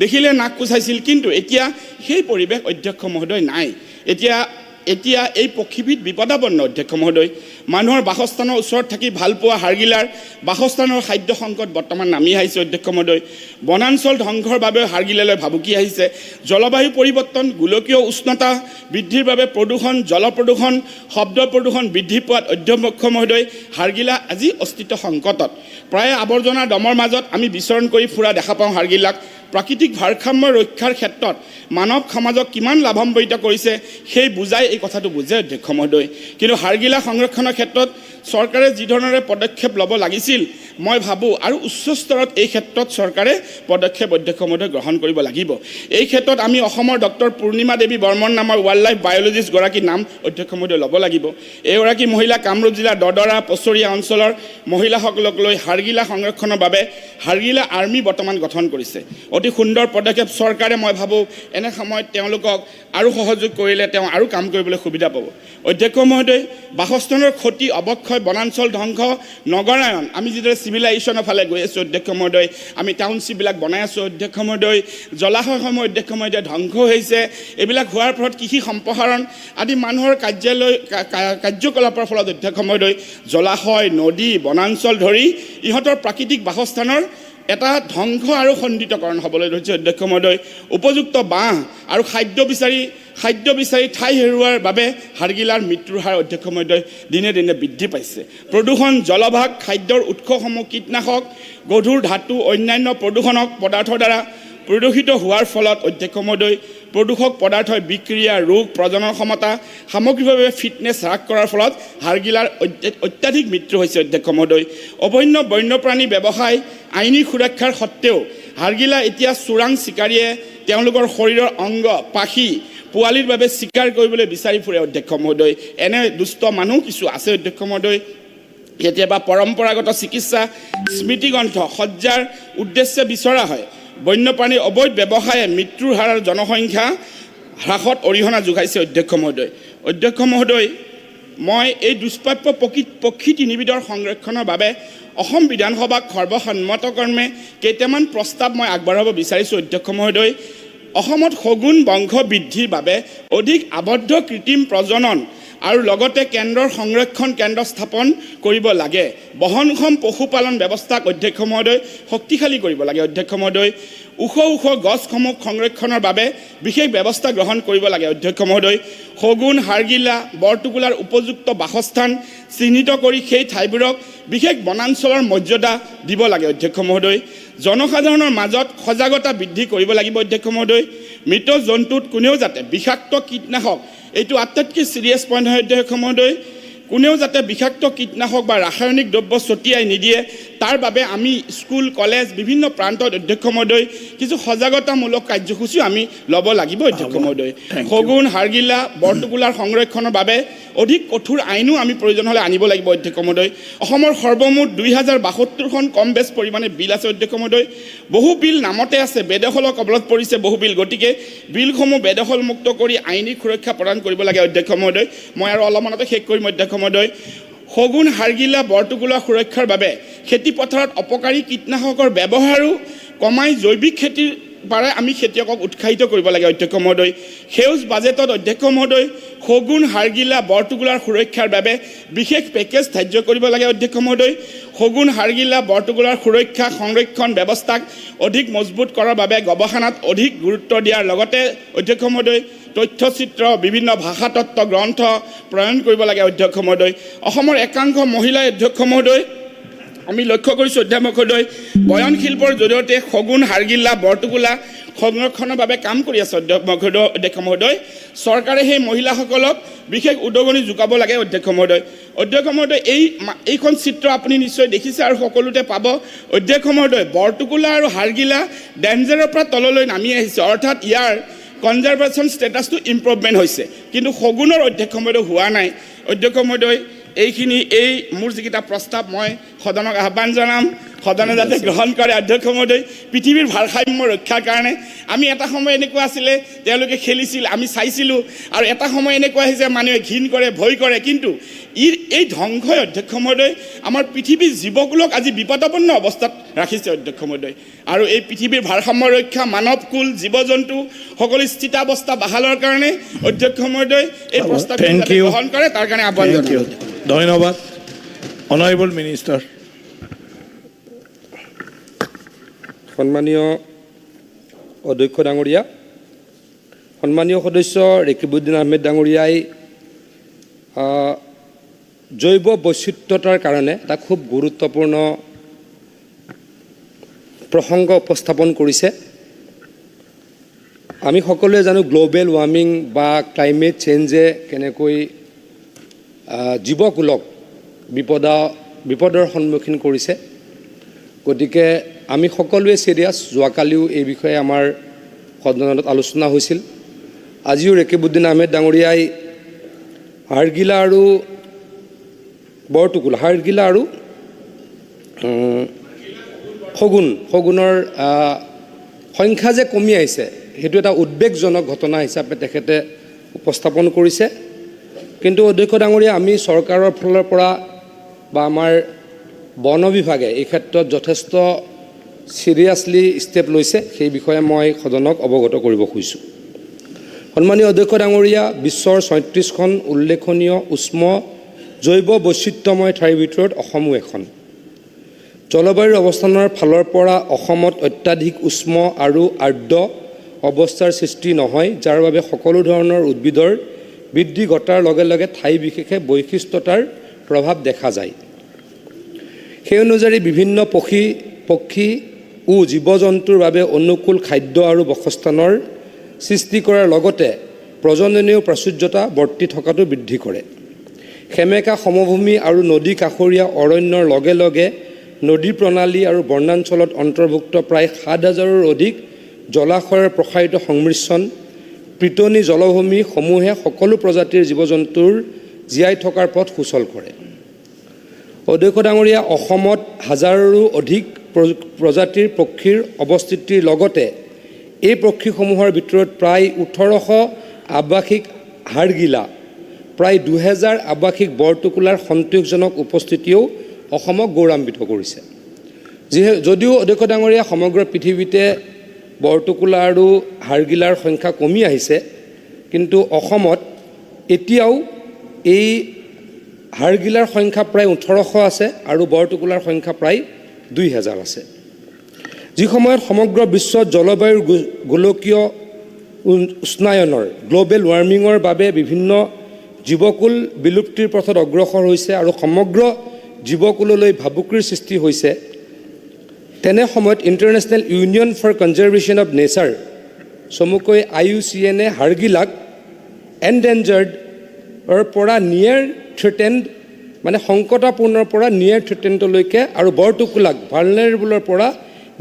দেখিলে নাক কোচাইছিল, কিন্তু এতিয়া সেই পৰিৱেশ অধ্যক্ষ মহোদয় নাই। এতিয়া এই পক্ষীবিধ বিপদাপন্ন অধ্যক্ষ মহোদয়। মানুহৰ বাসস্থানৰ ওচৰত থাকি ভাল পোৱা হাড়গিলাৰ বাসস্থানৰ খাদ্য সংকট বৰ্তমান নামি আহিছে অধ্যক্ষ মহোদয়। বনাঞ্চল ধ্বংসৰ বাবে হাড়গিলালৈ ভাবুকি আহিছে। জলবায়ু পৰিৱৰ্তন, গোলকীয় উষ্ণতা বৃদ্ধিৰ বাবে প্ৰদূষণ, জল প্ৰদূষণ, শব্দ প্ৰদূষণ বৃদ্ধি পোৱাত অধ্যক্ষ মহোদয় হাড়গিলা আজি অস্তিত্ব সংকটত। প্ৰায় আৱৰ্জনা দমৰ মাজত আমি বিচৰণ কৰি ফুৰা দেখা পাওঁ হাড়গিলাক। প্ৰাকৃতিক ভাৰসাম্য ৰক্ষাৰ ক্ষেত্ৰত মানৱ সমাজক কিমান লাভান্বিত কৰিছে সেই বুজাই এই কথাটো বুজে অধ্যক্ষ মহোদয়। কিন্তু হাড়গিলা সংৰক্ষণৰ ক্ষেত্ৰত চৰকাৰে যি ধৰণেৰে পদক্ষেপ ল'ব লাগিছিল, মই ভাবোঁ আৰু উচ্চ স্তৰত এই ক্ষেত্ৰত চৰকাৰে পদক্ষেপ অধ্যক্ষ মহোদয় গ্ৰহণ কৰিব লাগিব। এই ক্ষেত্ৰত আমি অসমৰ ডক্টৰ পূৰ্ণিমা দেৱী বৰ্মন নামৰ ৱাইল্ড লাইফ বায়'লজিষ্ট গৰাকীৰ নাম অধ্যক্ষ মহোদয় ল'ব লাগিব। এইগৰাকী মহিলা কামৰূপ জিলাৰ দদৰা পছৰীয়া অঞ্চলৰ মহিলাসকলক লৈ হাড়গিলা সংৰক্ষণৰ বাবে হাড়গিলা আৰ্মি বৰ্তমান গঠন কৰিছে। অতি সুন্দৰ পদক্ষেপ। চৰকাৰে মই ভাবোঁ এনে সময়ত তেওঁলোকক আৰু সহযোগ কৰিলে তেওঁ আৰু কাম কৰিবলৈ সুবিধা পাব। অধ্যক্ষ মহোদয়, বাসস্থানৰ ক্ষতি, অৱক্ষয়, বনাঞ্চল ধ্বংস, নগৰায়ন, আমি যিদৰে চিভিলাইজেশ্যনৰ ফালে গৈ আছোঁ অধ্যক্ষ মহোদয়, আমি টাউনশ্বিপবিলাক বনাই আছোঁ অধ্যক্ষ মহোদয়, জলাশয়সমূহ অধ্যক্ষ মহোদয় ধ্বংস হৈছে। এইবিলাক হোৱাৰ ফলত কৃষি সম্প্ৰসাৰণ আদি মানুহৰ কাৰ্যকলাপৰ ফলত অধ্যক্ষ মহোদয় জলাশয়, নদী, বনাঞ্চল ধৰি ইহঁতৰ প্ৰাকৃতিক বাসস্থানৰ এটা ধ্বংস আৰু খণ্ডিতকৰণ হ'বলৈ ধৰিছে অধ্যক্ষ মহোদয়। উপযুক্ত বাঁহ আৰু খাদ্য বিচাৰি ঠাই হেৰুওৱাৰ বাবে হাড়গিলাৰ মৃত্যুৰ হাৰ অধ্যক্ষ মহোদয় দিনে দিনে বৃদ্ধি পাইছে। প্ৰদূষণ, জলভাগ, খাদ্যৰ উৎসসমূহ কীটনাশক, গধুৰ ধাতু, অন্যান্য প্ৰদূষণক পদাৰ্থৰ দ্বাৰা প্ৰদূষিত হোৱাৰ ফলত অধ্যক্ষ মহোদয় প্ৰদূষক পদাৰ্থই বিক্ৰিয়া, ৰোগ, প্ৰজনন ক্ষমতা, সামগ্ৰিকভাৱে ফিটনেছ হ্ৰাস কৰাৰ ফলত হাড়গিলাৰ অত্যাধিক মৃত্যু হৈছে অধ্যক্ষ মহোদয়। অভন্য বন্যপ্ৰাণী ব্যৱসায় আইনী সুৰক্ষাৰ সত্ত্বেও হাড়গিলা এতিয়া চোৰাং চিকাৰীয়ে তেওঁলোকৰ শৰীৰৰ অংগ, পাখি পোৱালিৰ বাবে চিকাৰ কৰিবলৈ বিচাৰি ফুৰে অধ্যক্ষ মহোদয়। এনে দুষ্ট মানুহ কিছু আছে অধ্যক্ষ মহোদয়। কেতিয়াবা পৰম্পৰাগত চিকিৎসা, স্মৃতিগ্ৰন্থ, শয্যাৰ উদ্দেশ্যে বিচৰা হয়। বন্যপ্ৰাণীৰ অবৈধ ব্যৱসায়ে মৃত্যুৰ হাৰ আৰু জনসংখ্যা হ্ৰাসত অৰিহণা যোগাইছে অধ্যক্ষ মহোদয়। অধ্যক্ষ মহোদয়, মই এই দুষ্প্ৰাপ্য পক্ষী তিনিবিধৰ সংৰক্ষণৰ বাবে অসম বিধানসভাক সৰ্বসন্মতক্ৰমে কেইটামান প্ৰস্তাৱ মই আগবঢ়াব বিচাৰিছোঁ অধ্যক্ষ মহোদয়। অসমত শগুন বংশ বৃদ্ধিৰ বাবে অধিক আবদ্ধ কৃত্ৰিম প্ৰজনন আৰু লগতে কেন্দ্ৰৰ সংৰক্ষণ কেন্দ্ৰ স্থাপন কৰিব লাগে। বহনক্ষম পশুপালন ব্যৱস্থাক অধ্যক্ষ মহোদয় শক্তিশালী কৰিব লাগে অধ্যক্ষ মহোদয়। ওখ গছসমূহ সংৰক্ষণৰ বাবে বিশেষ ব্যৱস্থা গ্ৰহণ কৰিব লাগে অধ্যক্ষ মহোদয়। শগুন, হাড়গিলা, বৰটোকোলাৰ উপযুক্ত বাসস্থান চিহ্নিত কৰি সেই ঠাইবোৰক বিশেষ বনাঞ্চলৰ মৰ্যাদা দিব লাগে অধ্যক্ষ মহোদয়। জনসাধাৰণৰ মাজত সজাগতা বৃদ্ধি কৰিব লাগিব অধ্যক্ষ মহোদয়। মৃত জন্তুত কোনেও যাতে বিষাক্ত কীটনাশক, এইটো আটাইতকৈ চিৰিয়াছ পইণ্ট হয় অধ্যক্ষ মহোদয়, কোনেও যাতে বিষাক্ত কীটনাশক বা ৰাসায়নিক দ্ৰব্য ছটিয়াই নিদিয়ে তাৰ বাবে আমি স্কুল, কলেজ, বিভিন্ন প্ৰান্তত অধ্যক্ষ মহোদয় কিছু সজাগতামূলক কাৰ্যসূচীও আমি ল'ব লাগিব অধ্যক্ষ মহোদয়। শগুন, হাড়গিলা, বৰটোকোলাৰ সংৰক্ষণৰ বাবে অধিক কঠোৰ আইনো আমি প্ৰয়োজন হ'লে আনিব লাগিব অধ্যক্ষ মহোদয়। অসমৰ সৰ্বমুঠ 2072খন কম বেছ পৰিমাণে বিল আছে অধ্যক্ষ মহোদয়। বহু বিল নামতে আছে, বেদখলৰ কবলত পৰিছে বহু বিল। গতিকে বিলসমূহ বেদখলমুক্ত কৰি আইনী সুৰক্ষা প্ৰদান কৰিব লাগে অধ্যক্ষ মহোদয়। মই আৰু অলপমানতে শেষ কৰিম অধ্যক্ষ মহোদয়। শগুন, হাড়গিলা, বৰটোকোলা সুৰক্ষাৰ বাবে খেতিপথাৰত অপকাৰী কীটনাশকৰ ব্যৱহাৰো কমাই জৈৱিক খেতিৰ পাৰে আমি খেতিয়কক উৎসাহিত কৰিব লাগে অধ্যক্ষ মহোদয়। সেউজ বাজেটত অধ্যক্ষ মহোদয় শগুন, হাড়গিলা, বৰটোকোলাৰ সুৰক্ষাৰ বাবে বিশেষ পেকেজ ধাৰ্য কৰিব লাগে অধ্যক্ষ মহোদয়। শগুন, হাড়গিলা, বৰটোকোলাৰ সুৰক্ষা সংৰক্ষণ ব্যৱস্থাক অধিক মজবুত কৰাৰ বাবে গৱেষণাত অধিক গুৰুত্ব দিয়াৰ লগতে অধ্যক্ষ মহোদয় তথ্যচিত্ৰ, বিভিন্ন ভাষাতত্ত্ব গ্ৰন্থ প্ৰণয়ন কৰিব লাগে অধ্যক্ষ মহোদয়। অসমৰ একাংশ মহিলাই অধ্যক্ষ মহোদয় আমি লক্ষ্য কৰিছোঁ অধ্যক্ষ মহোদয় বয়নশিল্পৰ জৰিয়তে শগুন, হাড়গিলা, বৰটোকোলা সংৰক্ষণৰ বাবে কাম কৰি আছে অধ্যক্ষ মহোদয়। চৰকাৰে সেই মহিলাসকলক বিশেষ উদগনি যোগাব লাগে অধ্যক্ষ মহোদয়। অধ্যক্ষ মহোদয়, এইখন চিত্ৰ আপুনি নিশ্চয় দেখিছে আৰু সকলোতে পাব অধ্যক্ষ মহোদয়। বৰটোকোলা আৰু হাড়গিলা ডেঞ্জাৰৰ পৰা তললৈ নামি আহিছে, অৰ্থাৎ ইয়াৰ কনজাৰভেশ্যন ষ্টেটাছটো ইম্প্ৰুভমেণ্ট হৈছে, কিন্তু শগুনৰ অধ্যক্ষ মহোদয় হোৱা নাই অধ্যক্ষ মহোদয়। এই মোৰ যিকেইটা প্ৰস্তাৱ মই সদনক আহ্বান জনাম সদনে যাতে গ্ৰহণ কৰে অধ্যক্ষ মহোদয় পৃথিৱীৰ ভাৰসাম্য ৰক্ষাৰ কাৰণে আমি এটা সময় এনেকুৱা আছিলে তেওঁলোকে খেলিছিল আমি চাইছিলোঁ আৰু এটা সময় এনেকুৱা আহিছে মানুহে ঘিণ কৰে ভয় কৰে কিন্তু এই ধ্বংসই অধ্যক্ষ মহোদয় আমাৰ পৃথিৱীৰ জীৱকুলক আজি বিপদাপন্ন অৱস্থাত ৰাখিছে অধ্যক্ষ মহোদয় আৰু এই পৃথিৱীৰ ভাৰসাম্য ৰক্ষা মানৱকুল জীৱ জন্তু সকলো স্থিতাৱস্থা বাহালৰ কাৰণে অধ্যক্ষ মহোদয় এই প্ৰস্তাৱটো গ্ৰহণ কৰে তাৰ কাৰণে আহ্বান জনাইছোঁ ধন্যবাদ অনাৰেবল মিনিষ্টাৰ সন্মানীয় অধ্যক্ষ ডাঙৰীয়া সন্মানীয় সদস্য ৰেকিবুদ্দিন আহমেদ ডাঙৰীয়াই জৈৱ বৈচিত্ৰতাৰ কাৰণে এটা খুব গুৰুত্বপূৰ্ণ প্ৰসংগ উপস্থাপন কৰিছে আমি সকলোৱে জানো গ্লোবেল ৱাৰ্মিং বা ক্লাইমেট চেঞ্জে কেনেকৈ জীৱকুলক বিপদৰ সন্মুখীন কৰিছে গতিকে আমি সকলোৱে চিৰিয়াছ যোৱাকালিও এই বিষয়ে আমাৰ সদনত আলোচনা হৈছিল আজিও ৰেকিবুদ্দিন আহমেদ ডাঙৰীয়াই হাড়গিলা আৰু বৰটোকোলা হাড়গিলা আৰু শগুনৰ সংখ্যা যে কমি আহিছে সেইটো এটা উদ্বেগজনক ঘটনা হিচাপে তেখেতে উপস্থাপন কৰিছে কিন্তু অধ্যক্ষ ডাঙৰীয়া আমি চৰকাৰৰ ফালৰ পৰা বা আমাৰ বন বিভাগে এই ক্ষেত্ৰত যথেষ্ট চিৰিয়াছলি ষ্টেপ লৈছে সেই বিষয়ে মই সদনক অৱগত কৰিব খুজিছোঁ সন্মানীয় অধ্যক্ষ ডাঙৰীয়া বিশ্বৰ ৩৬খন উল্লেখনীয় উষ্ম জৈৱ বৈচিত্ৰ্যময় ঠাইৰ ভিতৰত অসমো এখন জলবায়ুৰ অৱস্থানৰ ফালৰ পৰা অসমত অত্যাধিক উষ্ম আৰু আৰ্দ্ৰ অৱস্থাৰ সৃষ্টি নহয় যাৰ বাবে সকলো ধৰণৰ উদ্ভিদৰ বৃদ্ধি ঘটাৰ লগে লগে ঠাই বিশেষে বৈশিষ্ট্যতাৰ প্ৰভাৱ দেখা যায় সেই অনুযায়ী বিভিন্ন পক্ষী ও জীৱ জন্তুৰ বাবে অনুকূল খাদ্য আৰু বাসস্থানৰ সৃষ্টি কৰাৰ লগতে প্ৰজননীয় প্ৰাচুৰ্যতা বৰ্তি থকাটো বৃদ্ধি কৰে সেমেকা সমভূমি আৰু নদী কাষৰীয়া অৰণ্যৰ লগে লগে নদী প্ৰণালী আৰু বনাঞ্চলত অন্তৰ্ভুক্ত প্ৰায় ৭,০০০ৰো অধিক জলাশয়ৰ প্ৰসাৰিত সংমিশ্ৰণ পিটনি জলভূমিসমূহে সকলো প্ৰজাতিৰ জীৱ জন্তুৰ জীয়াই থকাৰ পথ সুচল কৰে অধ্যক্ষ ডাঙৰীয়া অসমত হাজাৰৰো অধিক প্ৰজাতিৰ পক্ষীৰ অৱস্থিতিৰ লগতে এই পক্ষীসমূহৰ ভিতৰত প্ৰায় ১৮০০ আৱাসিক হাড়গিলা প্ৰায় ২০০০ আৱাসিক বৰটোকোলাৰ সন্তোষজনক উপস্থিতিয়েও অসমক গৌৰৱান্বিত কৰিছে যদিও অধ্যক্ষ ডাঙৰীয়া সমগ্ৰ পৃথিৱীতে বৰটোকোলা আৰু হাড়গিলাৰ সংখ্যা কমি আহিছে কিন্তু অসমত এতিয়াও এই হাড়গিলাৰ সংখ্যা প্ৰায় ১৮০০ আছে আৰু বৰটোকোলাৰ সংখ্যা প্ৰায় ২০০০ আছে যি সময়ত সমগ্ৰ বিশ্বত জলবায়ুৰ গোলকীয় উষ্ণায়নৰ গ্লোবেল ৱাৰ্মিঙৰ বাবে বিভিন্ন জীৱকুল বিলুপ্তিৰ পথত অগ্ৰসৰ হৈছে আৰু সমগ্ৰ জীৱকুললৈ ভাবুকিৰ সৃষ্টি হৈছে তেনে সময়ত international union for conservation of nature চমুকৈ IUCN হাড়গিলাক এনডেঞ্জাৰ্ডৰ পৰা নিয়েৰ থ্ৰেটেণ্ড মানে সংকটাপূৰ্ণৰ পৰা নিয়েৰ থ্ৰেটেণ্ডলৈকে আৰু বৰটোকোলাক ভালনেৰেবলৰ পৰা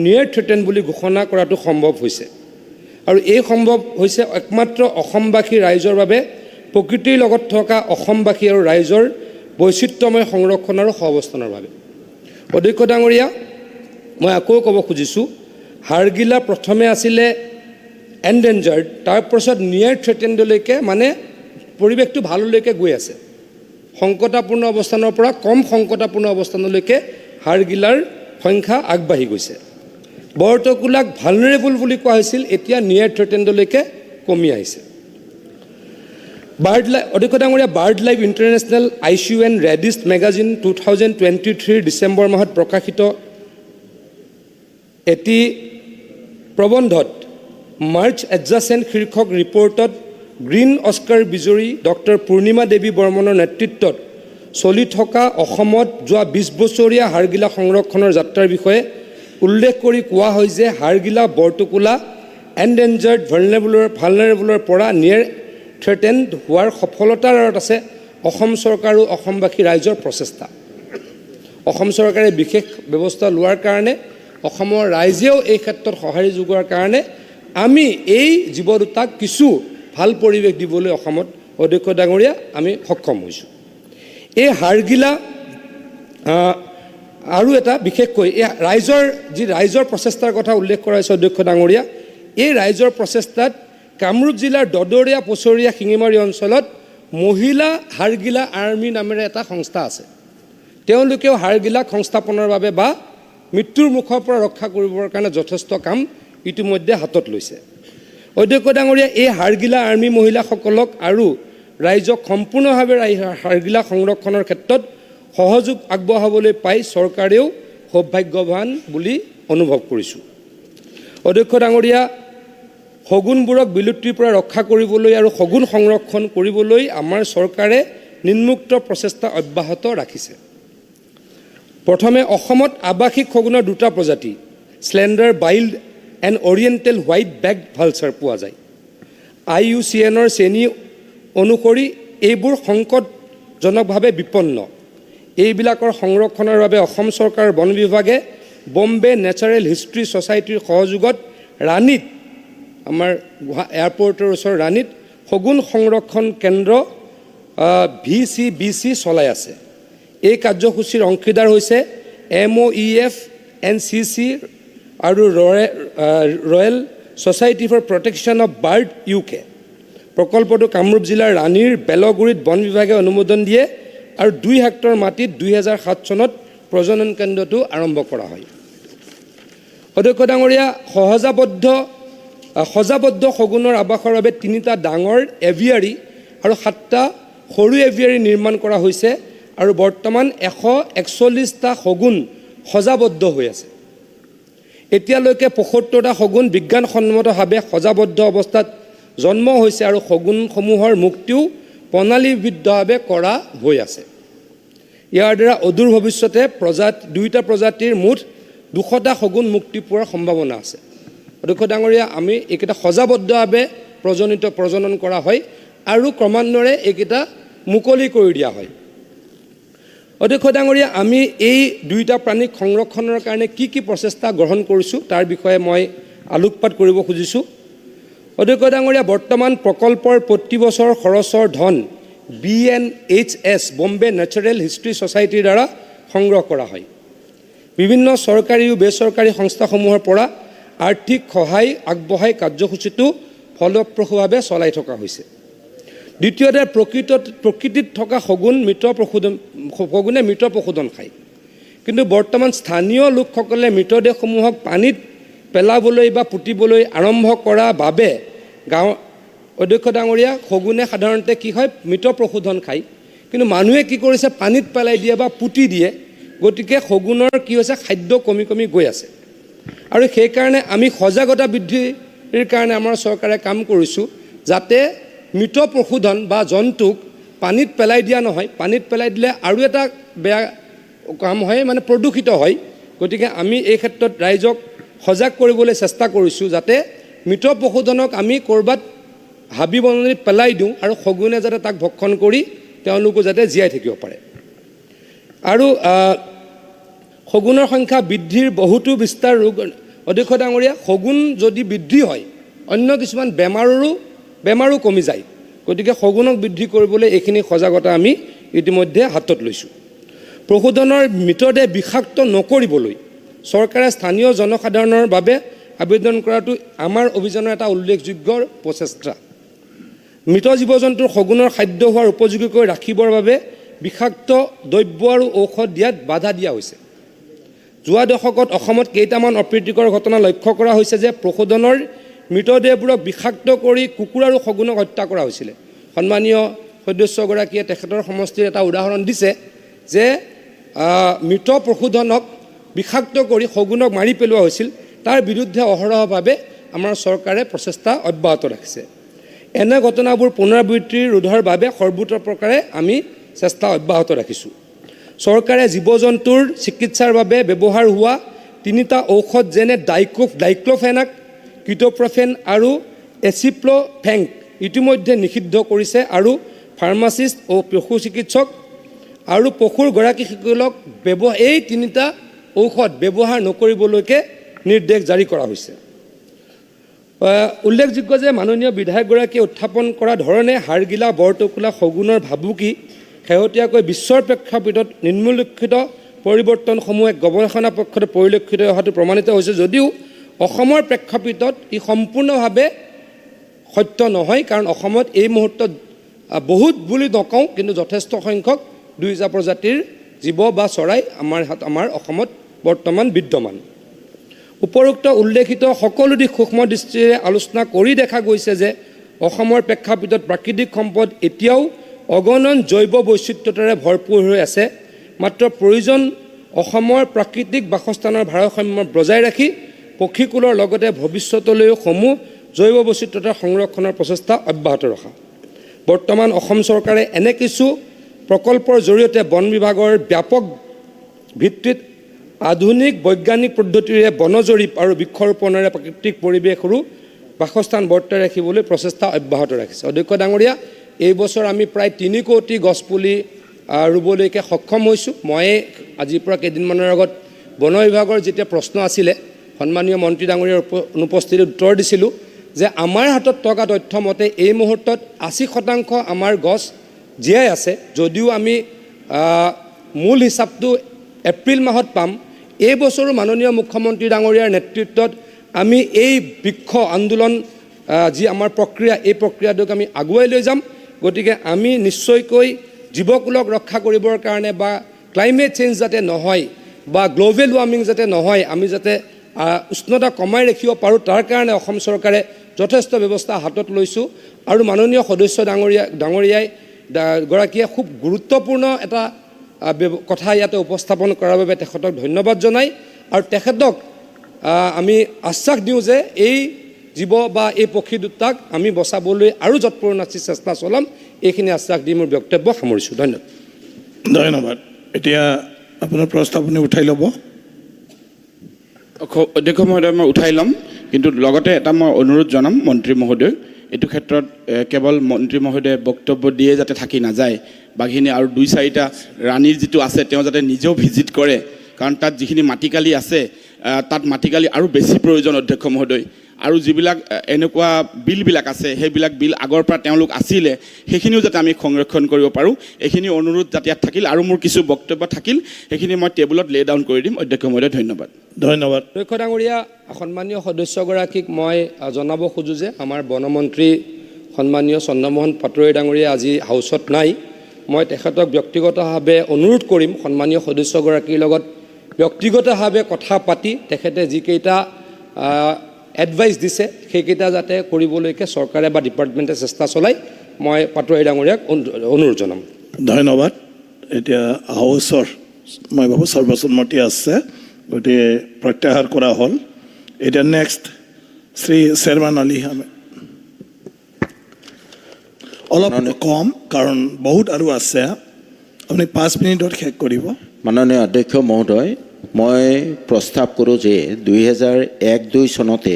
নিয়েৰ থ্ৰেটেণ্ড বুলি ঘোষণা কৰাটো সম্ভৱ হৈছে আৰু এই সম্ভৱ হৈছে একমাত্ৰ অসমবাসী ৰাইজৰ বাবে প্ৰকৃতিৰ লগত থকা অসমবাসী আৰু ৰাইজৰ বৈচিত্ৰ্যময় সংৰক্ষণ আৰু সহাৱস্থানৰ বাবে অধ্যক্ষ ডাঙৰীয়া মই আকৌ ক'ব খুজিছোঁ হাড়গিলা প্ৰথমে আছিলে এনডেঞ্জাৰ্ড তাৰপাছত নিয়েৰ থ্ৰেটেণ্ডলৈকে মানে পৰিৱেশটো ভাললৈকে গৈ আছে সংকটাপূৰ্ণ অৱস্থানৰ পৰা কম সংকটাপূৰ্ণ অৱস্থানলৈকে হাড়গিলাৰ সংখ্যা আগবাঢ়ি গৈছে বৰটোকোলাক ভালনেৰেবল বুলি কোৱা হৈছিল এতিয়া নিয়েৰ থ্ৰেটেণ্ডলৈকে কমি আহিছে অধ্যক্ষ ডাঙৰীয়া bird life international IUCN red list magazine 2023 December মাহত প্ৰকাশিত এটি প্ৰবন্ধত মাৰ্চ এডজাচেণ্ট শীৰ্ষক ৰিপৰ্টত গ্ৰীণ অস্কাৰ বিজয়ী ডক্টৰ পূৰ্ণিমা দেৱী বৰ্মনৰ নেতৃত্বত চলি থকা অসমত যোৱা ২০ বছৰীয়া হাড়গিলা সংৰক্ষণৰ যাত্ৰাৰ বিষয়ে উল্লেখ কৰি কোৱা হয় যে হাড়গিলা বৰটোকোলা এনডেঞ্জাৰ্ড ভালনেৰেবলৰ পৰা নিয়েৰ থ্ৰেটেণ্ড হোৱাৰ সফলতাৰ আঁৰত আছে অসম চৰকাৰ আৰু অসমবাসী ৰাইজৰ প্ৰচেষ্টা অসম চৰকাৰে বিশেষ ব্যৱস্থা লোৱাৰ কাৰণে অসমৰ ৰাইজেও এই ক্ষেত্ৰত সঁহাৰি যোগোৱাৰ কাৰণে আমি এই জীৱ দুটাক কিছু ভাল পৰিৱেশ দিবলৈ অসমত অধ্যক্ষ ডাঙৰীয়া আমি সক্ষম হৈছোঁ এই হাড়গিলা আৰু এটা বিশেষকৈ এই ৰাইজৰ প্ৰচেষ্টাৰ কথা উল্লেখ কৰা হৈছে অধ্যক্ষ ডাঙৰীয়া, এই ৰাইজৰ প্ৰচেষ্টাত কামৰূপ জিলাৰ দদৰীয়া পচৰীয়া শিঙিমাৰী অঞ্চলত মহিলা হাড়গিলা আৰ্মি নামেৰে এটা সংস্থা আছে। তেওঁলোকেও হাড়গিলাক সংস্থাপনৰ বাবে বা মৃত্যুৰ মুখৰ পৰা ৰক্ষা কৰিবৰ কাৰণে যথেষ্ট কাম ইতিমধ্যে হাতত লৈছে। অধ্যক্ষ ডাঙৰীয়া, এই হাড়গিলা আৰ্মি মহিলাসকলক আৰু ৰাইজক সম্পূৰ্ণভাৱে হাড়গিলা সংৰক্ষণৰ ক্ষেত্ৰত সহযোগ আগবঢ়াবলৈ পাই চৰকাৰেও সৌভাগ্যৱান বুলি অনুভৱ কৰিছোঁ। অধ্যক্ষ ডাঙৰীয়া, শগুনবোৰক বিলুপ্তিৰ পৰা ৰক্ষা কৰিবলৈ আৰু শগুন সংৰক্ষণ কৰিবলৈ আমাৰ চৰকাৰে নিম্নোক্ত প্ৰচেষ্টা অব্যাহত ৰাখিছে। প্ৰথমে অসমত আৱাসিক শগুনৰ দুটা প্ৰজাতি slender billed and oriental white backed vulture পোৱা যায়। IUCNৰ শ্ৰেণী অনুসৰি এইবোৰ সংকটজনকভাৱে বিপন্ন। এইবিলাকৰ সংৰক্ষণৰ বাবে অসম চৰকাৰৰ বন বিভাগে বম্বে নেচাৰেল হিষ্ট্ৰী ছ'চাইটিৰ সহযোগত ৰাণীত, আমাৰ এয়াৰপৰ্টৰ ওচৰৰ ৰাণীত শগুন সংৰক্ষণ কেন্দ্ৰ VCBC চলাই আছে। এই কাৰ্যসূচীৰ অংশীদাৰ হৈছে MOEF, NCC আৰু royal society for protection of bird UK। প্ৰকল্পটো কামৰূপ জিলাৰ ৰাণীৰ বেলগুৰিত বন বিভাগে অনুমোদন দিয়ে আৰু 2 হেক্টৰ মাটিত 2007 চনত প্ৰজনন কেন্দ্ৰটো আৰম্ভ কৰা হয়। অধ্যক্ষ ডাঙৰীয়া, সজাবদ্ধ শগুনৰ আৱাসৰ বাবে 3টা ডাঙৰ এভিয়াৰী আৰু 7টা সৰু এভিয়াৰী নিৰ্মাণ কৰা হৈছে আৰু বৰ্তমান 141টা শগুন সজাবদ্ধ হৈ আছে। এতিয়ালৈকে 75টা শগুন বিজ্ঞানসন্মতভাৱে সজাবদ্ধ অৱস্থাত জন্ম হৈছে আৰু শগুনসমূহৰ মুক্তিও প্ৰণালীবদ্ধভাৱে কৰা হৈ আছে। ইয়াৰ দ্বাৰা অদূৰ ভৱিষ্যতে 2টা প্ৰজাতিৰ মুঠ 200টা শগুন মুক্তি পোৱাৰ সম্ভাৱনা আছে। অধ্যক্ষ ডাঙৰীয়া, আমি এইকেইটা সজাবদ্ধভাৱে প্ৰজনন কৰা হয় আৰু ক্ৰমান্বয়ে এইকেইটা মুকলি কৰি দিয়া হয়। অধ্যক্ষ ডাঙৰীয়া, আমি এই 2টা প্ৰাণীক সংৰক্ষণৰ কাৰণে কি প্ৰচেষ্টা গ্ৰহণ কৰিছোঁ তাৰ বিষয়ে মই আলোকপাত কৰিব খুজিছোঁ। অধ্যক্ষ ডাঙৰীয়া, বৰ্তমান প্ৰকল্পৰ প্ৰতি বছৰ খৰচৰ ধন BNHS বম্বে নেচাৰেল হিষ্ট্ৰী ছ'চাইটিৰ দ্বাৰা সংগ্ৰহ কৰা হয়। বিভিন্ন চৰকাৰী আৰু বেচৰকাৰী সংস্থাসমূহৰ পৰা আৰ্থিক সহায় আগবঢ়াই কাৰ্যসূচীটো ফলপ্ৰসূভাৱে চলাই থকা হৈছে। দ্বিতীয়তে, প্ৰকৃতিত থকা শগুনে মৃত পশুধন খায়, কিন্তু বৰ্তমান স্থানীয় লোকসকলে মৃতদেহসমূহক পানীত পেলাবলৈ বা পুতিবলৈ আৰম্ভ কৰা বাবে অধ্যক্ষ ডাঙৰীয়া, শগুনে সাধাৰণতে কি হয়, মৃত পশুধন খায়, কিন্তু মানুহে কি কৰিছে, পানীত পেলাই দিয়ে বা পুতি দিয়ে। গতিকে শগুনৰ কি হৈছে, খাদ্য কমি গৈ আছে আৰু সেইকাৰণে আমি সজাগতা বৃদ্ধিৰ কাৰণে আমাৰ চৰকাৰে কাম কৰিছোঁ যাতে মৃত পশুধন বা জন্তুক পানীত পেলাই দিয়া নহয়। পানীত পেলাই দিলে আৰু এটা বেয়া কাম হয়, মানে প্ৰদূষিত হয়। গতিকে আমি এই ক্ষেত্ৰত ৰাইজক সজাগ কৰিবলৈ চেষ্টা কৰিছোঁ যাতে মৃত পশুধনক আমি ক'ৰবাত হাবি বননিত পেলাই দিওঁ আৰু শগুনে যাতে তাক ভক্ষণ কৰি তেওঁলোকো যাতে জীয়াই থাকিব পাৰে। আৰু শগুনৰ সংখ্যা বৃদ্ধিৰ বহুতো বিস্তাৰ ৰোগ। অধ্যক্ষ ডাঙৰীয়া, শগুন যদি বৃদ্ধি হয় অন্য কিছুমান বেমাৰো কমি যায়। গতিকে শগুনক বৃদ্ধি কৰিবলৈ এইখিনি সজাগতা আমি ইতিমধ্যে হাতত লৈছোঁ। পশুধনৰ মৃতদেহ বিষাক্ত নকৰিবলৈ চৰকাৰে স্থানীয় জনসাধাৰণৰ বাবে আবেদন কৰাটো আমাৰ অভিযানৰ এটা উল্লেখযোগ্য প্ৰচেষ্টা। মৃত জীৱ জন্তুৰ শগুনৰ খাদ্য হোৱাৰ উপযোগী কৰি ৰাখিবৰ বাবে বিষাক্ত দ্ৰব্য আৰু ঔষধ দিয়াত বাধা দিয়া হৈছে। যোৱা দশকত অসমত কেইটামান অপ্ৰীতিকৰ ঘটনা লক্ষ্য কৰা হৈছে যে পশুধনৰ মৃতদেহবোৰক বিষাক্ত কৰি কুকুৰ আৰু শগুনক হত্যা কৰা হৈছিলে। সন্মানীয় সদস্যগৰাকীয়ে তেখেতৰ সমষ্টিৰ এটা উদাহৰণ দিছে যে মৃত পশুধনক বিষাক্ত কৰি শগুনক মাৰি পেলোৱা হৈছিল। তাৰ বিৰুদ্ধে অহৰহভাৱে আমাৰ চৰকাৰে প্ৰচেষ্টা অব্যাহত ৰাখিছে। এনে ঘটনাবোৰ পুনৰাবৃত্তি ৰোধৰ বাবে সৰ্বোত্তৰপ্ৰকাৰে আমি চেষ্টা অব্যাহত ৰাখিছোঁ। চৰকাৰে জীৱ জন্তুৰ চিকিৎসাৰ বাবে ব্যৱহাৰ হোৱা 3টা ঔষধ যেনে ডাইক্ল'ফেনাক, কিটোপ্ৰফেন আৰু এচিপ্ল'ফেংক ইতিমধ্যে নিষিদ্ধ কৰিছে আৰু ফাৰ্মাচিষ্ট ও পশু চিকিৎসক আৰু পশুৰ গৰাকীসকলক এই 3টা ঔষধ ব্যৱহাৰ নকৰিবলৈকে নিৰ্দেশ জাৰি কৰা হৈছে। উল্লেখযোগ্য যে মাননীয় বিধায়কগৰাকীয়ে উত্থাপন কৰা ধৰণে হাড়গিলা, বৰটোকোলা, শগুনৰ ভাবুকি শেহতীয়াকৈ বিশ্বৰ প্ৰেক্ষাপটত নিম্নলিখিত পৰিৱৰ্তনসমূহ এক গৱেষণা পক্ষতে পৰিলক্ষিত হোৱাটো প্ৰমাণিত হৈছে যদিও অসমৰ প্ৰেক্ষাপটত ই সম্পূৰ্ণভাৱে সত্য নহয়, কাৰণ অসমত এই মুহূৰ্তত বহুত বুলি নকওঁ কিন্তু যথেষ্ট সংখ্যক দুইজা প্ৰজাতিৰ জীৱ বা চৰাই আমাৰ অসমত বৰ্তমান বিদ্যমান। উপৰোক্ত উল্লেখিত সকলো দিশ সূক্ষ্ম দৃষ্টিৰে আলোচনা কৰি দেখা গৈছে যে অসমৰ প্ৰেক্ষাপটত প্ৰাকৃতিক সম্পদ এতিয়াও অগণন জৈৱ বৈচিত্ৰ্যতাৰে ভৰপূৰ হৈ আছে। মাত্ৰ প্ৰয়োজন অসমৰ প্ৰাকৃতিক বাসস্থানৰ ভাৰসাম্য বজাই ৰাখি পক্ষীকুলৰ লগতে ভৱিষ্যতলৈও সমূহ জৈৱ বৈচিত্ৰ্যতাৰ সংৰক্ষণৰ প্ৰচেষ্টা অব্যাহত ৰখা। বৰ্তমান অসম চৰকাৰে এনে কিছু প্ৰকল্পৰ জৰিয়তে বন বিভাগৰ ব্যাপক ভিত্তিত আধুনিক বৈজ্ঞানিক পদ্ধতিৰে বনজৰীপ আৰু বৃক্ষৰোপণেৰে প্ৰাকৃতিক পৰিৱেশৰো বাসস্থান বৰ্তাই ৰাখিবলৈ প্ৰচেষ্টা অব্যাহত ৰাখিছে। অধ্যক্ষ ডাঙৰীয়া, এই বছৰ আমি প্ৰায় 3 কোটি গছপুলি ৰুবলৈকে সক্ষম হৈছোঁ। মই আজিৰ পৰা কেইদিনমানৰ আগত বন বিভাগৰ যেতিয়া প্ৰশ্ন আছিলে সন্মানীয় মন্ত্ৰী ডাঙৰীয়াৰ অনুপস্থিতিত উত্তৰ দিছিলোঁ যে আমাৰ হাতত থকা তথ্য মতে এই মুহূৰ্তত 80% আমাৰ গছ জীয়াই আছে। যদিও আমি মূল হিচাপটো এপ্ৰিল মাহত পাম, এই বছৰো মাননীয় মুখ্যমন্ত্ৰী ডাঙৰীয়াৰ নেতৃত্বত আমি এই বৃক্ষ আন্দোলন যি আমাৰ প্ৰক্ৰিয়া, এই প্ৰক্ৰিয়াটোক আমি আগুৱাই লৈ যাম। গতিকে আমি নিশ্চয়কৈ জীৱকুলক ৰক্ষা কৰিবৰ কাৰণে বা ক্লাইমেট চেঞ্জ যাতে নহয় বা গ্ল'বেল ৱাৰ্মিং যাতে নহয়, আমি যাতে উষ্ণতা কমাই ৰাখিব পাৰোঁ, তাৰ কাৰণে অসম চৰকাৰে যথেষ্ট ব্যৱস্থা হাতত লৈছোঁ। আৰু মাননীয় সদস্য ডাঙৰীয়াই গৰাকীয়ে খুব গুৰুত্বপূৰ্ণ এটা কথা ইয়াতে উপস্থাপন কৰাৰ বাবে তেখেতক ধন্যবাদ জনাই আৰু তেখেতক আমি আশ্বাস দিওঁ যে এই জীৱ বা এই পক্ষী দুটাক আমি বচাবলৈ আৰু যৎপৰোনাস্তি চেষ্টা চলাম। এইখিনি আশ্বাস দি মোৰ বক্তব্য সামৰিছোঁ। ধন্যবাদ। ধন্যবাদ। এতিয়া আপোনাৰ প্ৰস্তাৱ আপুনি উঠাই ল'ব। অধ্যক্ষ মহোদয়, মই উঠাই ল'ম, কিন্তু লগতে এটা মই অনুৰোধ জনাম মন্ত্ৰী মহোদয়, এইটো ক্ষেত্ৰত কেৱল মন্ত্ৰী মহোদয়ে বক্তব্য দিয়ে যাতে থাকি নাযায়, বাঘিনী আৰু 2-4টা ৰাণীৰ যিটো আছে তেওঁ যাতে নিজেও ভিজিট কৰে, কাৰণ তাত যিখিনি মাটিকালি আছে তাত মাটিকালি আৰু বেছি প্ৰয়োজন অধ্যক্ষ মহোদয়। আৰু যিবিলাক এনেকুৱা বিলবিলাক আছে সেইবিলাক বিল আগৰ পৰা তেওঁলোক আছিলে, সেইখিনিও যাতে আমি সংৰক্ষণ কৰিব পাৰোঁ, এইখিনি অনুৰোধ যাতে ইয়াত থাকিল। আৰু মোৰ কিছু বক্তব্য থাকিল, সেইখিনি মই টেবুলত লে ডাউন কৰি দিম। অধ্যক্ষ মহোদয় ধন্যবাদ। ধন্যবাদ। অধ্যক্ষ ডাঙৰীয়া, সন্মানীয় সদস্যগৰাকীক মই জনাব খোজোঁ যে আমাৰ বনমন্ত্ৰী সন্মানীয় চন্দ্ৰমোহন পাটোৱাৰী ডাঙৰীয়া আজি হাউচত নাই। মই তেখেতক ব্যক্তিগতভাৱে অনুৰোধ কৰিম সন্মানীয় সদস্যগৰাকীৰ লগত ব্যক্তিগতভাৱে কথা পাতি তেখেতে যিকেইটা এডভাইচ দিছে সেইকেইটা যাতে কৰিবলৈকে চৰকাৰে বা ডিপাৰ্টমেণ্টে চেষ্টা চলায়, মই পাটোৱাৰী ডাঙৰীয়াক অনুৰোধ জনাম। ধন্যবাদ। এতিয়া হাউচৰ মই ভাবোঁ সৰ্বসন্মতি আছে, গতিকে প্ৰত্যাহাৰ কৰা হ'ল। এতিয়া নেক্সট শ্ৰী শ্বেৰমান আলী আহমেদ। অলপ কম, কাৰণ বহুত আৰু আছে, আপুনি 5 মিনিটত শেষ কৰিব। মাননীয় অধ্যক্ষ মহোদয়, মই প্ৰস্তাৱ কৰোঁ যে 2001-2 চনতে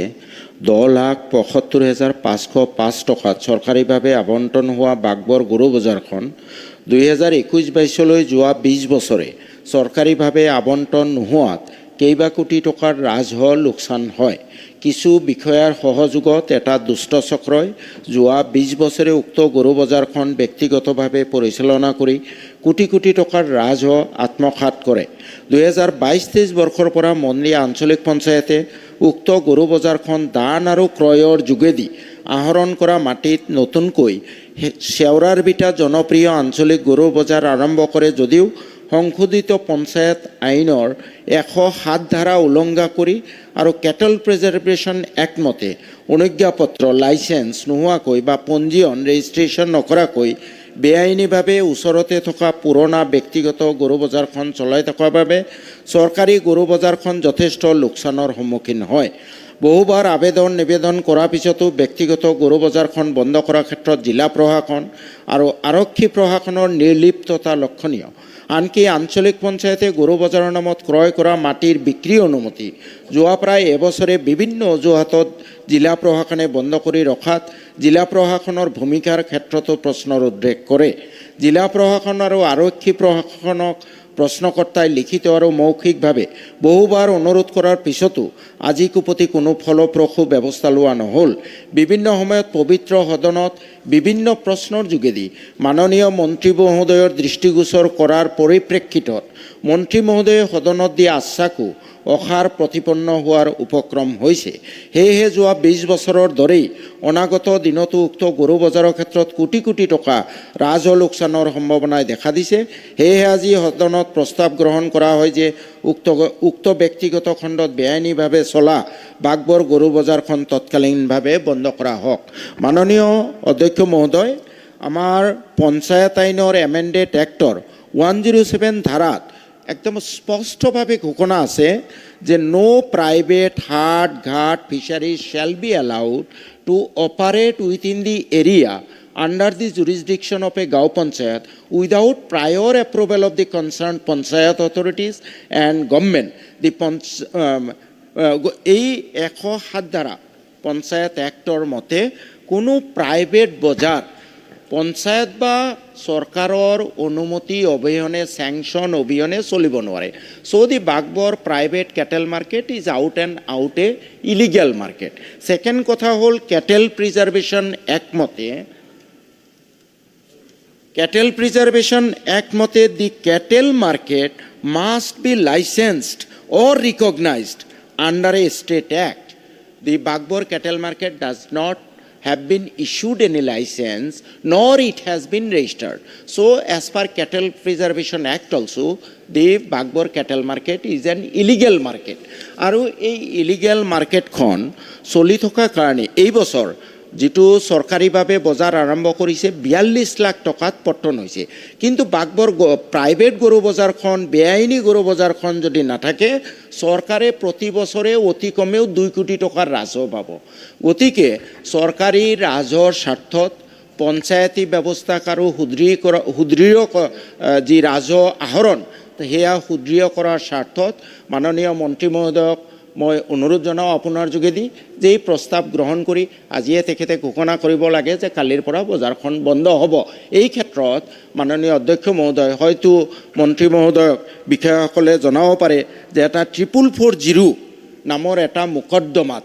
10,75,505 টকাত চৰকাৰীভাৱে আবণ্টন হোৱা বাঘবৰ গৰু বজাৰখন 2021-22 যোৱা 20 বছৰে চৰকাৰীভাৱে আবণ্টন নোহোৱাত কেইবা কোটি টকাৰ ৰাজহ লোকচান হয়। কিছু বিষয়াৰ সহযোগত এটা দুষ্ট চক্ৰই যোৱা 20 বছৰে উক্ত গৰু বজাৰখন ব্যক্তিগতভাৱে পৰিচালনা কৰি কোটি কোটি টকাৰ ৰাজহ আত্মসাৎ কৰে। 2022-23 বৰ্ষৰ পৰা মন্দিয়া আঞ্চলিক পঞ্চায়তে উক্ত গৰু বজাৰখন দান আৰু ক্ৰয়ৰ যোগেদি আহৰণ কৰা মাটিত নতুনকৈ শেওৰাৰ বিটা জনপ্ৰিয় আঞ্চলিক গৰু বজাৰ আৰম্ভ কৰে যদিও সংশোধিত পঞ্চায়ত আইনৰ 107 ধাৰা উলংঘা কৰি আৰু কেটল প্ৰিজাৰ্ভেশ্যন এক্ট মতে অনুজ্ঞাপত্ৰ লাইচেন্স নোহোৱাকৈ বা পঞ্জীয়ন ৰেজিষ্ট্ৰেশ্যন নকৰাকৈ বেআইনীভাৱে ওচৰতে থকা পুৰণা ব্যক্তিগত গৰু বজাৰখন চলাই থকাৰ বাবে চৰকাৰী গৰু বজাৰখন যথেষ্ট লোকচানৰ সন্মুখীন হয়। বহুবাৰ নিবেদন কৰাৰ পিছতো ব্যক্তিগত গৰু বজাৰখন বন্ধ কৰাৰ ক্ষেত্ৰত জিলা প্ৰশাসন আৰু আৰক্ষী প্ৰশাসনৰ নিৰ্লিপ্ততা লক্ষণীয়। আনকি আঞ্চলিক পঞ্চায়তে গৰু বজাৰৰ নামত ক্ৰয় কৰা মাটিৰ বিক্ৰী অনুমতি যোৱা প্ৰায় এবছৰে বিভিন্ন অজুহাতত জিলা প্ৰশাসনে বন্ধ কৰি ৰখাত জিলা প্ৰশাসনৰ ভূমিকাৰ ক্ষেত্ৰতো প্ৰশ্নৰ উদ্ৰেক কৰে। জিলা প্ৰশাসন আৰু আৰক্ষী প্ৰশাসনক প্ৰশ্নকৰ্তাই লিখিত আৰু মৌখিকভাৱে বহুবাৰ অনুৰোধ কৰাৰ পিছতো আজিকোপতি কোনো ফলপ্ৰসূ ব্যৱস্থা লোৱা নহ'ল। বিভিন্ন সময়ত পবিত্ৰ সদনত বিভিন্ন প্ৰশ্নৰ যোগেদি মাননীয় মন্ত্ৰী মহোদয়ৰ দৃষ্টিগোচৰ কৰাৰ পৰিপ্ৰেক্ষিতত মন্ত্ৰী মহোদয়ে সদনত দিয়া আশ্বাসো অসাৰ প্ৰতিপন্ন হোৱাৰ উপক্ৰম হৈছে। সেয়েহে যোৱা 20 বছৰৰ দৰেই অনাগত দিনতো উক্ত গৰু বজাৰৰ ক্ষেত্ৰত কোটি কোটি টকা ৰাজহ লোকচানৰ সম্ভাৱনাই দেখা দিছে। সেয়েহে আজি সদনত প্ৰস্তাৱ গ্ৰহণ কৰা হয় যে উক্ত ব্যক্তিগত খণ্ডত বেআইনীভাৱে চলা বাঘবৰ গৰু বজাৰখন তৎকালীনভাৱে বন্ধ কৰা হওক। মাননীয় অধ্যক্ষ মহোদয়, আমাৰ পঞ্চায়ত আইনৰ এমেণ্ডেড এক্টৰ 107 ধাৰাত একদম স্পষ্টভাৱে ঘোষণা আছে যে নো প্ৰাইভেট হাট ঘাট fisheries shall be allowed to operate within the area under the jurisdiction of a Gao Panchayat without prior approval of the concerned Panchayat authorities and government. এই 107 ধাৰা পঞ্চায়ত এক্টৰ মতে কোনো প্ৰাইভেট বজাৰ পঞ্চায়ত বা চৰকাৰৰ অনুমতি অবিহনে চেংচন অবিহনে চলিব নোৱাৰে। So' the Baghbar private cattle market is out and out a illegal market. Second কথা হ'ল কেটেল প্ৰিজাৰ্ভেশ্যন এক্ট মতে Cattle Preservation Act mote the cattle market must be licensed or recognized under a state act. The Bagbor cattle market does not have been issued any license nor it has been registered. So as per Cattle Preservation Act also the Bagbor cattle market is an illegal market. Aru ei illegal market khon choli thoka karone ei bochor যিটো চৰকাৰীভাৱে বজাৰ আৰম্ভ কৰিছে 42 লাখ টকাত পতন হৈছে। কিন্তু Baghbar private গৰু বজাৰখন বেআইনী গৰু বজাৰখন যদি নাথাকে চৰকাৰে প্ৰতি বছৰে অতি কমেও 2 কোটি টকাৰ ৰাজহ পাব। গতিকে চৰকাৰী ৰাজহৰ স্বাৰ্থত পঞ্চায়তী ব্যৱস্থাক আৰু সুদৃঢ় যি ৰাজহ আহৰণ সেয়া সুদৃঢ় কৰাৰ স্বাৰ্থত মাননীয় মন্ত্ৰী মহোদয়ক মই অনুৰোধ জনাওঁ আপোনাৰ যোগেদি যে এই প্ৰস্তাৱ গ্ৰহণ কৰি আজিয়ে তেখেতে ঘোষণা কৰিব লাগে যে কালিৰ পৰা বজাৰখন বন্ধ হ'ব। এই ক্ষেত্ৰত মাননীয় অধ্যক্ষ মহোদয় হয়তো মন্ত্ৰী মহোদয়ক বিষয়াসকলে জনাব পাৰে যে এটা 4440 নামৰ এটা মোকদ্দমাত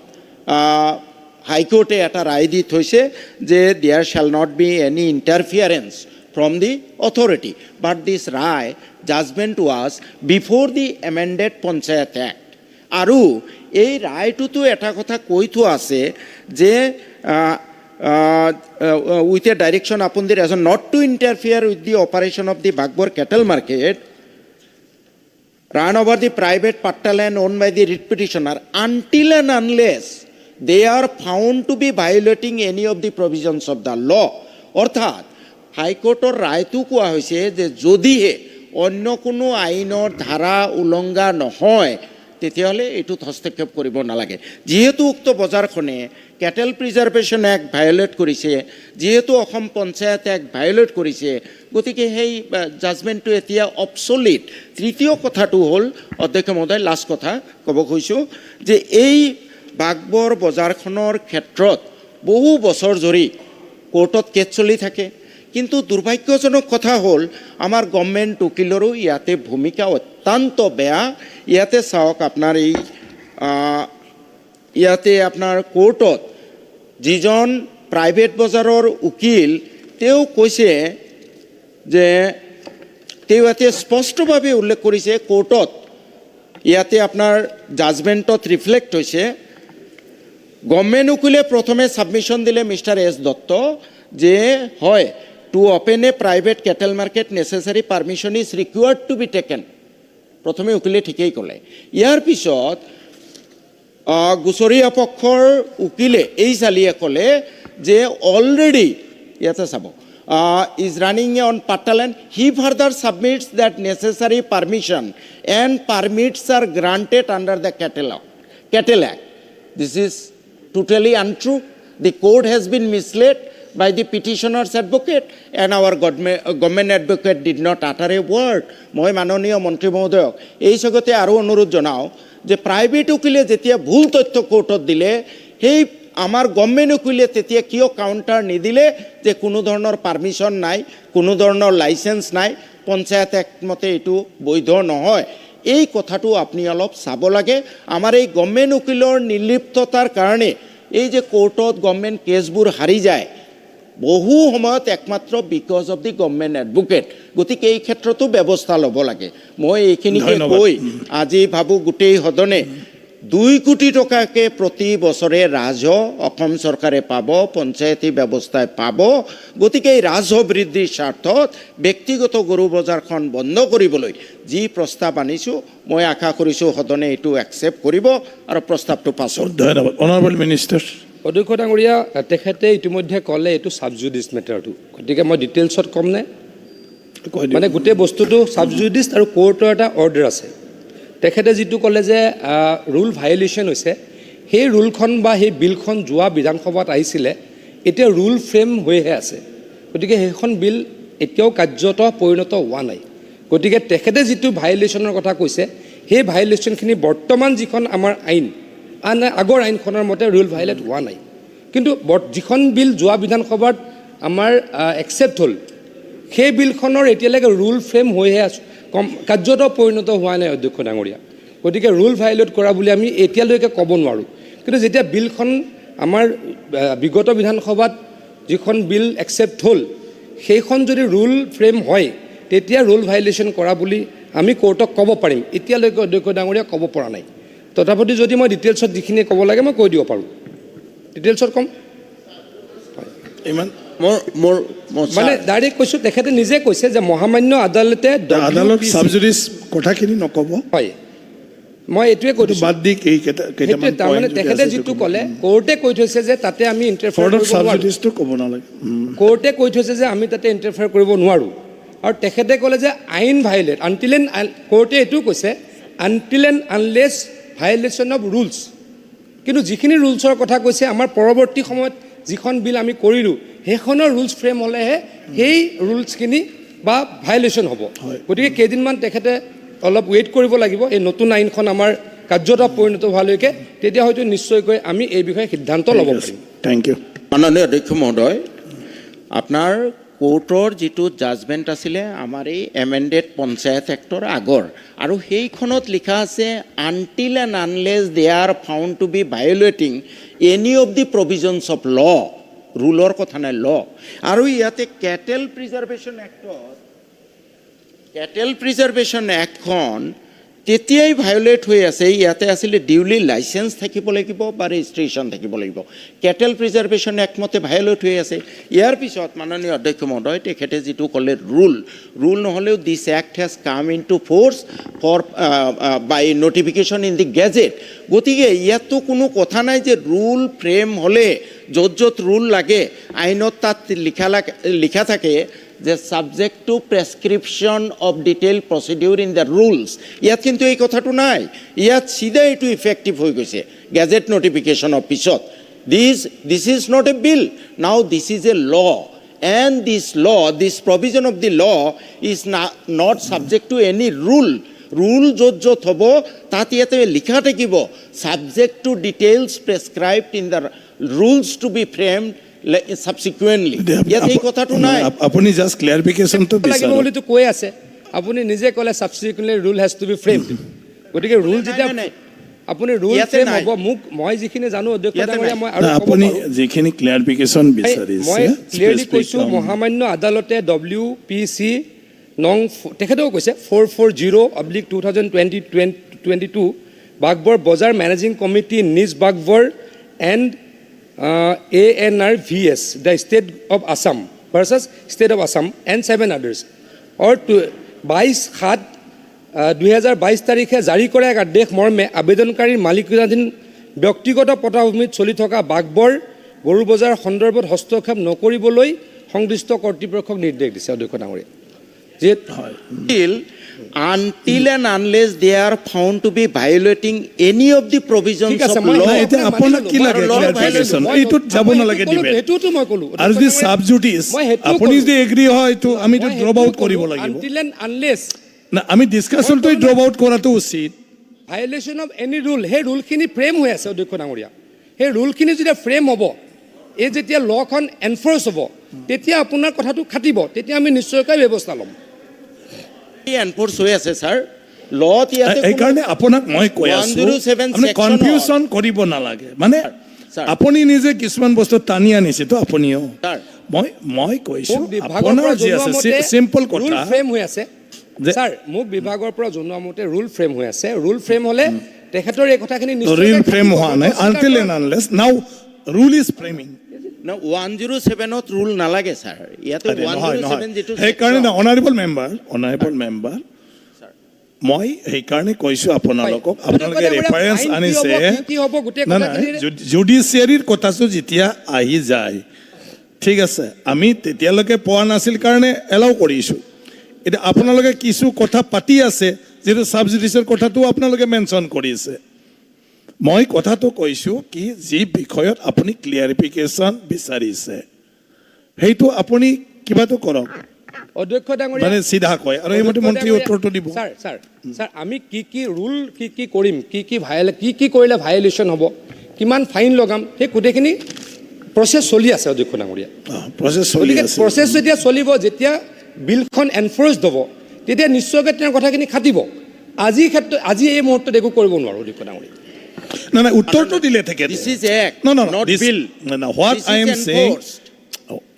হাইকোৰ্টে এটা ৰায় দি থৈছে যে there shall not be any interference from the authority. But this Rai judgment was before the amended Panchayat Act. আৰু এই ৰায়টোতো এটা কথা কৈ থোৱা আছে যে with a direction upon the reason not to interfere with the operation of the Baghbar cattle market run over the private patta land owned by the writ petitioner until and unless they are found to be violating any of the provisions of the law. অৰ্থাৎ হাইকোৰ্টৰ ৰায়টো কোৱা হৈছে যে যদিহে অন্য কোনো আইনৰ ধাৰা উলংঘা নহয় তেতিয়াহ'লে এইটোত হস্তক্ষেপ কৰিব নালাগে। যিহেতু উক্ত বজাৰখনে কেটেল প্ৰিজাৰ্ভেশ্যন এক্ট ভায়োলেট কৰিছে, যিহেতু অসম পঞ্চায়ত এক্ট ভায়োলেট কৰিছে, গতিকে সেই জাজমেণ্টটো এতিয়া অবছলিট। তৃতীয় কথাটো হ'ল অধ্যক্ষ মহোদয়, লাষ্ট কথা ক'ব খুজিছোঁ যে এই বাঘবৰ বজাৰখনৰ ক্ষেত্ৰত বহু বছৰ ধৰি কোৰ্টত কেছ চলি থাকে। কিন্তু দুৰ্ভাগ্যজনক কথা হ'ল আমাৰ গভৰ্ণমেণ্ট উকিলৰো ইয়াতে ভূমিকা অত্যন্ত বেয়া। ইয়াতে চাওক আপোনাৰ ইয়াতে আপোনাৰ কোৰ্টত যিজন প্ৰাইভেট বজাৰৰ উকিল তেওঁ কৈছে যে তেওঁ ইয়াতে স্পষ্টভাৱে উল্লেখ কৰিছে কোৰ্টত, ইয়াতে আপোনাৰ জাজমেণ্টত ৰিফ্লেক্ট হৈছে। গভৰ্ণমেণ্ট উকিলে প্ৰথমে ছাবমিশ্যন দিলে মিষ্টাৰ এছ দত্ত যে হয় to open a private cattle market necessary permission is required to be taken. প্ৰথমে উকিলে ঠিকেই ক'লে। ইয়াৰ পিছত গুচৰীয়া পক্ষৰ উকিলে এই চালিয়ে ক'লে যে অলৰেডি ইয়াতে চাব is running on patta land. He further submits that necessary permission and permits are granted under the Cattle Act. This is totally untrue. The court has been misled by the petitioner's advocate and our government advocate did not utter a word. মই মাননীয় মন্ত্ৰী মহোদয়ক এই জগতে আৰু অনুৰোধ জনাওঁ যে প্ৰাইভেট উকিলে যেতিয়া ভুল তথ্য কোৰ্টত দিলে সেই আমাৰ গভৰ্ণমেণ্ট উকিলে তেতিয়া কিয় কাউণ্টাৰ নিদিলে যে কোনো ধৰণৰ পাৰ্মিশ্যন নাই, কোনো ধৰণৰ লাইচেঞ্চ নাই, পঞ্চায়ত এক্ট মতে এইটো বৈধ নহয়। এই কথাটো আপুনি অলপ চাব লাগে। আমাৰ এই গভৰ্ণমেণ্ট উকিলৰ নিৰ্লিপ্ততাৰ কাৰণে এই যে কোৰ্টত গভৰ্ণমেণ্ট কেছবোৰ হাৰি যায়, বহু সময়ত একমাত্ৰ because of the government advocate. গতিকে এই ক্ষেত্ৰতো ব্যৱস্থা ল'ব লাগে। মই এইখিনিকে ধন্যবাদ। কৈ আজি ভাবোঁ গোটেই সদনে 2 কোটি টকাকে প্ৰতি বছৰে ৰাজহ অসম চৰকাৰে পাব, পঞ্চায়তী ব্যৱস্থাই পাব। গতিকে এই ৰাজহ বৃদ্ধিৰ স্বাৰ্থত ব্যক্তিগত গৰু বজাৰখন বন্ধ কৰিবলৈ যি প্ৰস্তাৱ আনিছোঁ, মই আশা কৰিছোঁ সদনে এইটো একচেপ্ট কৰিব আৰু প্ৰস্তাৱটো পাছ হ'ব। ধন্যবাদ। Honourable minister. অধ্যক্ষ ডাঙৰীয়া, তেখেতে ইতিমধ্যে ক'লে এইটো ছাবজুডিচ মেটাৰটো, গতিকে মই ডিটেইলছত ক'ম নে? মানে গোটেই বস্তুটো ছাবজুডিচ আৰু কোৰ্টৰ এটা অৰ্ডাৰ আছে। তেখেতে যিটো ক'লে যে ৰুল ভায়লেশ্যন হৈছে, সেই ৰুলখন বা সেই বিলখন যোৱা বিধানসভাত আহিছিলে, এতিয়া ৰুল ফ্ৰেম হৈহে আছে। গতিকে সেইখন বিল এতিয়াও কাৰ্যত পৰিণত হোৱা নাই। গতিকে তেখেতে যিটো ভায়লেশ্যনৰ কথা কৈছে, সেই ভায়লেশ্যনখিনি বৰ্তমান যিখন আমাৰ আইন, আগৰ আইনখনৰ মতে ৰুল ভায়লেট হোৱা নাই। কিন্তু যিখন বিল যোৱা বিধানসভাত আমাৰ একচেপ্ট হ'ল, সেই বিলখনৰ এতিয়ালৈকে ৰুল ফ্ৰেম হৈহে আছোঁ, কাৰ্যত পৰিণত হোৱা নাই অধ্যক্ষ ডাঙৰীয়া। গতিকে ৰুল ভায়লেট কৰা বুলি আমি এতিয়ালৈকে ক'ব নোৱাৰোঁ। কিন্তু যেতিয়া বিলখন আমাৰ বিগত বিধানসভাত যিখন বিল একচেপ্ট হ'ল, সেইখন যদি ৰুল ফ্ৰেম হয়, তেতিয়া ৰুল ভায়লেশ্যন কৰা বুলি আমি কোৰ্টক ক'ব পাৰিম। এতিয়ালৈকে অধ্যক্ষ ডাঙৰীয়া ক'ব পৰা নাই। তথাপি যদি মই ডিটেইলছত যিখিনি ক'ব লাগে মই কৈ দিব পাৰোঁ, ডিটেইলছত ক'ম। ইমান মানে ডাইৰেক্ট কৈছোঁ, তেখেতে নিজে কৈছে যে মহামান্য আদালতে আদালত ছাবজুডিচ কথাখিনি নক'ব, হয়, মই এইটোৱে কৈছোঁ। বাদ দি কেইটামান তাৰমানে তেখেতে যিটো ক'লে, কোৰ্টে কৈ থৈছে যে তাতে আমি ইণ্টাৰফেয়াৰ কৰিব নোৱাৰোঁ। ছাবজুডিচটো ক'ব নালাগে। কোৰ্টে কৈ থৈছে যে আমি তাতে ইণ্টাৰফেয়াৰ কৰিব নোৱাৰোঁ। আৰু তেখেতে ক'লে যে আইন ভায়লেট, কোৰ্টে এইটোও কৈছে until and unless violation of rules. কিন্তু যিখিনি ৰুলছৰ কথা কৈছে, আমাৰ পৰৱৰ্তী সময়ত যিখন বিল আমি কৰিলোঁ, সেইখনৰ ৰুলছ ফ্ৰেম হ'লেহে সেই ৰুলছখিনি বা ভায়লেশ্যন হ'ব। গতিকে কেইদিনমান তেখেতে অলপ ৱেইট কৰিব লাগিব, এই নতুন আইনখন আমাৰ কাৰ্যত পৰিণত হোৱালৈকে। তেতিয়া হয়তো নিশ্চয়কৈ আমি এই বিষয়ে সিদ্ধান্ত ল'ব পাৰিম। Thank you. মাননীয় অধ্যক্ষ মহোদয়, আপোনাৰ কোৰ্টৰ যিটো জাজমেণ্ট আছিলে আমাৰ এই এমেণ্ডেড পঞ্চায়ত এক্টৰ আগৰ, আৰু সেইখনত লিখা আছে until and unless they are found to be violating any of the provisions of law, ৰুলৰ কথা নাই, ল। আৰু ইয়াতে কেটেল প্ৰিজাৰ্ভেশ্যন এক্টখন তেতিয়াই ভায়লেট হৈ আছে। ইয়াতে আছিলে ডিউলি লাইচেঞ্চ থাকিব লাগিব বা ৰেজিষ্ট্ৰেশ্যন থাকিব লাগিব। কেটেল প্ৰিজাৰ্ভেশ্যন এক্ট মতে ভায়লেট হৈ আছে। ইয়াৰ পিছত মাননীয় অধ্যক্ষ মহোদয়, তেখেতে যিটো ক'লে ৰুল নহ'লেও this act has come into force for by notification in the gazette. গতিকে ইয়াততো কোনো কথা নাই যে ৰুল ফ্ৰেম হ'লে য'ত য'ত ৰুল লাগে আইনত তাত লিখা থাকে যে subject to prescription of detail procedure in the rules. ইয়াত কিন্তু এই কথাটো নাই। ইয়াত চিধাই এইটো ইফেক্টিভ হৈ গৈছে গেজেট নটিফিকেশ্যনৰ পিছত। দিছ ইজ নট এ বিল, নাও দিছ is a law, and this provision of the law is not subject to any rule য'ত য'ত হ'ব তাত ইয়াতে লিখা থাকিব subject to details prescribed in the rules to be framed subsequently. ইয়াতে এই কথাটো নাই। আপুনি জাষ্ট ক্লিয়াৰিফিকেশ্যনটো লাগিব বুলিতো কৈ আছে। আপুনি নিজে ক'লে subsequently rule has to be framed. গতিকে ৰুল যেতিয়া আপুনি ৰুল ফ্ৰেম হ'ব, মই যিখিনি জানো অধ্যক্ষ ডাঙৰীয়া, মই আৰু আপুনি যিখিনি ক্লিয়াৰিফিকেশ্যন বিচাৰিছে মই ক্লিয়াৰলি কৈছোঁ, মহামান্য আদালতে WPC নং তেখেতেও কৈছে 440/2022 বাগবৰ বজাৰ মেনেজিং কমিটি নিজ Bagbar and ANRVS, the State of Assam versus State of Assam and 7 others, or 22/7/2022 তাৰিখে জাৰি কৰা এক আদেশ মৰ্মে আবেদনকাৰীৰ মালিকাধীন ব্যক্তিগত পটভূমিত চলি থকা বাগবৰ গৰু বজাৰ সন্দৰ্ভত হস্তক্ষেপ নকৰিবলৈ সংশ্লিষ্ট কৰ্তৃপক্ষক নিৰ্দেশ দিছে অধ্যক্ষ ডাঙৰীয়া। Until and unless they are found to be violating any of the provisions of law. এতিয়া আপোনাক কি লাগে ক্লিয়াৰিফিকেশ্যন? এইটোত যাব নালাগে ডিবেট। সেইটোতো মই ক'লো। আৰু যদি ছাবজুডিচ আপুনি যদি এগ্ৰি হয় তো আমি তো ড্ৰপ আউট কৰিব লাগিব। Until and unless না আমি ডিছকাশ্যনটো ড্ৰপ আউট কৰাটো উচিত। ভায়লেশ্যন অফ এনি ৰুল, সেই ৰুলখিনি ফ্ৰেম হৈ আছে অধ্যক্ষ ডাঙৰীয়া। সেই ৰুলখিনি যেতিয়া ফ্ৰেম হ'ব, এই যেতিয়া লখন এনফৰ্চ হ'ব, তেতিয়া আপোনাৰ কথাটো খাটিব, তেতিয়া আমি নিশ্চয়কৈ ব্যৱস্থা ল'ম। এনফৰ্চ হৈ আছে ছাৰ, লত ইয়াতে এইকাৰণে আপোনাক মই কৈ আছো আপুনি কনফিউজন কৰিব নালাগে। মানে আপুনি নিজে কিছুমান বস্তু টানি আনিছে তো আপুনিও মই কৈছোঁ মোক বিভাগৰ আপোনাৰ পৰা যি জনোৱা আছে মতে চিম্পল ৰুল কথা ফ্ৰেম হৈ আছে যে- ছাৰ মোক বিভাগৰ পৰা জনোৱা মতে ৰুল ফ্ৰেম হৈ আছে ৰুল ফ্ৰেম হ'লে তেখেতৰ এই কথাখিনি ৰিল ফ্ৰেম হোৱা নাই আনটিল এণ্ড আনলেছ নাও ৰুল ইজ ফ্ৰেমিং 107ত ৰুল নালাগে ছাৰ ইয়াতে 107 যিটো সেইকাৰণে অনাৰেবল মেম্বাৰ মই সেইকাৰণে কৈছোঁ আপোনালোকক আপোনালোকে ৰেফাৰেঞ্চ আনিছে কি হ'ব গোটেই নাই কথাখিনি জুডিচিয়াৰীৰ কথাটো যেতিয়া আহি যায় ঠিক আছে আমি তেতিয়ালৈকে পোৱা নাছিল কাৰণে এলাউ কৰিছোঁ এতিয়া আপোনালোকে কিছু কথা পাতি আছে যিটো চাব জুডিচিয়াৰ কথাটো আপোনালোকে মেনশ্যন কৰিছে মই কথাটো কৈছোঁ কি যি বিষয়ত আপুনি ক্লিয়াৰিফিকেশ্যন বিচাৰিছে সেইটো আপুনি কিবাটো কৰক অধ্যক্ষ ডাঙৰীয়া মানে চিধা কয় আৰু এইমতে মন্ত্ৰী উত্তৰটো দিব ছাৰ আমি কি ৰুল কি কৰিম কি কৰিলে ভায়লেশ্যন হ'ব কিমান ফাইন লগাম সেই গোটেইখিনি প্ৰচেছ চলি আছে অধ্যক্ষ ডাঙৰীয়া প্ৰচেছ চলি গতিকে আছে প্ৰচেছ যেতিয়া চলিব যেতিয়া বিলখন এনফৰ্চড হ'ব তেতিয়া নিশ্চয়কৈ তেওঁৰ কথাখিনি খাটিব আজি এই মুহূৰ্তত একো কৰিব নোৱাৰোঁ অধ্যক্ষ ডাঙৰীয়া নাই উত্তৰটো দিলে থাকে This is act, not bill. What This I is am saying, enforced.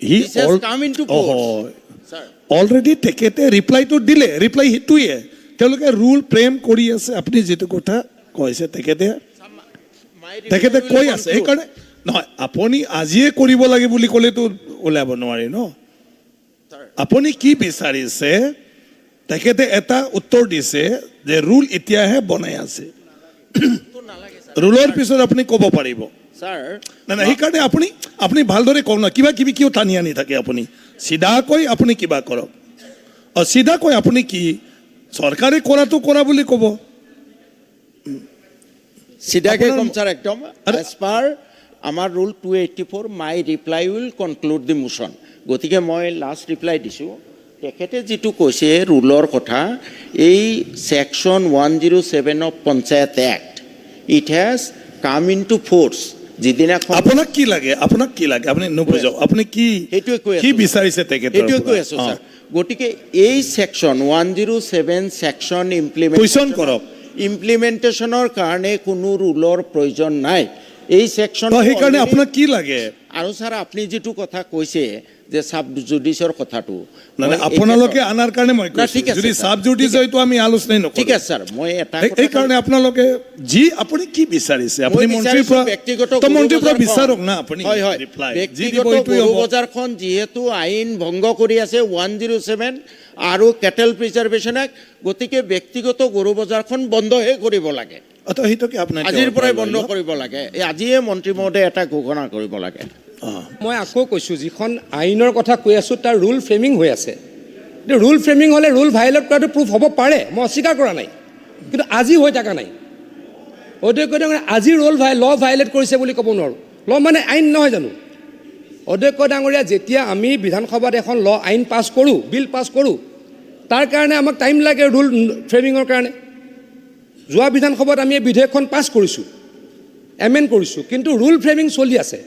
he This has come into force. Sir. Already তেখেতে ৰিপ্লাইটো দিলে ৰিপ্লাই সেইটোৱে তেওঁলোকে ৰুল প্ৰেম কৰি আছে আপুনি যিটো কথা কৈছে তেখেতে কৈ আছে সেইকাৰণে নহয় আপুনি আজিয়ে কৰিব লাগে বুলি ক'লেতো ওলাব নোৱাৰি ন আপুনি কি বিচাৰিছে তেখেতে এটা উত্তৰ দিছে যে ৰুল এতিয়াহে বনাই আছে ৰুলৰ পিছত আপুনি ক'ব পাৰিব Sir, নাই সেইকাৰণে আপুনি ভালদৰে কওক না কিবা কিবি কিয় টানি আনি থাকে আপুনি চিধাকৈ আপুনি কিবা কৰক চিধাকৈ আপুনি কি চৰকাৰে কৰাটো কৰা বুলি ক'ব চিধাকে কম ছাৰ একদম as per আমাৰ rule 284 my reply will conclude the motion গতিকে মই লাষ্ট ৰিপ্লাই দিছোঁ তেখেতে যিটো কৈছে ৰুলৰ কথা এই section 107 of panchayat act it has come into force যিদিনাখন আপোনাক কি লাগে আপুনি নুবুজাওক আপুনি কি বিচাৰিছে তেখেতৰ সেইটোৱে কৈ আছোঁ ছাৰ গতিকে এই ছেকশ্যন 107 ছেকশ্যন কুৱেশ্যন কৰক ইমপ্লিমেণ্টেশ্যনৰ কাৰণে কোনো ৰুলৰ প্ৰয়োজন নাই এই ছেকশ্যন সেইকাৰণে আপোনাক কি লাগে আৰু ছাৰ আপুনি যিটো কথা কৈছে যে চাব জুডিচিয়ৰ কথাটো আপোনালোকে আনাৰ কাৰণে মই কৈছোঁ যদি চাব জুডিচ হয়তো আমি আলোচনাই নকৰোঁ ঠিক আছে ছাৰ মই এটা সেইকাৰণে আপোনালোকে আপুনি কি বিচাৰিছে আপুনি মন্ত্ৰীৰ পৰা বিচাৰক না আপুনি ব্যক্তিগত গৰু বজাৰখন যিহেতু আইন ভংগ কৰি আছে 107 আৰু কেটেল প্ৰিজাৰ্ভেশ্যন এক্ট গতিকে ব্যক্তিগত গৰু বজাৰখন বন্ধহে কৰিব লাগে আজিৰ পৰাই বন্ধ কৰিব লাগে আজিয়ে মন্ত্ৰী মহোদয়ে এটা ঘোষণা কৰিব লাগে মই আকৌ কৈছোঁ যিখন আইনৰ কথা কৈ আছোঁ তাৰ ৰুল ফ্ৰেমিং হৈ আছে ৰুল ফ্ৰেমিং হ'লে ৰুল ভাইলেট কৰাটো প্ৰুফ হ'ব পাৰে মই অস্বীকাৰ কৰা নাই কিন্তু আজি হৈ থকা নাই অধ্যক্ষ ডাঙৰীয়া আজি ল ভাইলেট কৰিছে বুলি ক'ব নোৱাৰোঁ ল মানে আইন নহয় জানো অধ্যক্ষ ডাঙৰীয়া যেতিয়া আমি বিধানসভাত এখন আইন পাছ কৰোঁ বিল পাছ কৰোঁ তাৰ কাৰণে আমাক টাইম লাগে ৰুল ফ্ৰেমিঙৰ কাৰণে যোৱা বিধানসভাত আমি এই বিধেয়কখন পাছ কৰিছোঁ এমেণ্ড কৰিছোঁ কিন্তু ৰুল ফ্ৰেমিং চলি আছে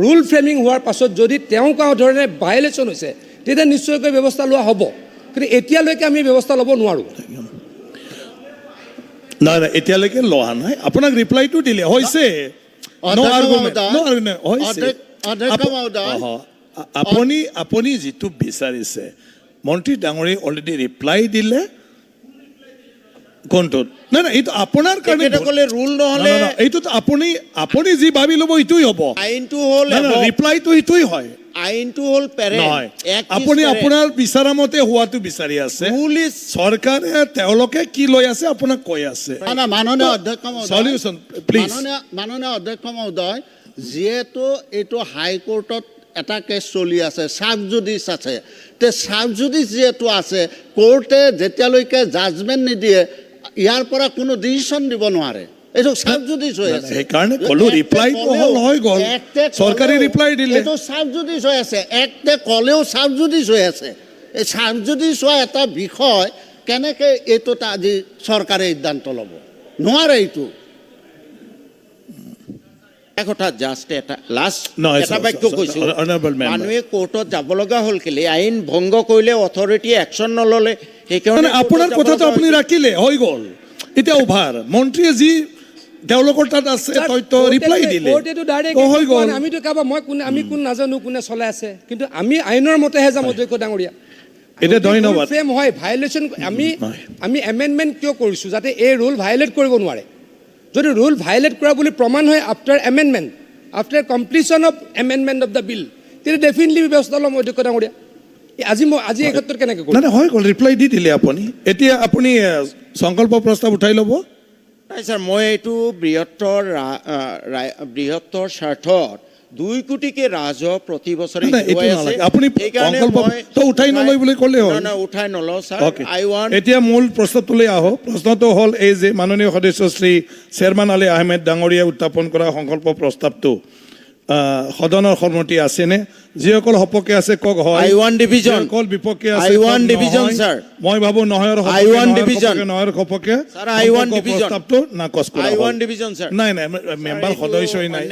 ৰুল ফ্ৰেমিং হোৱাৰ পাছত যদি তেওঁ কোৱা ধৰণে ভায়লেশ্যন হৈছে তেতিয়া নিশ্চয়কৈ ব্যৱস্থা লোৱা হ'ব কিন্তু এতিয়ালৈকে আমি ব্যৱস্থা ল'ব নোৱাৰোঁ নাই এতিয়ালৈকে লোৱা নাই আপোনাক ৰিপ্লাইটো দিলে হৈছে আপুনি যিটো বিচাৰিছে মন্ত্ৰী ডাঙৰীয়াই অলৰেডি ৰিপ্লাই দিলে কোনটোত নাই এইটো আপোনাৰ কাৰণে ৰুল নহ'লে এইটোত আপুনি যি ভাবি ল'ব এইটোৱেই হ'ব আইনটো হ'ল ৰিপ্লাইটো এইটোৱেই হয় আইনটো হ'ল নহয় আপুনি আপোনাৰ বিচৰা মতে হোৱাটো বিচাৰি আছে চৰকাৰে তেওঁলোকে কি লৈ আছে আপোনাক কৈ আছে মাননীয় অধ্যক্ষ সলিউশ্যন প্লিজ মাননীয় অধ্যক্ষ মহোদয় যিহেতু এইটো হাইকোৰ্টত এটা কেছ চলি আছে চাব জুডিচ আছে তে চাব জুডিচ যিহেতু আছে কোৰ্টে যেতিয়ালৈকে জাজমেণ্ট নিদিয়ে ইয়াৰ পৰা কোনো ডিচিশ্যন দিব নোৱাৰে এইটো চাব জুডিচ হৈ আছে সেইকাৰণে ক'লো ৰিপ্লাইটো হৈ গ'ল চৰকাৰী ৰিপ্লাই দিলে এইটো চাব জুডিচ হৈ আছে একটে ক'লেও চাব জুডিচ হৈ আছে এই চাব জুডিচ হোৱা এটা বিষয় কেনেকৈ এইটোত আজি চৰকাৰে সিদ্ধান্ত ল'ব নোৱাৰে এইটো কথা জাষ্ট এটা লাষ্ট নহয়, এটা বাক্য কৈছোঁ honorable member. মানুহে কোৰ্টত যাব লগা হ'ল কেলে আইন ভংগ কৰিলে অথৰিটিয়ে একশ্যন নল'লে সেইকাৰণে আপোনাৰ কথাটো আপুনি ৰাখিলে হৈ গ'ল এতিয়া অভাৰ মন্ত্ৰীয়ে যি তেওঁলোকৰ তাত আছে তথ্য ৰিপ্লাই দিলে তো হৈ গ'ল। আমিতো কাৰোবাৰ আমি কোন নাজানো কোনে চলাই আছে, কিন্তু আমি আইনৰ মতেহে যাম অধ্যক্ষ ডাঙৰীয়া। এতিয়া ধন্যবাদ। ফ্ৰেম হয় ভাইলেশ্যন, আমি এমেণ্ডমেণ্ট কিয় কৰিছোঁ যাতে এই ৰুল ভাইলেট কৰিব নোৱাৰে। যদি ৰুল ভাইলেট কৰা বুলি প্ৰমাণ হয় after amendment, after completion of amendment of the বিল, তেতিয়া ডেফিনেটলি ব্যৱস্থা ল'ম অধ্যক্ষ ডাঙৰীয়া। আজি এই ক্ষেত্ৰত কেনেকৈ কৰিম? নাই হৈ গ'ল, ৰিপ্লাই দি দিলে আপুনি। এতিয়া আপুনি সংকল্প প্ৰস্তাৱ উঠাই ল'ব। নাই ছাৰ, মই এইটো বৃহত্তৰ স্বাৰ্থত 2 কোটিকে ৰাজহ প্ৰতি বছৰে আপুনি সংকল্প উঠাই নলয় বুলি ক'লে হ'ল। উঠাই নলওঁ ছাৰ। এতিয়া মূল প্ৰশ্নটোলৈ আহক। প্ৰশ্নটো হ'ল এই যে মাননীয় সদস্য শ্ৰী শ্বেৰমান আলী আহমেদ ডাঙৰীয়াই উত্থাপন কৰা সংকল্প প্ৰস্তাৱটো সদনৰ সন্মতি আছেনে? যিসকল সপক্ষে আছে কওক হয়, যিসকল বিপক্ষে আছে মই ভাবো নহয় সপক্ষে প্ৰস্তাৱটো নাকচ কৰা নাই। মেম্বাৰ সদস্যই নাই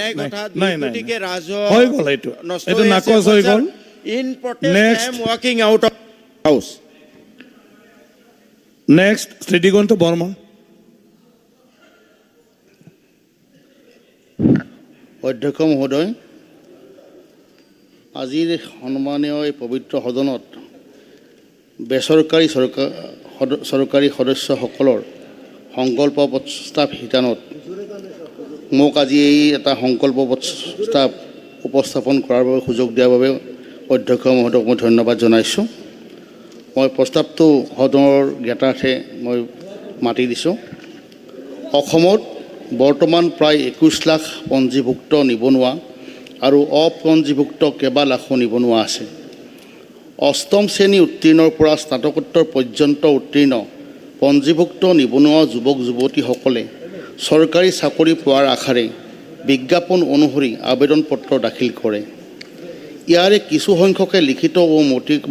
হৈ গ'ল, এইটো নাকচ হৈ গ'ল। নেক্সট শ্ৰী দিগন্ত বৰ্মন। অধ্যক্ষ মহোদয়, আজিৰ সন্মানীয় এই পবিত্ৰ সদনত চৰকাৰী সদস্যসকলৰ সংকল্প প্ৰস্তাৱ শিতানত মোক আজি এই এটা সংকল্প প্ৰস্তাৱ উপস্থাপন কৰাৰ বাবে সুযোগ দিয়াৰ বাবে অধ্যক্ষ মহোদয়ক মই ধন্যবাদ জনাইছোঁ। মই প্ৰস্তাৱটো সদনৰ জ্ঞাতাৰ্থে মই মাতি দিছোঁ। অসমত বৰ্তমান প্ৰায় 21 লাখ পঞ্জীভুক্ত নিবনুৱা আৰু অপঞ্জীভুক্ত কেইবা লাখো নিবনুৱা আছে। 8ম শ্ৰেণী উত্তীৰ্ণৰ পৰা স্নাতকোত্তৰ পৰ্যন্ত উত্তীৰ্ণ পঞ্জীভুক্ত নিবনুৱা যুৱক যুৱতীসকলে চৰকাৰী চাকৰি পোৱাৰ আশাৰে বিজ্ঞাপন অনুসৰি আবেদন পত্ৰ দাখিল কৰে। ইয়াৰে কিছু সংখ্যকে লিখিত ও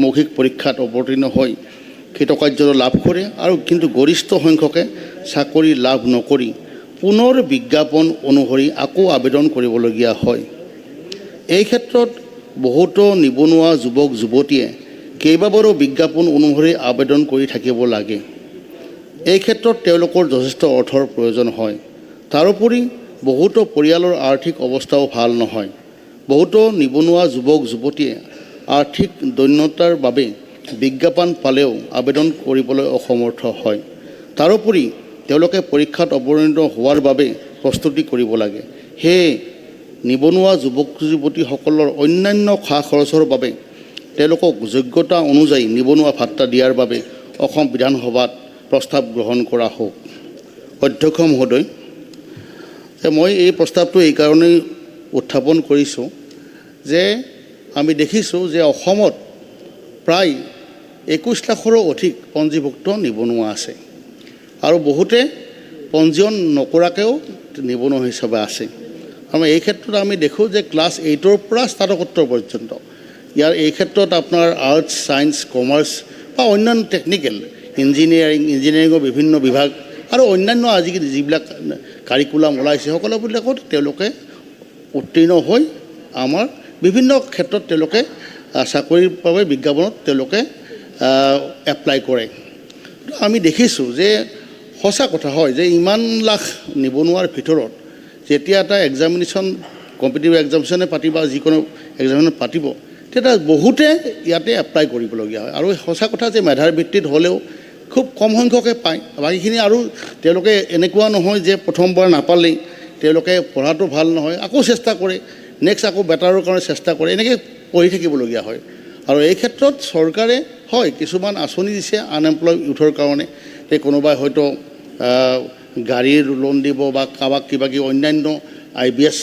মৌখিক পৰীক্ষাত অৱতীৰ্ণ হৈ কৃতকাৰ্য লাভ কৰে আৰু কিন্তু গৰিষ্ঠ সংখ্যকে চাকৰি লাভ নকৰি পুনৰ বিজ্ঞাপন অনুসৰি আকৌ আবেদন কৰিবলগীয়া হয়। এই ক্ষেত্ৰত বহুতো নিবনুৱা যুৱক যুৱতীয়ে কেইবাবাৰো বিজ্ঞাপন অনুসৰি আবেদন কৰি থাকিব লাগে। এই ক্ষেত্ৰত তেওঁলোকৰ যথেষ্ট অৰ্থৰ প্ৰয়োজন হয়। তাৰোপৰি বহুতো পৰিয়ালৰ আৰ্থিক অৱস্থাও ভাল নহয়। বহুতো নিবনুৱা যুৱক যুৱতীয়ে আৰ্থিক দৈন্যতাৰ বাবে বিজ্ঞাপন পালেও আবেদন কৰিবলৈ অসমৰ্থ হয়। তাৰোপৰি তেওঁলোকে পৰীক্ষাত অৱতীৰ্ণ হোৱাৰ বাবে প্ৰস্তুতি কৰিব লাগে। সেয়ে নিবনুৱা যুৱক যুৱতীসকলৰ অন্যান্য খা খৰচৰ বাবে তেওঁলোকক যোগ্যতা অনুযায়ী নিবনুৱা ভাত্তা দিয়াৰ বাবে অসম বিধানসভাত প্ৰস্তাৱ গ্ৰহণ কৰা হওক। অধ্যক্ষ মহোদয়, মই এই প্ৰস্তাৱটো এইকাৰণেই উত্থাপন কৰিছোঁ যে আমি দেখিছোঁ যে অসমত প্ৰায় 21 লাখৰো অধিক পঞ্জীভুক্ত নিবনুৱা আছে আৰু বহুতে পঞ্জীয়ন নকৰাকৈও নিবনুৱা হিচাপে আছে। আৰু এই ক্ষেত্ৰত আমি দেখোঁ যে ক্লাছ 8ৰ পৰা স্নাতকোত্তৰ পৰ্যন্ত ইয়াৰ এই ক্ষেত্ৰত আপোনাৰ আৰ্টছ, ছায়েন্স, কমাৰ্চ বা অন্যান্য টেকনিকেল ইঞ্জিনিয়াৰিঙৰ বিভিন্ন বিভাগ আৰু অন্যান্য আজিকালি যিবিলাক কাৰিকুলাম ওলাইছে সকলোবিলাকত তেওঁলোকে উত্তীৰ্ণ হৈ আমাৰ বিভিন্ন ক্ষেত্ৰত তেওঁলোকে চাকৰিৰ বাবে বিজ্ঞাপনত তেওঁলোকে এপ্লাই কৰে। আমি দেখিছোঁ যে সঁচা কথা হয় যে ইমান লাখ নিবনুৱাৰ ভিতৰত যেতিয়া এটা এক্সামিনেশ্যন কম্পিটিটিভ এক্সামিনেশ্যনে পাতিব বা যিকোনো এক্সামিনেশ্যন পাতিব তেতিয়া বহুতে ইয়াতে এপ্লাই কৰিবলগীয়া হয়। আৰু সঁচা কথা যে মেধাৰ ভিত্তিত হ'লেও খুব কম সংখ্যকে পায়। বাকীখিনি আৰু তেওঁলোকে এনেকুৱা নহয় যে প্ৰথমবাৰ নাপালেই তেওঁলোকে পঢ়াটো ভাল নহয়, আকৌ চেষ্টা কৰে, নেক্সট আকৌ বেটাৰৰ কাৰণে চেষ্টা কৰে, এনেকৈ পঢ়ি থাকিবলগীয়া হয়। আৰু এই ক্ষেত্ৰত চৰকাৰে হয় কিছুমান আঁচনি দিছে আনএমপ্লয় ইউথৰ কাৰণে, কোনোবাই হয়তো গাড়ীৰ লোন দিব বা কাৰোবাক কিবা কিবি অন্যান্য IBS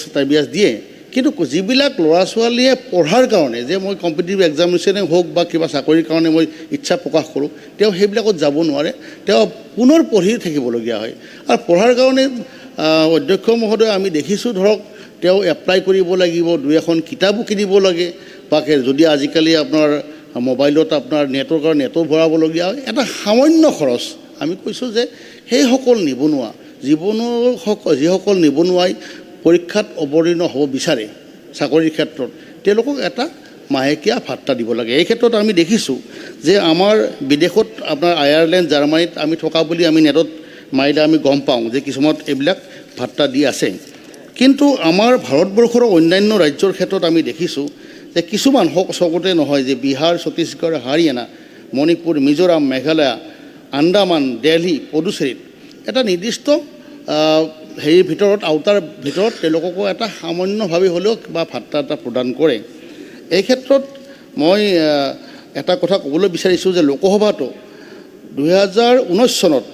দিয়ে। কিন্তু যিবিলাক ল'ৰা ছোৱালীয়ে পঢ়াৰ কাৰণে যে মই কম্পিটিটিভ এক্সামিনেশ্যনে হওক বা কিবা চাকৰিৰ কাৰণে মই ইচ্ছা প্ৰকাশ কৰোঁ, তেওঁ সেইবিলাকত যাব নোৱাৰে, তেওঁ পুনৰ পঢ়ি থাকিবলগীয়া হয়। আৰু পঢ়াৰ কাৰণে অধ্যক্ষ মহোদয় আমি দেখিছোঁ ধৰক তেওঁ এপ্লাই কৰিব লাগিব, 2-এখন কিতাপো কিনিব লাগে, বা যদি আজিকালি আপোনাৰ মোবাইলত আপোনাৰ নেটৰ কাৰণে নেটো ভৰাবলগীয়া হয়, এটা সামান্য খৰচ। আমি কৈছোঁ যে সেইসকল নিবনুৱা যিসকল নিবনুৱাই পৰীক্ষাত অৱতীৰ্ণ হ'ব বিচাৰে চাকৰিৰ ক্ষেত্ৰত, তেওঁলোকক এটা মাহেকীয়া ভাত্তা দিব লাগে। এই ক্ষেত্ৰত আমি দেখিছোঁ যে আমাৰ বিদেশত আপোনাৰ আয়াৰলেণ্ড, জাৰ্মানীত আমি থকা বুলি আমি নেটত মাৰিলে আমি গম পাওঁ যে কিছুমানত এইবিলাক ভাত্তা দি আছে কিন্তু আমাৰ ভাৰতবৰ্ষৰ অন্যান্য ৰাজ্যৰ ক্ষেত্ৰত আমি দেখিছোঁ যে কিছুমান চকতে নহয় যে বিহাৰ ছত্তীশগড় হাৰিয়ানা মণিপুৰ মিজোৰাম মেঘালয় আন্দামান দিল্লী পুডুচেৰীত এটা নিৰ্দিষ্ট হেৰিৰ ভিতৰত আওতাৰ ভিতৰত তেওঁলোককো এটা সামান্যভাৱে হ'লেও কিবা ভাত্তা এটা প্ৰদান কৰে এই ক্ষেত্ৰত মই এটা কথা ক'বলৈ বিচাৰিছোঁ যে লোকসভাতো 2019 চনত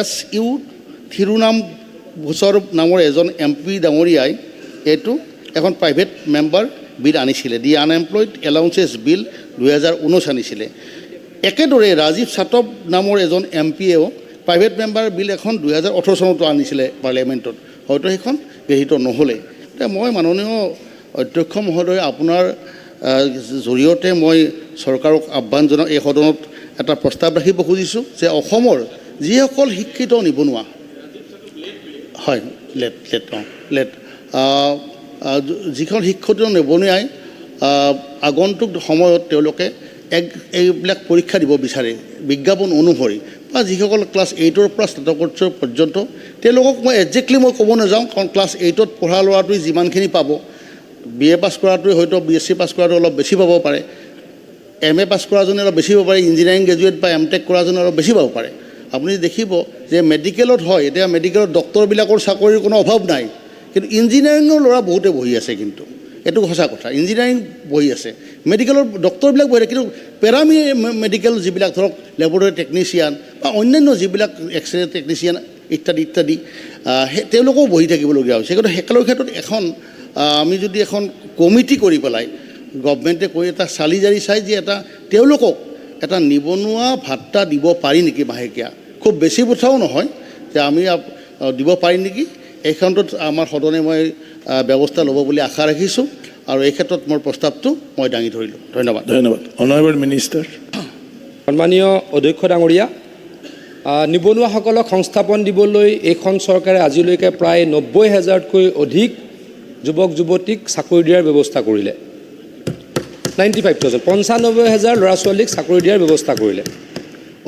SU থিৰুনামভূছৰ নামৰ এজন MP ডাঙৰীয়াই এইটো এখন প্ৰাইভেট মেম্বাৰ বিল আনিছিলে দি আনএমপ্লয়ড এলাউন্সেছ বিল 2019 আনিছিলে একেদৰে ৰাজীৱ সাতৱ নামৰ এজন MPয়েও প্ৰাইভেট মেম্বাৰ বিল এখন 2018 চনতো আনিছিলে পাৰ্লিয়ামেণ্টত হয়তো সেইখন গৃহীত নহ'লে মই মাননীয় অধ্যক্ষ মহোদয় আপোনাৰ জৰিয়তে মই চৰকাৰক আহ্বান জনাই এই সদনত এটা প্ৰস্তাৱ ৰাখিব খুজিছোঁ যে অসমৰ যিসকল শিক্ষিত নিবনুৱা হয় লেট যিখন শিক্ষিত নিবনুৱাই আগন্তুক সময়ত তেওঁলোকে এইবিলাক পৰীক্ষা দিব বিচাৰে বিজ্ঞাপন অনুসৰি বা যিসকল ক্লাছ 8ৰ পৰা স্নাতকোত্তৰ পৰ্যন্ত তেওঁলোকক মই একজেক্টলি মই ক'ব নাযাওঁ কাৰণ ক্লাছ 8ত পঢ়া ল'ৰাটোৱে যিমানখিনি পাব BA পাছ কৰাটোৱে হয়তো BSc পাছ কৰাটো অলপ বেছি পাব পাৰে MA পাছ কৰাজনে অলপ বেছি পাব পাৰে ইঞ্জিনিয়াৰিং গ্ৰেজুৱেট বা MTech কৰাজনে অলপ বেছি পাব পাৰে আপুনি দেখিব যে মেডিকেলত হয় এতিয়া মেডিকেলত ডক্টৰবিলাকৰ চাকৰিৰ কোনো অভাৱ নাই কিন্তু ইঞ্জিনিয়াৰিঙৰ ল'ৰা বহুতে বহি আছে কিন্তু এইটো সঁচা কথা ইঞ্জিনিয়াৰিং বহি আছে মেডিকেলৰ ডক্টৰবিলাক বহি আছে কিন্তু মেডিকেল যিবিলাক ধৰক লেবৰেটৰী টেকনিচিয়ান বা অন্যান্য যিবিলাক এক্সৰে টেকনিচিয়ান ইত্যাদি ইত্যাদি তেওঁলোকেও বহি থাকিবলগীয়া হৈছে কিন্তু সেইকালৰ ক্ষেত্ৰত এখন আমি যদি এখন কমিটি কৰি পেলাই গভৰ্ণমেণ্টে কৈ এটা চালি জাৰি চাই যে এটা তেওঁলোকক এটা নিবনুৱা ভাত্তা দিব পাৰি নেকি মাহেকীয়া খুব বেছি কথাও নহয় যে আমি দিব পাৰি নেকি এই ক্ষেত্ৰত আমাৰ সদনে মই ব্যৱস্থা ল'ব বুলি আশা ৰাখিছোঁ আৰু এই ক্ষেত্ৰত মোৰ প্ৰস্তাৱটো মই দাঙি ধৰিলোঁ ধন্যবাদ অনাৰেবল মিনিষ্টাৰ সন্মানীয় অধ্যক্ষ ডাঙৰীয়া নিবনুৱাসকলক সংস্থাপন দিবলৈ এইখন চৰকাৰে আজিলৈকে প্ৰায় 90,000তকৈ অধিক যুৱক যুৱতীক চাকৰি দিয়াৰ ব্যৱস্থা কৰিলে 95,000 ল'ৰা ছোৱালীক চাকৰি দিয়াৰ ব্যৱস্থা কৰিলে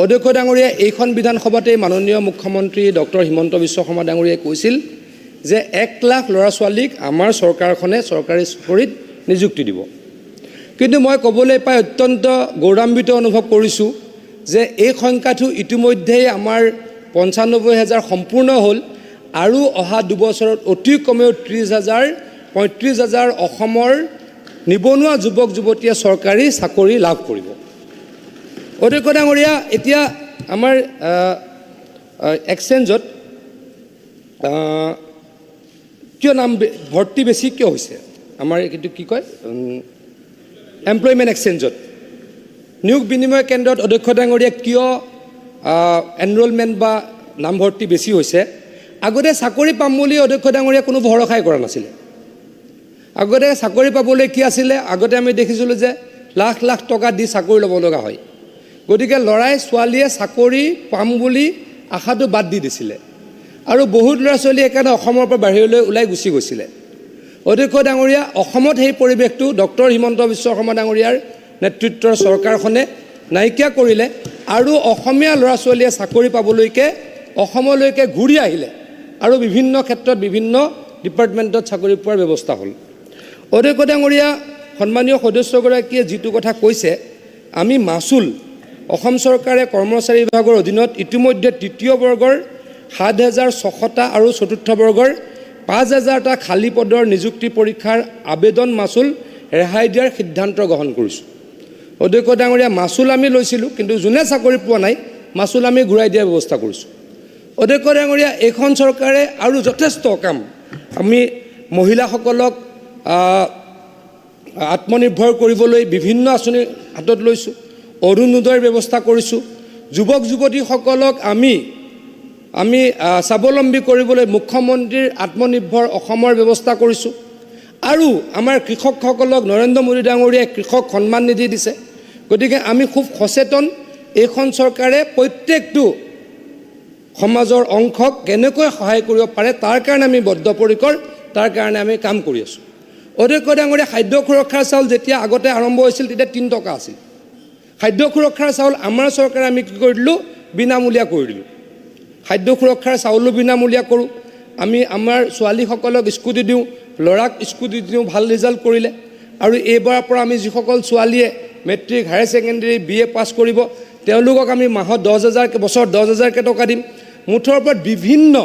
অধ্যক্ষ ডাঙৰীয়া এইখন বিধানসভাতে মাননীয় মুখ্যমন্ত্ৰী ডক্টৰ হিমন্ত বিশ্ব শৰ্মা ডাঙৰীয়াই কৈছিল যে 1 লাখ ল'ৰা ছোৱালীক আমাৰ চৰকাৰখনে চৰকাৰী চাকৰিত নিযুক্তি দিব কিন্তু মই ক'বলৈ পাই অত্যন্ত গৌৰৱান্বিত অনুভৱ কৰিছোঁ যে এই সংখ্যাটো ইতিমধ্যেই আমাৰ 95,000 সম্পূৰ্ণ হ'ল আৰু অহা 2 বছৰত অতি কমেও 35,000 অসমৰ নিবনুৱা যুৱক যুৱতীয়ে চৰকাৰী চাকৰি লাভ কৰিব অধ্যক্ষ ডাঙৰীয়া এতিয়া আমাৰ এক্সচেঞ্জত কিয় নাম ভৰ্তি বেছি কিয় হৈছে আমাৰ এইটো কি কয় এমপ্লয়মেণ্ট এক্সচেঞ্জত নিয়োগ বিনিময় কেন্দ্ৰত অধ্যক্ষ ডাঙৰীয়া কিয় এনৰোলমেণ্ট বা নামভৰ্তি বেছি হৈছে আগতে চাকৰি পাম বুলি অধ্যক্ষ ডাঙৰীয়া কোনো ভৰসাই কৰা নাছিলে আগতে চাকৰি পাবলৈ কি আছিলে আগতে আমি দেখিছিলোঁ যে লাখ লাখ টকা দি চাকৰি ল'ব লগা হয় গতিকে ল'ৰাই ছোৱালীয়ে চাকৰি পাম বুলি আশাটো বাদ দি দিছিলে আৰু বহুত ল'ৰা ছোৱালী সেইকাৰণে অসমৰ পৰা বাহিৰলৈ ওলাই গুচি গৈছিলে অধ্যক্ষ ডাঙৰীয়া অসমত সেই পৰিৱেশটো ডক্টৰ হিমন্ত বিশ্ব শৰ্মা ডাঙৰীয়াৰ নেতৃত্বৰ চৰকাৰখনে নাইকিয়া কৰিলে আৰু অসমীয়া ল'ৰা ছোৱালীয়ে চাকৰি পাবলৈকে অসমলৈকে ঘূৰি আহিলে আৰু বিভিন্ন ক্ষেত্ৰত বিভিন্ন ডিপাৰ্টমেণ্টত চাকৰি পোৱাৰ ব্যৱস্থা হ'ল অধ্যক্ষ ডাঙৰীয়া সন্মানীয় সদস্যগৰাকীয়ে যিটো কথা কৈছে আমি মাচুল অসম চৰকাৰে কৰ্মচাৰী বিভাগৰ অধীনত ইতিমধ্যে তৃতীয় বৰ্গৰ 7,600টা আৰু চতুৰ্থ বৰ্গৰ 5,000টা খালী পদৰ নিযুক্তি পৰীক্ষাৰ আবেদন মাচুল ৰেহাই দিয়াৰ সিদ্ধান্ত গ্ৰহণ কৰিছোঁ অধ্যক্ষ ডাঙৰীয়া মাচুল আমি লৈছিলোঁ কিন্তু যোনে চাকৰি পোৱা নাই মাচুল আমি ঘূৰাই দিয়াৰ ব্যৱস্থা কৰিছোঁ অধ্যক্ষ ডাঙৰীয়া এইখন চৰকাৰে আৰু যথেষ্ট কাম আমি মহিলাসকলক আত্মনিৰ্ভৰ কৰিবলৈ বিভিন্ন আঁচনি হাতত লৈছোঁ অৰুণোদয়ৰ ব্যৱস্থা কৰিছোঁ যুৱক যুৱতীসকলক আমি স্বাৱলম্বী কৰিবলৈ মুখ্যমন্ত্ৰীৰ আত্মনিৰ্ভৰ অসমৰ ব্যৱস্থা কৰিছোঁ আৰু আমাৰ কৃষকসকলক নৰেন্দ্ৰ মোদী ডাঙৰীয়াই কৃষক সন্মান নিধি দিছে গতিকে আমি খুব সচেতন এইখন চৰকাৰে প্ৰত্যেকটো সমাজৰ অংশক কেনেকৈ সহায় কৰিব পাৰে তাৰ কাৰণে আমি বদ্ধপৰিকৰ তাৰ কাৰণে আমি কাম কৰি আছোঁ অধ্যক্ষ ডাঙৰীয়া খাদ্য সুৰক্ষাৰ চাউল যেতিয়া আগতে আৰম্ভ হৈছিল তেতিয়া 3 টকা আছিল খাদ্য সুৰক্ষাৰ চাউল আমাৰ চৰকাৰে আমি কি কৰি দিলোঁ বিনামূলীয়া কৰি দিলোঁ খাদ্য সুৰক্ষাৰ চাউলো বিনামূলীয়া কৰোঁ আমি আমাৰ ছোৱালীসকলক স্কুটি দিওঁ, ল'ৰাক স্কুটি দিওঁ, ভাল ৰিজাল্ট কৰিলে। আৰু এইবাৰৰ পৰা আমি যিসকল ছোৱালীয়ে মেট্ৰিক, হায়াৰ ছেকেণ্ডেৰী, BA পাছ কৰিব, তেওঁলোকক আমি মাহত 10,000 বছৰত 10,000কৈ টকা দিম। মুঠৰ ওপৰত বিভিন্ন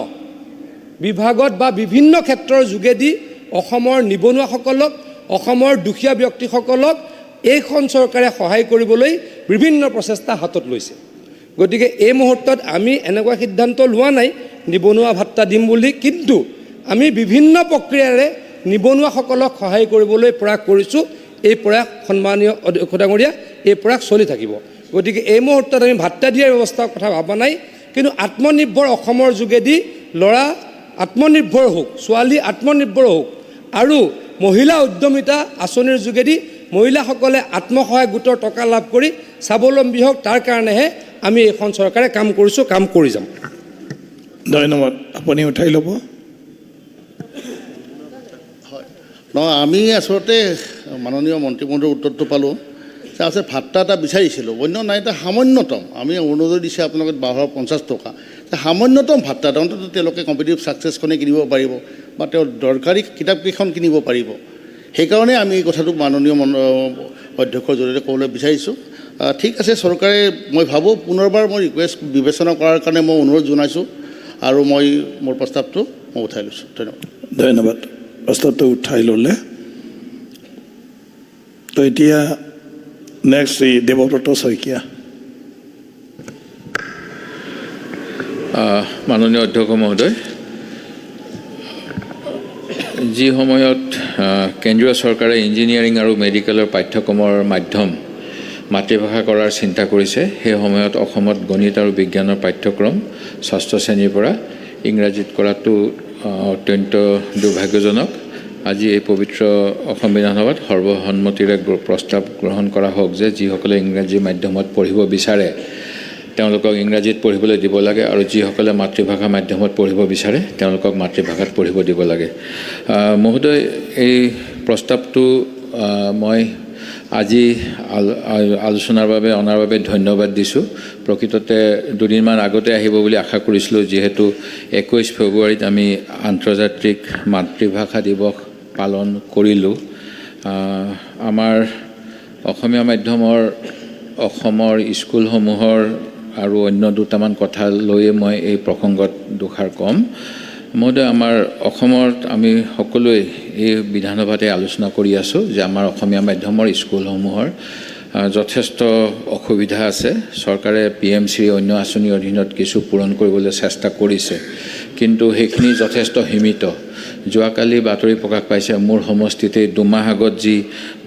বিভাগত বা বিভিন্ন ক্ষেত্ৰৰ যোগেদি অসমৰ নিবনুৱাসকলক, অসমৰ দুখীয়া ব্যক্তিসকলক এইখন চৰকাৰে সহায় কৰিবলৈ বিভিন্ন প্ৰচেষ্টা হাতত লৈছে। গতিকে এই মুহূৰ্তত আমি এনেকুৱা সিদ্ধান্ত লোৱা নাই নিবনুৱা ভাত্তা দিম বুলি, কিন্তু আমি বিভিন্ন প্ৰক্ৰিয়াৰে নিবনুৱাসকলক সহায় কৰিবলৈ প্ৰয়াস কৰিছোঁ। এই প্ৰয়াস সন্মানীয় অধ্যক্ষ ডাঙৰীয়া, এই প্ৰয়াস চলি থাকিব। গতিকে এই মুহূৰ্তত আমি ভাত্তা দিয়াৰ ব্যৱস্থাৰ কথা ভবা নাই, কিন্তু আত্মনিৰ্ভৰ অসমৰ যোগেদি ল'ৰা আত্মনিৰ্ভৰ হওক, ছোৱালী আত্মনিৰ্ভৰ হওক, আৰু মহিলা উদ্যমিতা আঁচনিৰ যোগেদি মহিলাসকলে আত্মসহায়ক গোটৰ টকা লাভ কৰি স্বাৱলম্বী হওক, তাৰ কাৰণেহে আমি এইখন চৰকাৰে কাম কৰিছোঁ, কাম কৰি যাম। ধন্যবাদ। আপুনি উঠাই ল'ব। নহয়, আমি আচলতে মাননীয় মন্ত্ৰী মহোদয়ৰ উত্তৰটো পালোঁ যে আছে ভাত্তা এটা বিচাৰিছিলোঁ, অন্য নাই, এটা সামান্যতম আমি অৰুণোদয় দিছে আপোনালোকে 1250 টকা, সামান্যতম ভাত্তা এটা অন্তত তেওঁলোকে কম্পিটিটিভ ছাকচেছখনে কিনিব পাৰিব বা তেওঁৰ দৰকাৰী কিতাপকেইখন কিনিব পাৰিব। সেইকাৰণে আমি এই কথাটো মাননীয় অধ্যক্ষৰ জৰিয়তে ক'বলৈ বিচাৰিছোঁ। ঠিক আছে, চৰকাৰে মই ভাবোঁ পুনৰবাৰ মই ৰিকুৱেষ্ট বিবেচনা কৰাৰ কাৰণে মই অনুৰোধ জনাইছোঁ আৰু মই মোৰ প্ৰস্তাৱটো মই উঠাই লৈছোঁ। ধন্যবাদ। ধন্যবাদ। প্ৰস্তাৱটো উঠাই ল'লে। তো এতিয়া নেক্সট দেৱব্ৰত শইকীয়া। মাননীয় অধ্যক্ষ মহোদয়, যি সময়ত কেন্দ্ৰীয় চৰকাৰে ইঞ্জিনিয়াৰিং আৰু মেডিকেলৰ পাঠ্যক্ৰমৰ মাধ্যম মাতৃভাষা কৰাৰ চিন্তা কৰিছে, সেই সময়ত অসমত গণিত আৰু বিজ্ঞানৰ পাঠ্যক্ৰম ষষ্ঠ শ্ৰেণীৰ পৰা ইংৰাজীত কৰাটো অত্যন্ত দুৰ্ভাগ্যজনক। আজি এই পবিত্ৰ অসম বিধানসভাত সৰ্বসন্মতিৰে প্ৰস্তাৱ গ্ৰহণ কৰা হওক যে যিসকলে ইংৰাজী মাধ্যমত পঢ়িব বিচাৰে তেওঁলোকক ইংৰাজীত পঢ়িবলৈ দিব লাগে, আৰু যিসকলে মাতৃভাষা মাধ্যমত পঢ়িব বিচাৰে তেওঁলোকক মাতৃভাষাত পঢ়িব দিব লাগে। মহোদয়, এই প্ৰস্তাৱটো মই আজি আলোচনাৰ বাবে অনাৰ বাবে ধন্যবাদ দিছোঁ। প্ৰকৃততে দুদিনমান আগতে আহিব বুলি আশা কৰিছিলোঁ, যিহেতু 21 ফেব্ৰুৱাৰীত আমি আন্তৰ্জাতিক মাতৃভাষা দিৱস পালন কৰিলোঁ। আমাৰ অসমীয়া মাধ্যমৰ অসমৰ স্কুলসমূহৰ আৰু অন্য দুটামান কথা লৈয়ে মই এই প্ৰসংগত দুষাৰ ক'ম। মহোদয়, আমাৰ অসমত আমি সকলোৱে এই বিধানসভাতে আলোচনা কৰি আছোঁ যে আমাৰ অসমীয়া মাধ্যমৰ স্কুলসমূহৰ যথেষ্ট অসুবিধা আছে। চৰকাৰে PMC অন্য আঁচনিৰ অধীনত কিছু পূৰণ কৰিবলৈ চেষ্টা কৰিছে, কিন্তু সেইখিনি যথেষ্ট সীমিত। যোৱাকালি বাতৰি প্ৰকাশ পাইছে, মোৰ সমষ্টিতে 2 মাহ আগত যি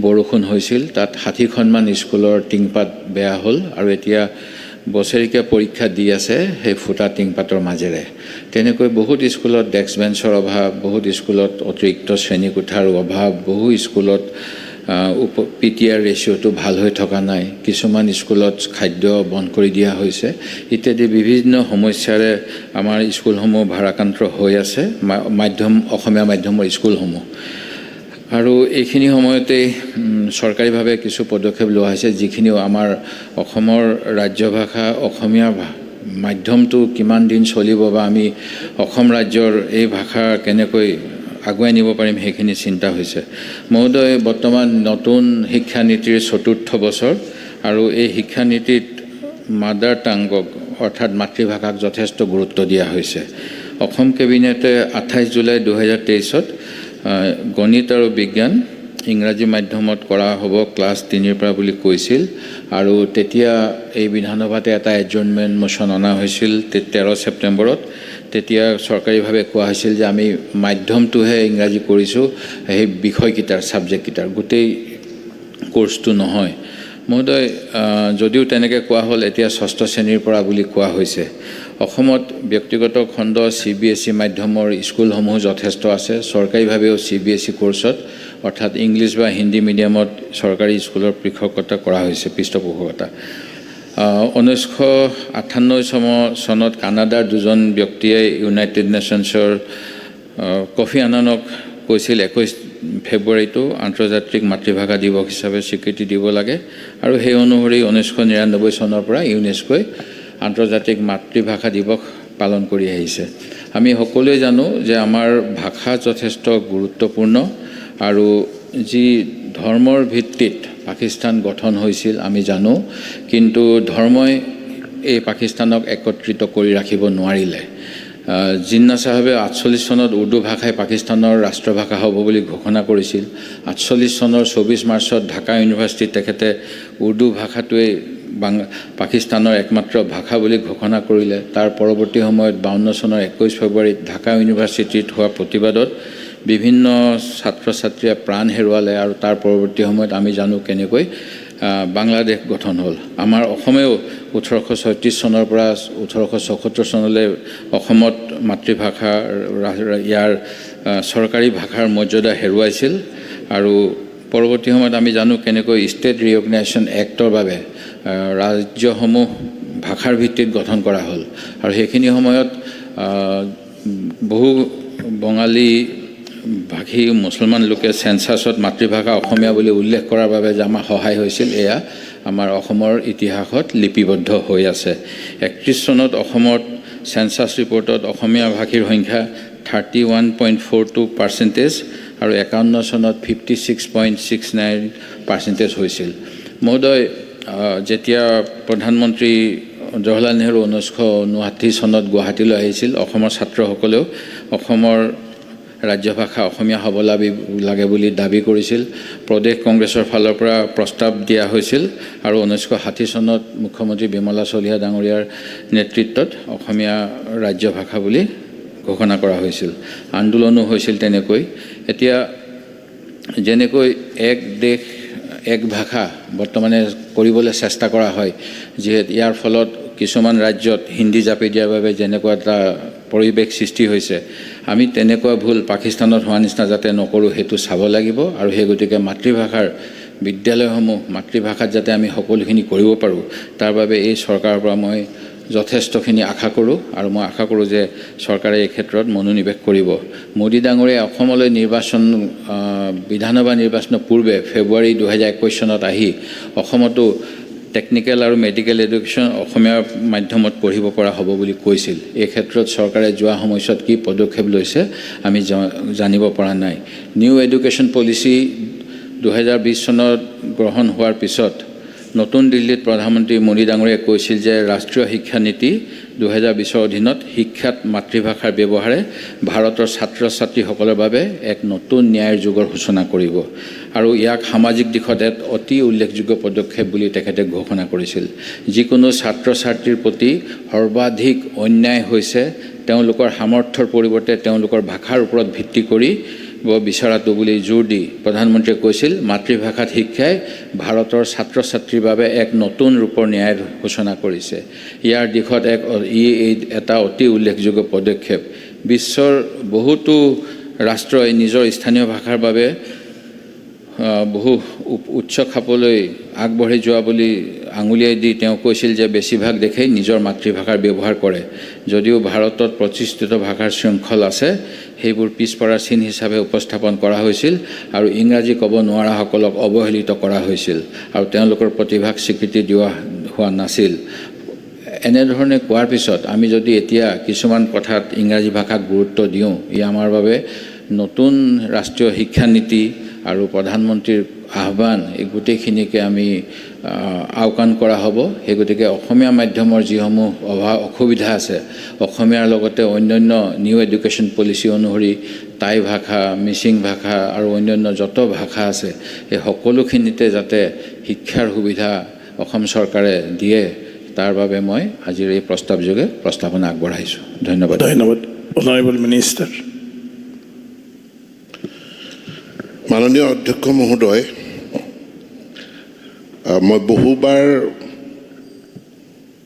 বৰষুণ হৈছিল তাত 60খনমান স্কুলৰ টিংপাত বেয়া হ'ল, আৰু এতিয়া বছৰেকীয়া পৰীক্ষা দি আছে সেই ফুটা টিংপাতৰ মাজেৰে। তেনেকৈ বহুত স্কুলত ডেস্ক বেঞ্চৰ অভাৱ, বহুত স্কুলত অতিৰিক্ত শ্ৰেণীকোঠাৰ অভাৱ, বহু স্কুলত PTR ৰেচিঅ'টো ভাল হৈ থকা নাই, কিছুমান স্কুলত খাদ্য বন্ধ কৰি দিয়া হৈছে ইত্যাদি বিভিন্ন সমস্যাৰে আমাৰ স্কুলসমূহ ভাৰাক্ৰান্ত হৈ আছে, অসমীয়া মাধ্যমৰ স্কুলসমূহ। আৰু এইখিনি সময়তে চৰকাৰীভাৱে কিছু পদক্ষেপ লোৱা হৈছে, যিখিনিও আমাৰ অসমৰ ৰাজ্যভাষা অসমীয়া মাধ্যমটো কিমান দিন চলিব বা আমি অসম ৰাজ্যৰ এই ভাষা কেনেকৈ আগুৱাই নিব পাৰিম সেইখিনি চিন্তা হৈছে। মহোদয়, বৰ্তমান নতুন শিক্ষানীতিৰ 4ৰ্থ বছৰ, আৰু এই শিক্ষানীতিত মাদাৰ টাংগক অৰ্থাৎ মাতৃভাষাক যথেষ্ট গুৰুত্ব দিয়া হৈছে। অসম কেবিনেটে 28 জুলাই 2023ত গণিত আৰু বিজ্ঞান ইংৰাজী মাধ্যমত কৰা হ'ব ক্লাছ 3ৰ পৰা বুলি কৈছিল, আৰু তেতিয়া এই বিধানসভাতে এটা এডজৰ্ণমেণ্ট মোচন অনা হৈছিল 13 ছেপ্টেম্বৰত। তেতিয়া চৰকাৰীভাৱে কোৱা হৈছিল যে আমি মাধ্যমটোহে ইংৰাজী কৰিছোঁ, সেই বিষয়কেইটাৰ ছাবজেক্টকেইটাৰ গোটেই কোৰ্চটো নহয়। মহোদয়, যদিও তেনেকৈ কোৱা হ'ল, এতিয়া 6ষ্ঠ শ্ৰেণীৰ পৰা বুলি কোৱা হৈছে। অসমত ব্যক্তিগত খণ্ড CBSE মাধ্যমৰ স্কুলসমূহ যথেষ্ট আছে, চৰকাৰীভাৱেও CBSE কোৰ্চত অৰ্থাৎ ইংলিছ বা হিন্দী মিডিয়ামত চৰকাৰী স্কুলৰ পৃথকতা কৰা হৈছে, পৃষ্ঠপোষকতা। 1998 চনত কানাডাৰ 2জন ব্যক্তিয়ে ইউনাইটেড নেশ্যনছৰ কফি আনানক কৈছিল 21 ফেব্ৰুৱাৰীটো আন্তৰ্জাতিক মাতৃভাষা দিৱস হিচাপে স্বীকৃতি দিব লাগে, আৰু সেই অনুসৰি 1999 চনৰ পৰা ইউনেস্কোই আন্তৰ্জাতিক মাতৃভাষা দিৱস পালন কৰি আহিছে। আমি সকলোৱে জানো যে আমাৰ ভাষা যথেষ্ট গুৰুত্বপূৰ্ণ আৰু যি ধৰ্মৰ ভিত্তিত পাকিস্তান গঠন হৈছিল আমি জানো, কিন্তু ধৰ্মই এই পাকিস্তানক একত্ৰিত কৰি ৰাখিব নোৱাৰিলে। জিন্না চাহাবে 48 চনত উৰ্দু ভাষাই পাকিস্তানৰ ৰাষ্ট্ৰভাষা হ'ব বুলি ঘোষণা কৰিছিল। 48 চনৰ 24 মাৰ্চত ঢাকা ইউনিভাৰ্চিটিত তেখেতে উৰ্দু ভাষাটোৱেই পাকিস্তানৰ একমাত্ৰ ভাষা বুলি ঘোষণা কৰিলে। তাৰ পৰৱৰ্তী সময়ত 52 চনৰ 21 ফেব্ৰুৱাৰীত ঢাকা ইউনিভাৰ্চিটিত হোৱা প্ৰতিবাদত বিভিন্ন ছাত্ৰ ছাত্ৰীয়ে প্ৰাণ হেৰুৱালে আৰু তাৰ পৰৱৰ্তী সময়ত আমি জানো কেনেকৈ বাংলাদেশ গঠন হ'ল। আমাৰ অসমেও 1836 চনৰ পৰা 1874 চনলৈ অসমত মাতৃভাষা ইয়াৰ চৰকাৰী ভাষাৰ মৰ্যাদা হেৰুৱাইছিল আৰু পৰৱৰ্তী সময়ত আমি জানো কেনেকৈ ষ্টেট ৰিকগনাইজেশ্যন এক্টৰ বাবে ৰাজ্যসমূহ ভাষাৰ ভিত্তিত গঠন কৰা হ'ল আৰু সেইখিনি সময়ত বহু বঙালী ভাষী মুছলমান লোকে চেঞ্চাছত মাতৃভাষা অসমীয়া বুলি উল্লেখ কৰাৰ বাবে যে আমাৰ সহায় হৈছিল, এয়া আমাৰ অসমৰ ইতিহাসত লিপিবদ্ধ হৈ আছে। 31 চনত অসমত চেঞ্চাছ ৰিপৰ্টত অসমীয়া ভাষীৰ সংখ্যা 31.42% আৰু 51 চনত 56.69% হৈছিল। মহোদয়, যেতিয়া প্ৰধানমন্ত্ৰী জৱাহৰলাল নেহৰু 1959 চনত গুৱাহাটীলৈ আহিছিল, অসমৰ ছাত্ৰসকলেও অসমৰ ৰাজ্যভাষা অসমীয়া হ'ব লাগে বুলি দাবী কৰিছিল। প্ৰদেশ কংগ্ৰেছৰ ফালৰ পৰা প্ৰস্তাৱ দিয়া হৈছিল আৰু 1960 চনত মুখ্যমন্ত্ৰী বিমলা শইকীয়া ডাঙৰীয়াৰ নেতৃত্বত অসমীয়া ৰাজ্যভাষা বুলি ঘোষণা কৰা হৈছিল। আন্দোলনো হৈছিল তেনেকৈ। এতিয়া যেনেকৈ এক দেশ এক ভাষা বৰ্তমানে কৰিবলৈ চেষ্টা কৰা হয়, যিহেতু ইয়াৰ ফলত কিছুমান ৰাজ্যত হিন্দী জাপি দিয়াৰ বাবে যেনেকুৱা এটা পৰিৱেশ সৃষ্টি হৈছে, আমি তেনেকুৱা ভুল পাকিস্তানত হোৱা নিচিনা যাতে নকৰোঁ সেইটো চাব লাগিব আৰু সেই গতিকে মাতৃভাষাৰ বিদ্যালয়সমূহ মাতৃভাষাত যাতে আমি সকলোখিনি কৰিব পাৰোঁ, তাৰ বাবে এই চৰকাৰৰ পৰা মই যথেষ্টখিনি আশা কৰোঁ আৰু মই আশা কৰোঁ যে চৰকাৰে এই ক্ষেত্ৰত মনোনিৱেশ কৰিব। মোদী ডাঙৰীয়াই অসমলৈ বিধানসভা নিৰ্বাচনৰ পূৰ্বে ফেব্ৰুৱাৰী 2021 চনত আহি অসমতো টেকনিকেল আৰু মেডিকেল এডুকেশ্যন অসমীয়া মাধ্যমত পঢ়িব পৰা হ'ব বুলি কৈছিল। এই ক্ষেত্ৰত চৰকাৰে যোৱা সময়ছোৱাত কি পদক্ষেপ লৈছে আমি জানিব পৰা নাই। নিউ এডুকেশ্যন পলিচি 2020 চনত গ্ৰহণ হোৱাৰ পিছত নতুন দিল্লীত প্ৰধানমন্ত্ৰী মোদী ডাঙৰীয়াই কৈছিল যে ৰাষ্ট্ৰীয় শিক্ষা নীতি 2020ৰ অধীনত শিক্ষাত মাতৃভাষাৰ ব্যৱহাৰে ভাৰতৰ ছাত্ৰ ছাত্ৰীসকলৰ বাবে এক নতুন ন্যায়ৰ যুগৰ সূচনা কৰিব আৰু ইয়াক সামাজিক দিশত এক অতি উল্লেখযোগ্য পদক্ষেপ বুলি তেখেতে ঘোষণা কৰিছিল। যিকোনো ছাত্ৰ ছাত্ৰীৰ প্ৰতি সৰ্বাধিক অন্যায় হৈছে তেওঁলোকৰ সামৰ্থ্যৰ পৰিৱৰ্তে তেওঁলোকৰ ভাষাৰ ওপৰত ভিত্তি কৰি বিচৰাটো বুলি জোৰ দি প্ৰধানমন্ত্ৰীয়ে কৈছিল, মাতৃভাষাত শিক্ষাই ভাৰতৰ ছাত্ৰ ছাত্ৰীৰ বাবে এক নতুন ৰূপৰ ন্যায়ৰ সূচনা কৰিছে। ইয়াৰ দিশত এটা অতি উল্লেখযোগ্য পদক্ষেপ। বিশ্বৰ বহুতো ৰাষ্ট্ৰই নিজৰ স্থানীয় ভাষাৰ বাবে বহু উচ্চ খাপলৈ আগবাঢ়ি যোৱা বুলি আঙুলিয়াই দি তেওঁ কৈছিল যে বেছিভাগ দেশেই নিজৰ মাতৃভাষাৰ ব্যৱহাৰ কৰে। যদিও ভাৰতত প্ৰতিষ্ঠিত ভাষাৰ শৃংখল আছে, সেইবোৰ পিছপৰাৰ চিন হিচাপে উপস্থাপন কৰা হৈছিল আৰু ইংৰাজী ক'ব নোৱাৰাসকলক অৱহেলিত কৰা হৈছিল আৰু তেওঁলোকৰ প্ৰতিভাক স্বীকৃতি হোৱা নাছিল। এনেধৰণে কোৱাৰ পিছত আমি যদি এতিয়া কিছুমান কথাত ইংৰাজী ভাষাক গুৰুত্ব দিওঁ, ই আমাৰ বাবে নতুন ৰাষ্ট্ৰীয় শিক্ষানীতি আৰু প্ৰধানমন্ত্ৰীৰ আহ্বান এই গোটেইখিনিকে আমি আওকাণ কৰা হ'ব। সেই গতিকে অসমীয়া মাধ্যমৰ যিসমূহ অসুবিধা আছে, অসমীয়াৰ লগতে অন্যান্য নিউ এডুকেশ্যন পলিচি অনুসৰি টাই ভাষা, মিচিং ভাষা আৰু অন্যান্য যত ভাষা আছে, এই সকলোখিনিতে যাতে শিক্ষাৰ সুবিধা অসম চৰকাৰে দিয়ে, তাৰ বাবে মই আজিৰ এই প্ৰস্তাৱযোগে প্ৰস্তাৱনা আগবঢ়াইছোঁ। ধন্যবাদ। ধন্যবাদ। Honourable minister. মাননীয় অধ্যক্ষ মহোদয়, মই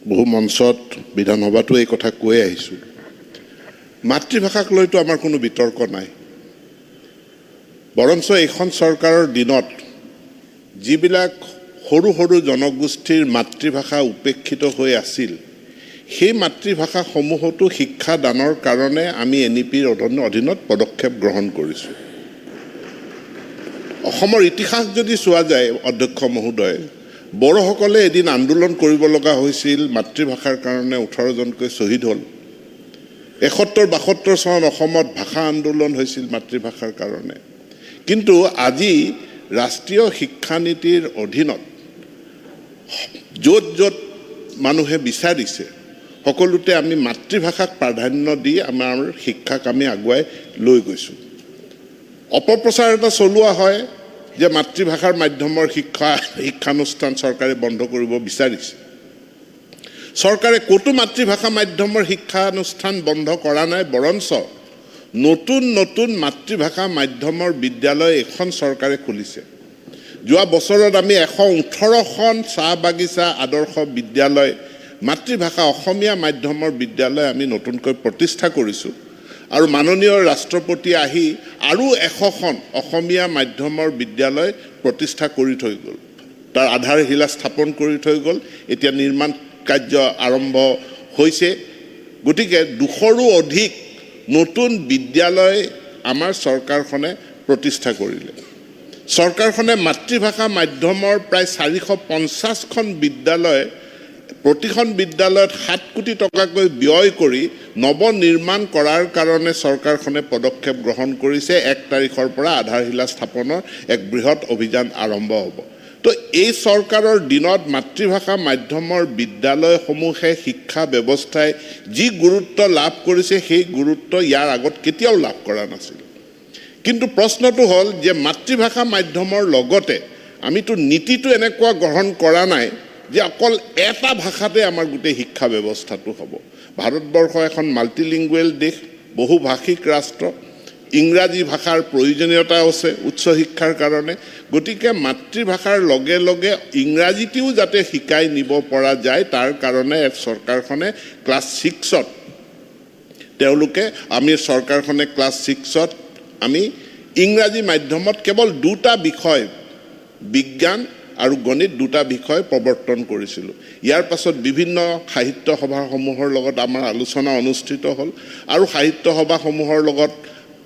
বহু মঞ্চত বিধানসভাতো এই কথা কৈ আহিছোঁ। মাতৃভাষাক লৈতো আমাৰ কোনো বিতৰ্ক নাই, বৰঞ্চ এইখন চৰকাৰৰ দিনত যিবিলাক সৰু সৰু জনগোষ্ঠীৰ মাতৃভাষা উপেক্ষিত হৈ আছিল, সেই মাতৃভাষাসমূহতো শিক্ষাদানৰ কাৰণে আমি NEPৰ অধীনত পদক্ষেপ গ্ৰহণ কৰিছোঁ। অসমৰ ইতিহাস যদি চোৱা যায় অধ্যক্ষ মহোদয়, বড়োসকলে এদিন আন্দোলন কৰিব লগা হৈছিল, মাতৃভাষাৰ কাৰণে 18জনকৈ শ্বহীদ হ'ল। 71-72 চনত অসমত ভাষা আন্দোলন হৈছিল মাতৃভাষাৰ কাৰণে। কিন্তু আজি ৰাষ্ট্ৰীয় শিক্ষানীতিৰ অধীনত য'ত য'ত মানুহে বিচাৰিছে সকলোতে আমি মাতৃভাষাক প্ৰাধান্য দি আমাৰ শিক্ষাক আমি আগুৱাই লৈ গৈছোঁ। অপপ্ৰচাৰ এটা চলোৱা হয় যে মাতৃভাষাৰ মাধ্যমৰ শিক্ষানুষ্ঠান চৰকাৰে বন্ধ কৰিব বিচাৰিছে। চৰকাৰে ক'তো মাতৃভাষা মাধ্যমৰ শিক্ষানুষ্ঠান বন্ধ কৰা নাই, বৰঞ্চ নতুন নতুন মাতৃভাষা মাধ্যমৰ বিদ্যালয় এখন চৰকাৰে খুলিছে। যোৱা বছৰত আমি 118খন চাহ বাগিচা আদৰ্শ বিদ্যালয় মাতৃভাষা অসমীয়া মাধ্যমৰ বিদ্যালয় আমি নতুনকৈ প্ৰতিষ্ঠা কৰিছোঁ। আৰু মাননীয় ৰাষ্ট্ৰপতি আহি আৰু 100খন অসমীয়া মাধ্যমৰ বিদ্যালয় প্ৰতিষ্ঠা কৰি থৈ গ'ল, তাৰ আধাৰশিলা স্থাপন কৰি থৈ গ'ল। এতিয়া নিৰ্মাণ কাৰ্য আৰম্ভ হৈছে। গতিকে 200ৰো অধিক নতুন বিদ্যালয় আমাৰ চৰকাৰখনে প্ৰতিষ্ঠা কৰিলে। চৰকাৰখনে মাতৃভাষা মাধ্যমৰ প্ৰায় 450খন বিদ্যালয়, প্ৰতিখন বিদ্যালয়ত 7 কোটি টকাকৈ ব্যয় কৰি নৱনিৰ্মাণ কৰাৰ কাৰণে চৰকাৰখনে পদক্ষেপ গ্ৰহণ কৰিছে। 1 তাৰিখৰ পৰা আধাৰশিলা স্থাপনৰ এক বৃহৎ অভিযান আৰম্ভ হ'ব। তো এই চৰকাৰৰ দিনত মাতৃভাষা মাধ্যমৰ বিদ্যালয়সমূহে শিক্ষা ব্যৱস্থাই যি গুৰুত্ব লাভ কৰিছে সেই গুৰুত্ব ইয়াৰ আগত কেতিয়াও লাভ কৰা নাছিল। কিন্তু প্ৰশ্নটো হ'ল যে মাতৃভাষা মাধ্যমৰ লগতে আমিতো নীতিটো এনেকুৱা গ্ৰহণ কৰা নাই যে অকল এটা ভাষাতে আমাৰ গোটেই শিক্ষা ব্যৱস্থাটো হ'ব। ভাৰতবৰ্ষ এখন মাল্টিলিংগুৱেল দেশ, বহুভাষিক ৰাষ্ট্ৰ। ইংৰাজী ভাষাৰ প্ৰয়োজনীয়তা আছে উচ্চ শিক্ষাৰ কাৰণে। গতিকে মাতৃভাষাৰ লগে লগে ইংৰাজীটিও যাতে শিকাই নিব পৰা যায় তাৰ কাৰণে চৰকাৰখনে ক্লাছ 6ত চৰকাৰখনে ক্লাছ 6ত আমি ইংৰাজী মাধ্যমত কেৱল 2টা বিষয়, বিজ্ঞান আৰু গণিত 2টা বিষয় প্ৰৱৰ্তন কৰিছিলোঁ। ইয়াৰ পাছত বিভিন্ন সাহিত্য সভাসমূহৰ লগত আমাৰ আলোচনা অনুষ্ঠিত হ'ল আৰু সাহিত্য সভাসমূহৰ লগত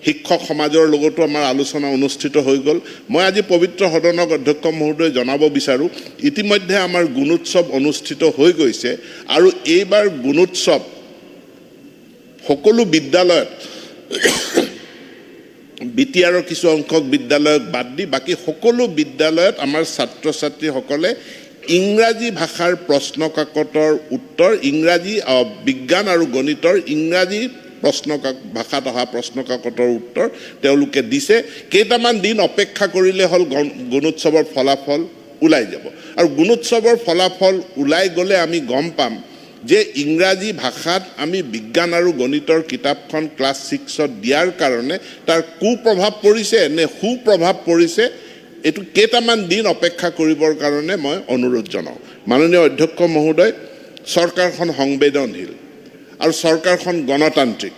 শিক্ষক সমাজৰ লগতো আমাৰ আলোচনা অনুষ্ঠিত হৈ গ'ল। মই আজি পবিত্ৰ সদনক অধ্যক্ষ মহোদয় জনাব বিচাৰোঁ, ইতিমধ্যে আমাৰ গুণোৎসৱ অনুষ্ঠিত হৈ গৈছে আৰু এইবাৰ গুণোৎসৱ সকলো বিদ্যালয়ত বিটিআৰৰ কিছু সংখ্যক বিদ্যালয়ক বাদ দি বাকী সকলো বিদ্যালয়ত আমাৰ ছাত্ৰ ছাত্ৰীসকলে ইংৰাজী ভাষাৰ প্ৰশ্ন কাকতৰ উত্তৰ, ইংৰাজী বিজ্ঞান আৰু গণিতৰ ইংৰাজী ভাষাত অহা প্ৰশ্ন কাকতৰ উত্তৰ তেওঁলোকে দিছে। কেইটামান দিন অপেক্ষা কৰিলে হ'ল গুণোৎসৱৰ ফলাফল ওলাই যাব। আৰু গুণোৎসৱৰ ফলাফল ওলাই গ'লে আমি গম পাম যে ইংৰাজী ভাষাত আমি বিজ্ঞান আৰু গণিতৰ কিতাপখন ক্লাছ 6ত দিয়াৰ কাৰণে তাৰ কুপ্ৰভাৱ পৰিছে নে সুপ্ৰভাৱ পৰিছে, এইটো কেইটামান দিন অপেক্ষা কৰিবৰ কাৰণে মই অনুৰোধ জনাওঁ। মাননীয় অধ্যক্ষ মহোদয়, চৰকাৰখন সংবেদনশীল আৰু চৰকাৰখন গণতান্ত্ৰিক,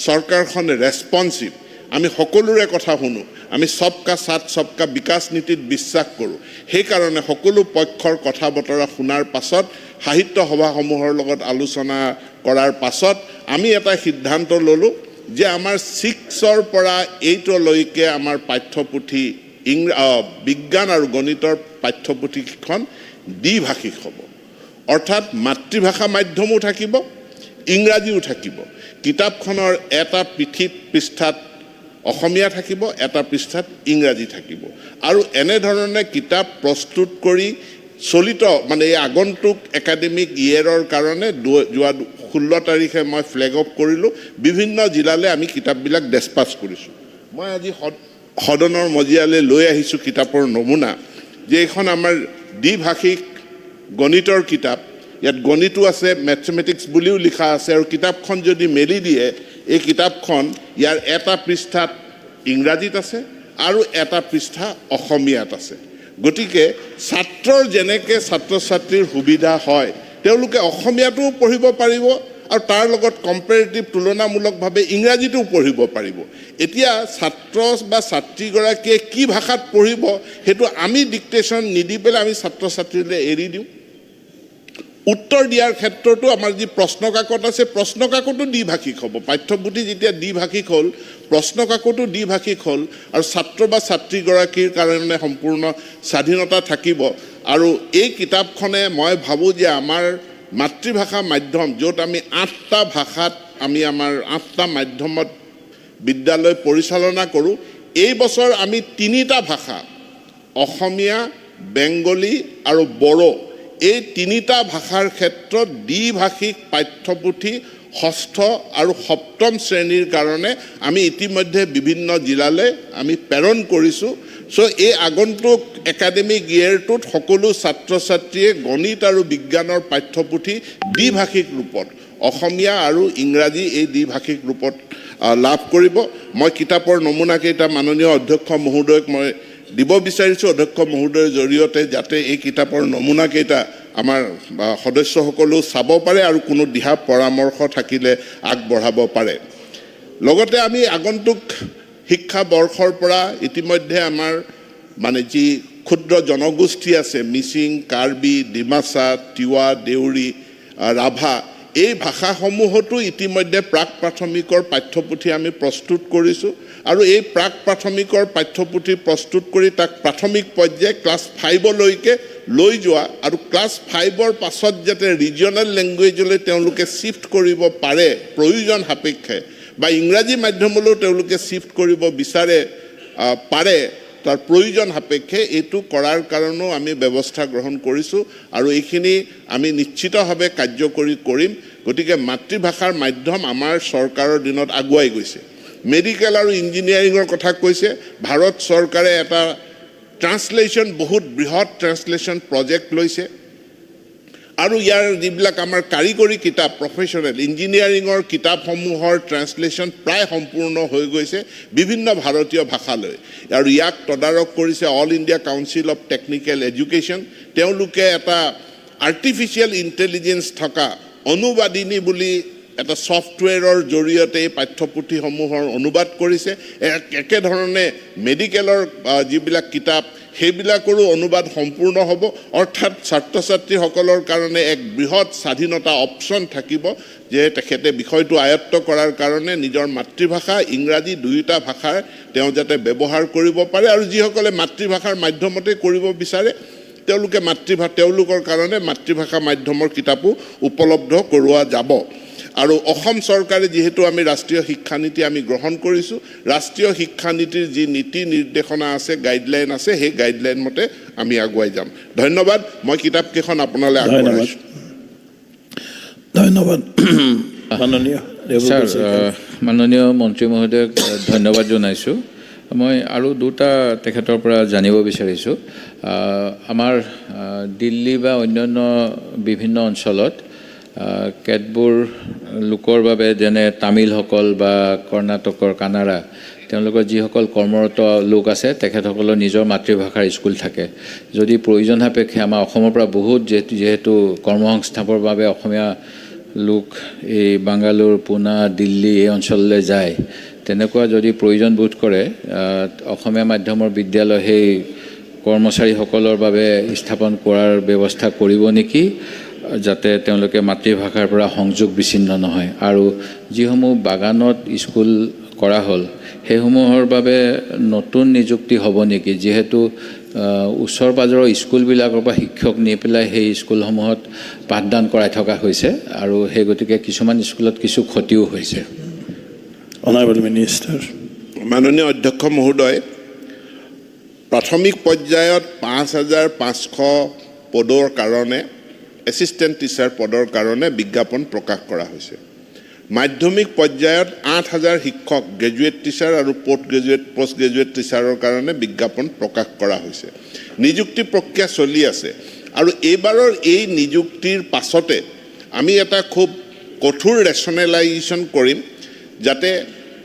চৰকাৰখন ৰেছপনচিভ। আমি সকলোৰে কথা শুনো। আমি সবকা সাথ সবকা বিকাশ নীতিত বিশ্বাস কৰোঁ। সেইকাৰণে সকলো পক্ষৰ কথা বতৰা শুনাৰ পাছত, সাহিত্য সভাসমূহৰ লগত আলোচনা কৰাৰ পাছত আমি এটা সিদ্ধান্ত ল'লোঁ যে আমাৰ 6ৰ পৰা 8লৈকে আমাৰ পাঠ্যপুথি বিজ্ঞান আৰু গণিতৰ পাঠ্যপুথিকেইখন দ্বিভাষিক হ'ব। অৰ্থাৎ মাতৃভাষা মাধ্যমো থাকিব, ইংৰাজীও থাকিব। কিতাপখনৰ এটা পৃষ্ঠাত অসমীয়া থাকিব, এটা পৃষ্ঠাত ইংৰাজী থাকিব। আৰু এনেধৰণে কিতাপ প্ৰস্তুত কৰি চলিত এই আগন্তুক একাডেমিক ইয়েৰৰ কাৰণে যোৱা 16 তাৰিখে মই ফ্লেগ অফ কৰিলোঁ। বিভিন্ন জিলালৈ আমি কিতাপবিলাক ডেছপাছ কৰিছোঁ। মই আজি সদনৰ মজিয়ালৈ লৈ আহিছোঁ কিতাপৰ নমুনা, যে এইখন আমাৰ দ্বিভাষিক গণিতৰ কিতাপ। ইয়াত গণিতো আছে, মেথমেটিক্স বুলিও লিখা আছে। আৰু কিতাপখন যদি মেলি দিয়ে, এই কিতাপখন ইয়াৰ এটা পৃষ্ঠাত ইংৰাজীত আছে আৰু এটা পৃষ্ঠা অসমীয়াত আছে। গতিকে ছাত্ৰৰ যেনেকৈ ছাত্ৰ ছাত্ৰীৰ সুবিধা হয়, তেওঁলোকে অসমীয়াটোও পঢ়িব পাৰিব আৰু তাৰ লগত কম্পেৰেটিভ তুলনামূলকভাৱে ইংৰাজীটোও পঢ়িব পাৰিব। এতিয়া ছাত্ৰ বা ছাত্ৰীগৰাকীয়ে কি ভাষাত পঢ়িব সেইটো আমি ডিক্টেশ্যন নিদি পেলাই আমি ছাত্ৰ ছাত্ৰীলৈ এৰি দিওঁ। উত্তৰ দিয়াৰ ক্ষেত্ৰতো আমাৰ যি প্ৰশ্ন কাকত আছে, প্ৰশ্ন কাকতো দ্বিভাষিক হ'ব। পাঠ্যপুথি যেতিয়া দ্বিভাষিক হ'ল, প্ৰশ্ন কাকতো দ্বিভাষিক হ'ল আৰু ছাত্ৰ বা ছাত্ৰীগৰাকীৰ কাৰণে সম্পূৰ্ণ স্বাধীনতা থাকিব। আৰু এই কিতাপখনে মই ভাবোঁ যে আমাৰ মাতৃভাষা মাধ্যম, য'ত আমি 8টা ভাষাত আমি আমাৰ 8টা মাধ্যমত বিদ্যালয় পৰিচালনা কৰোঁ। এই বছৰ আমি 3টা ভাষা অসমীয়া, বেংগলী আৰু বড়ো এই 3টা ভাষাৰ ক্ষেত্ৰত দ্বিভাষিক পাঠ্যপুথি 6ষ্ঠ আৰু 7ম শ্ৰেণীৰ কাৰণে আমি ইতিমধ্যে বিভিন্ন জিলালৈ আমি প্ৰেৰণ কৰিছোঁ। এই আগন্তুক একাডেমিক ইয়েৰটোত সকলো ছাত্ৰ ছাত্ৰীয়ে গণিত আৰু বিজ্ঞানৰ পাঠ্যপুথি দ্বিভাষিক ৰূপত অসমীয়া আৰু ইংৰাজী এই দ্বিভাষিক ৰূপত লাভ কৰিব। মই কিতাপৰ নমুনাকেইটা মাননীয় অধ্যক্ষ মহোদয়ক মই দিব বিচাৰিছোঁ। অধ্যক্ষ মহোদয়ৰ জৰিয়তে যাতে এই কিতাপৰ নমুনাকেইটা আমাৰ সদস্যসকলেও চাব পাৰে আৰু কোনো দিহা পৰামৰ্শ থাকিলে আগবঢ়াব পাৰে। লগতে আমি আগন্তুক শিক্ষা বৰ্ষৰ পৰা ইতিমধ্যে আমাৰ মানে যি ক্ষুদ্ৰ জনগোষ্ঠী আছে মিচিং, কাৰ্বি, ডিমাচা, তিৱা, দেউৰী, ৰাভা এই ভাষাসমূহতো ইতিমধ্যে প্ৰাক প্ৰাথমিকৰ পাঠ্যপুথি আমি প্ৰস্তুত কৰিছোঁ আৰু এই প্ৰাক প্ৰাথমিকৰ পাঠ্যপুথি প্ৰস্তুত কৰি তাক প্ৰাথমিক পৰ্যায় ক্লাছ 5লৈকে লৈ যোৱা আৰু ক্লাছ 5ৰ পাছত যাতে ৰিজনেল লেংগুৱেজলৈ তেওঁলোকে শিফ্ট কৰিব পাৰে প্ৰয়োজন সাপেক্ষে বা ইংৰাজী মাধ্যমলৈও তেওঁলোকে শিফ্ট কৰিব বিচাৰে পাৰে তাৰ প্ৰয়োজন সাপেক্ষে এইটো কৰাৰ কাৰণেও আমি ব্যৱস্থা গ্ৰহণ কৰিছোঁ আৰু এইখিনি আমি নিশ্চিতভাৱে কাৰ্যকৰী কৰিম। গতিকে মাতৃভাষাৰ মাধ্যম আমাৰ চৰকাৰৰ দিনত আগুৱাই গৈছে। মেডিকেল আৰু ইঞ্জিনিয়াৰিঙৰ কথা কৈছে। ভাৰত চৰকাৰে এটা ট্ৰান্সলেশ্যন বহুত বৃহৎ ট্ৰান্সলেশ্যন প্ৰজেক্ট লৈছে আৰু ইয়াৰ যিবিলাক আমাৰ কাৰিকৰী কিতাপ প্ৰফেশ্যনেল ইঞ্জিনিয়াৰিঙৰ কিতাপসমূহৰ ট্ৰান্সলেশ্যন প্ৰায় সম্পূৰ্ণ হৈ গৈছে বিভিন্ন ভাৰতীয় ভাষালৈ আৰু ইয়াক তদাৰক কৰিছে all India council of technical education. তেওঁলোকে এটা আৰ্টিফিচিয়েল ইণ্টেলিজেঞ্চ থকা অনুবাদিনী বুলি এটা ছফ্টৱেৰৰ জৰিয়তে এই পাঠ্যপুথিসমূহৰ অনুবাদ কৰিছে। একেধৰণে মেডিকেলৰ যিবিলাক কিতাপ সেইবিলাকৰো অনুবাদ সম্পূৰ্ণ হ'ব। অৰ্থাৎ ছাত্ৰ ছাত্ৰীসকলৰ কাৰণে এক বৃহৎ স্বাধীনতা অপশ্যন থাকিব যে তেখেতে বিষয়টো আয়ত্ত কৰাৰ কাৰণে নিজৰ মাতৃভাষা ইংৰাজী দুয়োটা ভাষাৰ তেওঁ যাতে ব্যৱহাৰ কৰিব পাৰে আৰু যিসকলে মাতৃভাষাৰ মাধ্যমতে কৰিব বিচাৰে তেওঁলোকে তেওঁলোকৰ কাৰণে মাতৃভাষা মাধ্যমৰ কিতাপো উপলব্ধ কৰোৱা যাব। আৰু অসম চৰকাৰে যিহেতু আমি ৰাষ্ট্ৰীয় শিক্ষানীতি আমি গ্ৰহণ কৰিছোঁ, ৰাষ্ট্ৰীয় শিক্ষানীতিৰ যি নীতি নিৰ্দেশনা আছে গাইডলাইন আছে সেই গাইডলাইন মতে আমি আগুৱাই যাম। ধন্যবাদ। মই কিতাপকেইখন আপোনালৈ আগবঢ়াইছোঁ। ধন্যবাদ মাননীয় ছাৰ, মাননীয় মন্ত্ৰী মহোদয়ক ধন্যবাদ জনাইছোঁ। মই আৰু দুটা তেখেতৰ পৰা জানিব বিচাৰিছোঁ। আমাৰ দিল্লী বা অন্যান্য বিভিন্ন অঞ্চলত কেতবোৰ লোকৰ বাবে যেনে তামিলসকল বা কৰ্ণাটকৰ কানাড়া তেওঁলোকৰ যিসকল কৰ্মৰত লোক আছে তেখেতসকলৰ নিজৰ মাতৃভাষাৰ স্কুল থাকে। যদি প্ৰয়োজন সাপেক্ষে আমাৰ অসমৰ পৰা বহুত যিহেতু কৰ্মসংস্থাপনৰ বাবে অসমীয়া লোক এই বাংগালোৰ, পুনা, দিল্লী এই অঞ্চললৈ যায়, তেনেকুৱা যদি প্ৰয়োজন বোধ কৰে অসমীয়া মাধ্যমৰ বিদ্যালয় সেই কৰ্মচাৰীসকলৰ বাবে স্থাপন কৰাৰ ব্যৱস্থা কৰিব নেকি, যাতে তেওঁলোকে মাতৃভাষাৰ পৰা সংযোগ বিচ্ছিন্ন নহয়। আৰু যিসমূহ বাগানত স্কুল কৰা হ'ল সেইসমূহৰ বাবে নতুন নিযুক্তি হ'ব নেকি, যিহেতু ওচৰ পাজৰৰ স্কুলবিলাকৰ পৰা শিক্ষক নি পেলাই সেই স্কুলসমূহত পাঠদান কৰাই থকা হৈছে আৰু সেই গতিকে কিছুমান স্কুলত কিছু ক্ষতিও হৈছে। Honourable minister. মাননীয় অধ্যক্ষ মহোদয়, প্ৰাথমিক পৰ্যায়ত 5,500 পদৰ কাৰণে এছিষ্টেণ্ট টিচাৰ পদৰ কাৰণে বিজ্ঞাপন প্ৰকাশ কৰা হৈছে। মাধ্যমিক পৰ্যায়ত 8,000 শিক্ষক গ্ৰেজুৱেট টিচাৰ আৰু পোষ্ট গ্ৰেজুৱেট টিচাৰৰ কাৰণে বিজ্ঞাপন প্ৰকাশ কৰা হৈছে। নিযুক্তি প্ৰক্ৰিয়া চলি আছে আৰু এইবাৰৰ এই নিযুক্তিৰ পাছতে আমি এটা খুব কঠোৰ ৰেচনেলাইজেশ্যন কৰিম যাতে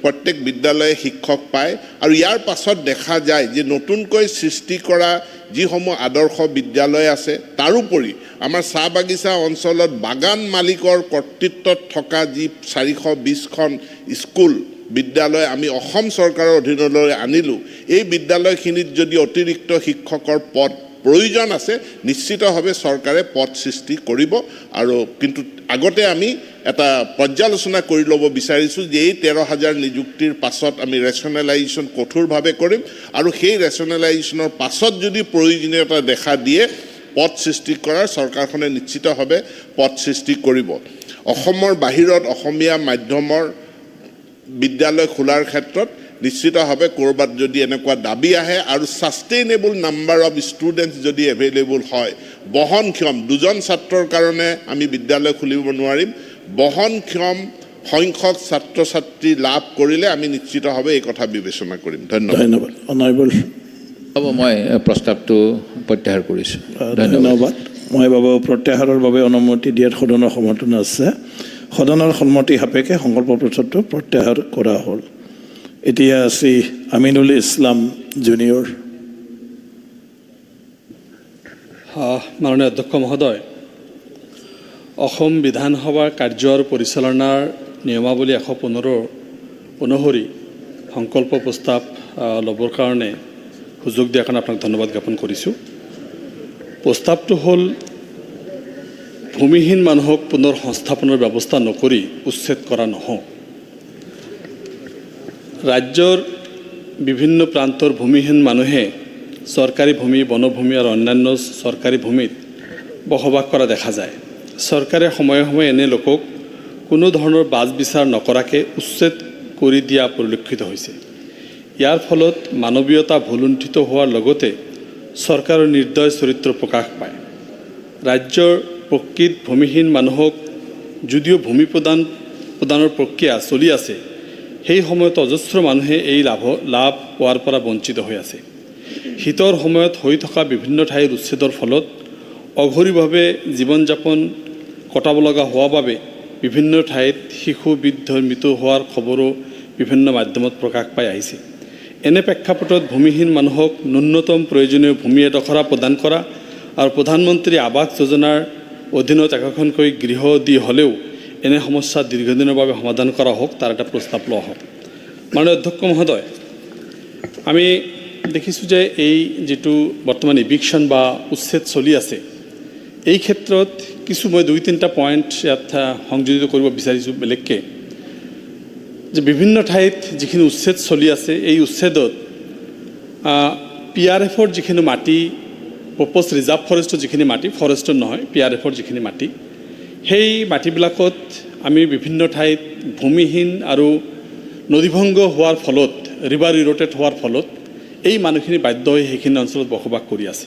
প্ৰত্যেক বিদ্যালয়ে শিক্ষক পায় আৰু ইয়াৰ পাছত দেখা যায় যে নতুনকৈ সৃষ্টি কৰা যিসমূহ আদৰ্শ বিদ্যালয় আছে তাৰোপৰি আমাৰ চাহ বাগিচা অঞ্চলত বাগান মালিকৰ কৰ্তৃত্বত থকা যি 420খন স্কুল বিদ্যালয় আমি অসম চৰকাৰৰ অধীনলৈ আনিলোঁ, এই বিদ্যালয়খিনিত যদি অতিৰিক্ত শিক্ষকৰ পদ প্ৰয়োজন আছে নিশ্চিতভাৱে চৰকাৰে পদ সৃষ্টি কৰিব। আৰু কিন্তু আগতে আমি এটা পৰ্যালোচনা কৰি ল'ব বিচাৰিছোঁ যে এই 13,000 নিযুক্তিৰ পাছত আমি ৰেচনেলাইজেশ্যন কঠোৰভাৱে কৰিম আৰু সেই ৰেচনেলাইজেশ্যনৰ পাছত যদি প্ৰয়োজনীয়তা দেখা দিয়ে পদ সৃষ্টি কৰাৰ চৰকাৰখনে নিশ্চিতভাৱে পদ সৃষ্টি কৰিব। অসমৰ বাহিৰত অসমীয়া মাধ্যমৰ বিদ্যালয় খোলাৰ ক্ষেত্ৰত নিশ্চিতভাৱে ক'ৰবাত যদি এনেকুৱা দাবী আহে আৰু ছাষ্টেইনেবল নাম্বাৰ অফ ষ্টুডেণ্টছ যদি এভেইলেবল হয়, বহনক্ষম 2জন ছাত্ৰৰ কাৰণে আমি বিদ্যালয় খুলিব নোৱাৰিম, বহনক্ষম সংখ্যক ছাত্ৰ ছাত্ৰী লাভ কৰিলে আমি নিশ্চিতভাৱে এই কথা বিবেচনা কৰিম। ধন্যবাদ। ধন্যবাদ। অনাৰেবল হ'ব, মই প্ৰস্তাৱটো প্ৰত্যাহাৰ কৰিছোঁ। ধন্যবাদ। মই ভাবোঁ প্ৰত্যাহাৰৰ বাবে অনুমতি দিয়াত সদনৰ সমৰ্থন আছে। সদনৰ সন্মতি সাপেক্ষে সংকল্প পত্ৰটো প্ৰত্যাহাৰ কৰা হ'ল। এতিয়া শ্ৰী আমিনুল ইছলাম জুনিয়ৰ। মাননীয় অধ্যক্ষ মহোদয়, অসম বিধানসভাৰ কাৰ্য আৰু পৰিচালনাৰ নিয়মাৱলী 115 অনুসৰি সংকল্প প্ৰস্তাৱ ল'বৰ কাৰণে সুযোগ দিয়াৰ কাৰণে আপোনাক ধন্যবাদ জ্ঞাপন কৰিছোঁ। প্ৰস্তাৱটো হ'ল ভূমিহীন মানুহক পুনৰ সংস্থাপনৰ ব্যৱস্থা নকৰি উচ্ছেদ কৰা নহওক। ৰাজ্যৰ বিভিন্ন প্ৰান্তৰ ভূমিহীন মানুহে চৰকাৰী ভূমি, বনভূমি আৰু অন্যান্য চৰকাৰী ভূমিত বসবাস কৰা দেখা যায়। চৰকাৰে সময়ে সময়ে এনে লোকক কোনো ধৰণৰ বাজ বিচাৰ নকৰাকৈ উচ্ছেদ কৰি দিয়া পৰিলক্ষিত হৈছে। ইয়াৰ ফলত মানৱীয়তা ভুলুণ্ঠিত হোৱাৰ লগতে চৰকাৰৰ নিৰ্দয় চৰিত্ৰ প্ৰকাশ পায়। ৰাজ্যৰ প্ৰকৃত ভূমিহীন মানুহক যদিও ভূমি প্ৰদানৰ প্ৰক্ৰিয়া চলি আছে, সেই সময়ত অজস্ৰ মানুহে এই লাভ পোৱাৰ পৰা বঞ্চিত হৈ আছে। শীতৰ সময়ত হৈ থকা বিভিন্ন ঠাইৰ উচ্ছেদৰ ফলত অঘৰীভাৱে জীৱন যাপন কটাব লগা হোৱাৰ বাবে বিভিন্ন ঠাইত শিশু বৃদ্ধৰ মৃত্যু হোৱাৰ খবৰো বিভিন্ন মাধ্যমত প্ৰকাশ পাই আহিছে। এনে প্ৰেক্ষাপটত ভূমিহীন মানুহক ন্যূনতম প্ৰয়োজনীয় ভূমি এডোখৰা প্ৰদান কৰা আৰু প্ৰধানমন্ত্ৰী আৱাস যোজনাৰ অধীনত একোখনকৈ গৃহ দি হ'লেও এনে সমস্যা দীৰ্ঘদিনৰ বাবে সমাধান কৰা হওক, তাৰ এটা প্ৰস্তাৱ লোৱা হওক। মাননীয় অধ্যক্ষ মহোদয়, আমি দেখিছোঁ যে এই যিটো বৰ্তমান ইভিকশ্যন বা উচ্ছেদ চলি আছে, এই ক্ষেত্ৰত কিছু মই 2-3টা পইণ্ট ইয়াত সংযোজিত কৰিব বিচাৰিছোঁ বেলেগকৈ, যে বিভিন্ন ঠাইত যিখিনি উচ্ছেদ চলি আছে, এই উচ্ছেদত PRFৰ যিখিনি মাটি, প্ৰপ'জ ৰিজাৰ্ভ ফৰেষ্টৰ যিখিনি মাটি, ফৰেষ্টৰ নহয়, PRFৰ যিখিনি মাটি, সেই মাটিবিলাকত আমি বিভিন্ন ঠাইত ভূমিহীন আৰু নদীভংগ হোৱাৰ ফলত, ৰিভাৰ ইৰ'টেড হোৱাৰ ফলত এই মানুহখিনি বাধ্য হৈ সেইখিনি অঞ্চলত বসবাস কৰি আছে।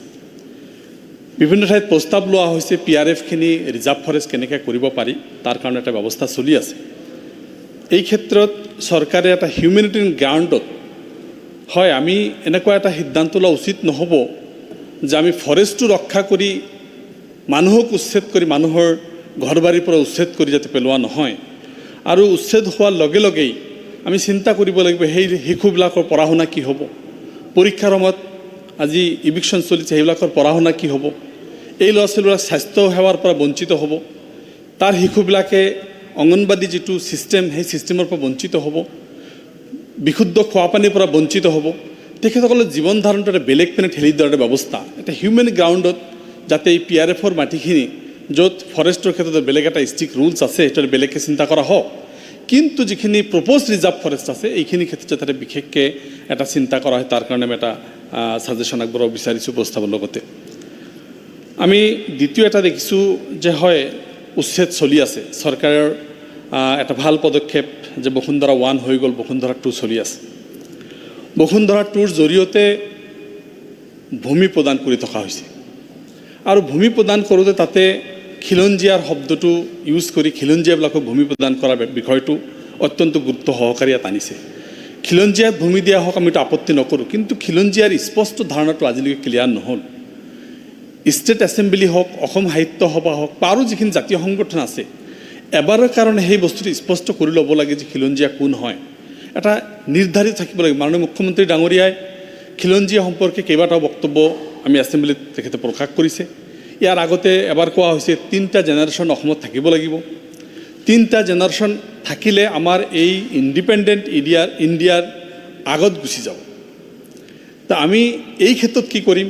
বিভিন্ন ঠাইত প্ৰস্তাৱ লোৱা হৈছে PRFখিনি ৰিজাৰ্ভ ফৰেষ্ট কেনেকৈ কৰিব পাৰি, তাৰ কাৰণে এটা ব্যৱস্থা চলি আছে। এই ক্ষেত্ৰত চৰকাৰে এটা হিউমেনিটেৰিয়ান গ্ৰাউণ্ডত হয় আমি এনেকুৱা এটা সিদ্ধান্ত লোৱা উচিত নহ'ব যে আমি ফৰেষ্টটো ৰক্ষা কৰি মানুহক উচ্ছেদ কৰি, মানুহৰ ঘৰ বাৰীৰ পৰা উচ্ছেদ কৰি যাতে পেলোৱা নহয়, আৰু উচ্ছেদ হোৱাৰ লগে লগেই আমি চিন্তা কৰিব লাগিব সেই শিশুবিলাকৰ পঢ়া শুনা কি হ'ব, পৰীক্ষাৰ সময়ত আজি ইভিকশ্যন চলিছে সেইবিলাকৰ পঢ়া শুনা কি হ'ব, এই ল'ৰা ছোৱালীবিলাক স্বাস্থ্য সেৱাৰ পৰা বঞ্চিত হ'ব, তাৰ শিশুবিলাকে অংগনবাদী যিটো ছিষ্টেম, সেই ছিষ্টেমৰ পৰা বঞ্চিত হ'ব, বিশুদ্ধ খোৱাপানীৰ পৰা বঞ্চিত হ'ব। তেখেতসকলে জীৱন ধাৰণটো এটা বেলেগ পিনে ঠেলি দিয়াৰ ব্যৱস্থা, এটা হিউমেন গ্ৰাউণ্ডত যাতে এই PRFৰ মাটিখিনি, য'ত ফৰেষ্টৰ ক্ষেত্ৰত বেলেগ এটা ষ্ট্ৰিক্ট ৰুলছ আছে, সেইটো বেলেগকৈ চিন্তা কৰা হওক, কিন্তু যিখিনি প্ৰপ'জ ৰিজাৰ্ভ ফৰেষ্ট আছে এইখিনি ক্ষেত্ৰত যাতে বিশেষকৈ এটা চিন্তা কৰা হয়, তাৰ কাৰণে আমি এটা ছাজেশ্যন আগবঢ়াব বিচাৰিছোঁ প্ৰস্তাৱৰ লগতে। আমি দ্বিতীয় এটা দেখিছোঁ যে হয় উচ্ছেদ চলি আছে, চৰকাৰৰ এটা ভাল পদক্ষেপ যে বসুন্ধৰা 1 হৈ গ'ল, বসুন্ধৰা 2 চলি আছে। বসুন্ধৰা 2ৰ জৰিয়তে ভূমি প্ৰদান কৰি থকা হৈছে, আৰু ভূমি প্ৰদান কৰোঁতে তাতে খিলঞ্জীয়াৰ শব্দটো ইউজ কৰি খিলঞ্জীয়াবিলাকক ভূমি প্ৰদান কৰাৰ বিষয়টো অত্যন্ত গুৰুত্ব সহকাৰে ইয়াত আনিছে। খিলঞ্জীয়াক ভূমি দিয়া হওক, আমিতো আপত্তি নকৰোঁ, কিন্তু খিলঞ্জীয়াৰ স্পষ্ট ধাৰণাটো আজিলৈকে ক্লিয়াৰ নহ'ল। ষ্টেট এছেম্বলি হওক, অসম সাহিত্য সভা হওক, বা আৰু যিখিনি জাতীয় সংগঠন আছে, এবাৰৰ কাৰণে সেই বস্তুটো স্পষ্ট কৰি ল'ব লাগে যে খিলঞ্জীয়া কোন হয়, এটা নিৰ্ধাৰিত থাকিব লাগে। মাননীয় মুখ্যমন্ত্ৰী ডাঙৰীয়াই খিলঞ্জীয়া সম্পৰ্কে কেইবাটাও বক্তব্য আমি এছেম্বলিত তেখেতে প্ৰকাশ কৰিছে। ইয়াৰ আগতে এবাৰ কোৱা হৈছে 3টা জেনেৰেশ্যন অসমত থাকিব লাগিব, 3টা জেনেৰেশ্যন থাকিলে আমাৰ এই ইণ্ডিপেণ্ডেণ্ট ইণ্ডিয়াৰ আগত গুচি যাব। তা আমি এই ক্ষেত্ৰত কি কৰিম,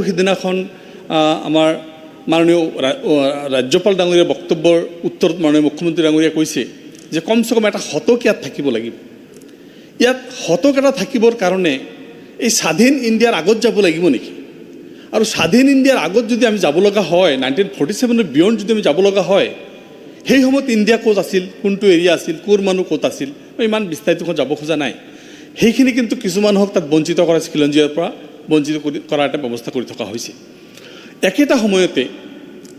সিদিনাখন আমাৰ মাননীয় ৰাজ্যপাল ডাঙৰীয়াৰ বক্তব্যৰ উত্তৰত মাননীয় মুখ্যমন্ত্ৰী ডাঙৰীয়াই কৈছে যে কমচে কম এটা শতক ইয়াত থাকিব লাগিব। ইয়াত শতক এটা থাকিবৰ কাৰণে এই স্বাধীন ইণ্ডিয়াৰ আগত যাব লাগিব নেকি? আৰু স্বাধীন ইণ্ডিয়াৰ আগত যদি আমি যাব লগা হয়, 1947 বিয়ণ্ড যদি আমি যাব লগা হয়, সেই সময়ত ইণ্ডিয়া ক'ত আছিল, কোনটো এৰিয়া আছিল, ক'ৰ মানুহ ক'ত আছিল, মই ইমান বিস্তাৰিত যাব খোজা নাই। সেইখিনি কিন্তু কিছু মানুহক তাত বঞ্চিত কৰা খিলঞ্জীয়াৰ পৰা বঞ্চিত কৰাৰ এটা ব্যৱস্থা কৰি থকা হৈছে। একেটা সময়তে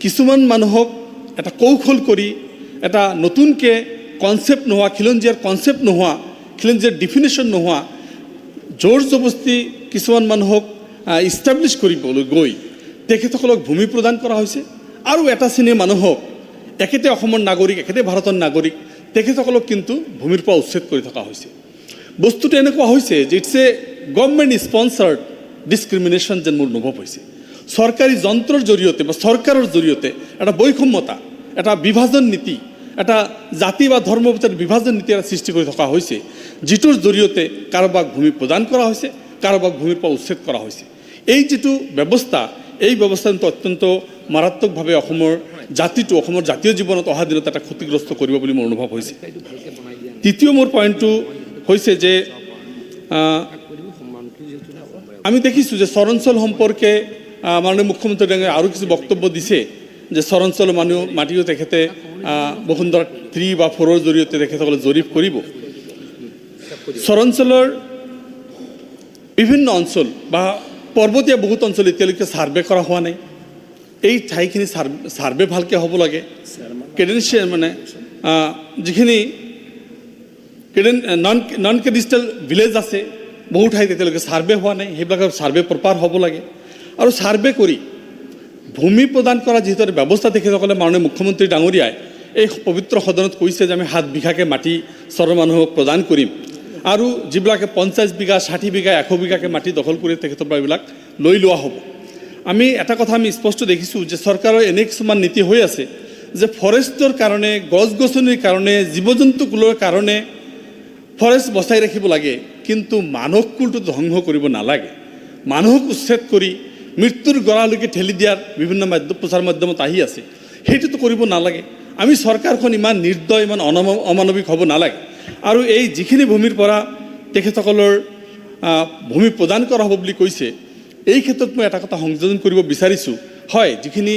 কিছুমান মানুহক এটা কৌশল কৰি এটা নতুনকৈ কনচেপ্ট নোহোৱা, খিলঞ্জীয়াৰ কনচেপ্ট নোহোৱা, খিলঞ্জীয়াৰ ডিফিনেশ্যন নোহোৱা জোৰ জবস্তি কিছুমান মানুহক ইষ্টাব্লিছ কৰিবলৈ গৈ তেখেতসকলক ভূমি প্ৰদান কৰা হৈছে। আৰু এটা শ্ৰেণীৰ মানুহক একেতে অসমৰ নাগৰিক, একেতে ভাৰতৰ নাগৰিক, তেখেতসকলক কিন্তু ভূমিৰ পৰা উচ্ছেদ কৰি থকা হৈছে। বস্তুটো এনেকুৱা হৈছে যে ইটছ এ গভৰ্ণমেণ্ট স্পনচাৰ্ড ডিছক্ৰিমিনেশ্যন যেন মোৰ অনুভৱ হৈছে। চৰকাৰী যন্ত্ৰৰ জৰিয়তে বা চৰকাৰৰ জৰিয়তে এটা বৈষম্যতা, এটা বিভাজন নীতি, এটা জাতি বা ধৰ্মৰ ভিতৰত বিভাজন নীতি এটা সৃষ্টি কৰি থকা হৈছে, যিটোৰ জৰিয়তে কাৰোবাক ভূমি প্ৰদান কৰা হৈছে, কাৰোবাক ভূমিৰ পৰা উচ্ছেদ কৰা হৈছে। এই যিটো ব্যৱস্থা, এই ব্যৱস্থাটো অত্যন্ত মাৰাত্মকভাৱে অসমৰ জাতিটো, অসমৰ জাতীয় জীৱনত অহা দিনত এটা ক্ষতিগ্ৰস্ত কৰিব বুলি মোৰ অনুভৱ হৈছে। তৃতীয় মোৰ পইণ্টটো হৈছে যে আমি দেখিছোঁ যে চৰাঞ্চল সম্পৰ্কে মাননীয় মুখ্যমন্ত্ৰী ডাঙৰীয়াই আৰু কিছু বক্তব্য দিছে যে চৰাঞ্চলৰ মাটিও তেখেতে বসুন্ধৰা 3 বা 4ৰ জৰিয়তে তেখেতসকলে জৰীপ কৰিব। চৰাঞ্চলৰ বিভিন্ন অঞ্চল বা পৰ্বতীয়া বহুত অঞ্চল এতিয়ালৈকে ছাৰ্ভে কৰা হোৱা নাই। এই ঠাইখিনি ছাৰ্ভে ভালকৈ হ'ব লাগে। ক্ৰেডেঞ্চিয়েল মানে যিখিনি নন ক্ৰেডিষ্টেল ভিলেজ আছে, বহু ঠাইত এতিয়ালৈকে ছাৰ্ভে হোৱা নাই, সেইবিলাকৰ ছাৰ্ভে প্ৰপাৰ হ'ব লাগে। আৰু ছাৰ্ভে কৰি ভূমি প্ৰদান কৰা যিহেতু ব্যৱস্থা তেখেতসকলে মাননীয় মুখ্যমন্ত্ৰী ডাঙৰীয়াই এই পবিত্ৰ সদনত কৈছে যে আমি 7 বিঘাকৈ মাটি চৰৰ মানুহক প্ৰদান কৰিম, আৰু যিবিলাকে 50 বিঘা, 60 বিঘা, 100 বিঘাকৈ মাটি দখল কৰি তেখেতৰ পৰা এইবিলাক লৈ লোৱা হ'ব। আমি এটা কথা আমি স্পষ্ট দেখিছোঁ যে চৰকাৰৰ এনে কিছুমান নীতি হৈ আছে যে ফৰেষ্টৰ কাৰণে, গছ গছনিৰ কাৰণে, জীৱ জন্তুকুলৰ কাৰণে ফৰেষ্ট বচাই ৰাখিব লাগে, কিন্তু মানৱকুলটো ধ্বংস কৰিব নালাগে। মানুহক উচ্ছেদ কৰি মৃত্যুৰ গৰালৈকে ঠেলি দিয়াৰ বিভিন্ন প্ৰচাৰ মাধ্যমত আহি আছে, সেইটোতো কৰিব নালাগে। আমি চৰকাৰখন ইমান নিৰ্দয়, ইমান অমানৱিক হ'ব নালাগে। আৰু এই যিখিনি ভূমিৰ পৰা তেখেতসকলৰ ভূমি প্ৰদান কৰা হ'ব বুলি কৈছে, এই ক্ষেত্ৰত মই এটা কথা সংযোজন কৰিব বিচাৰিছোঁ। হয়, যিখিনি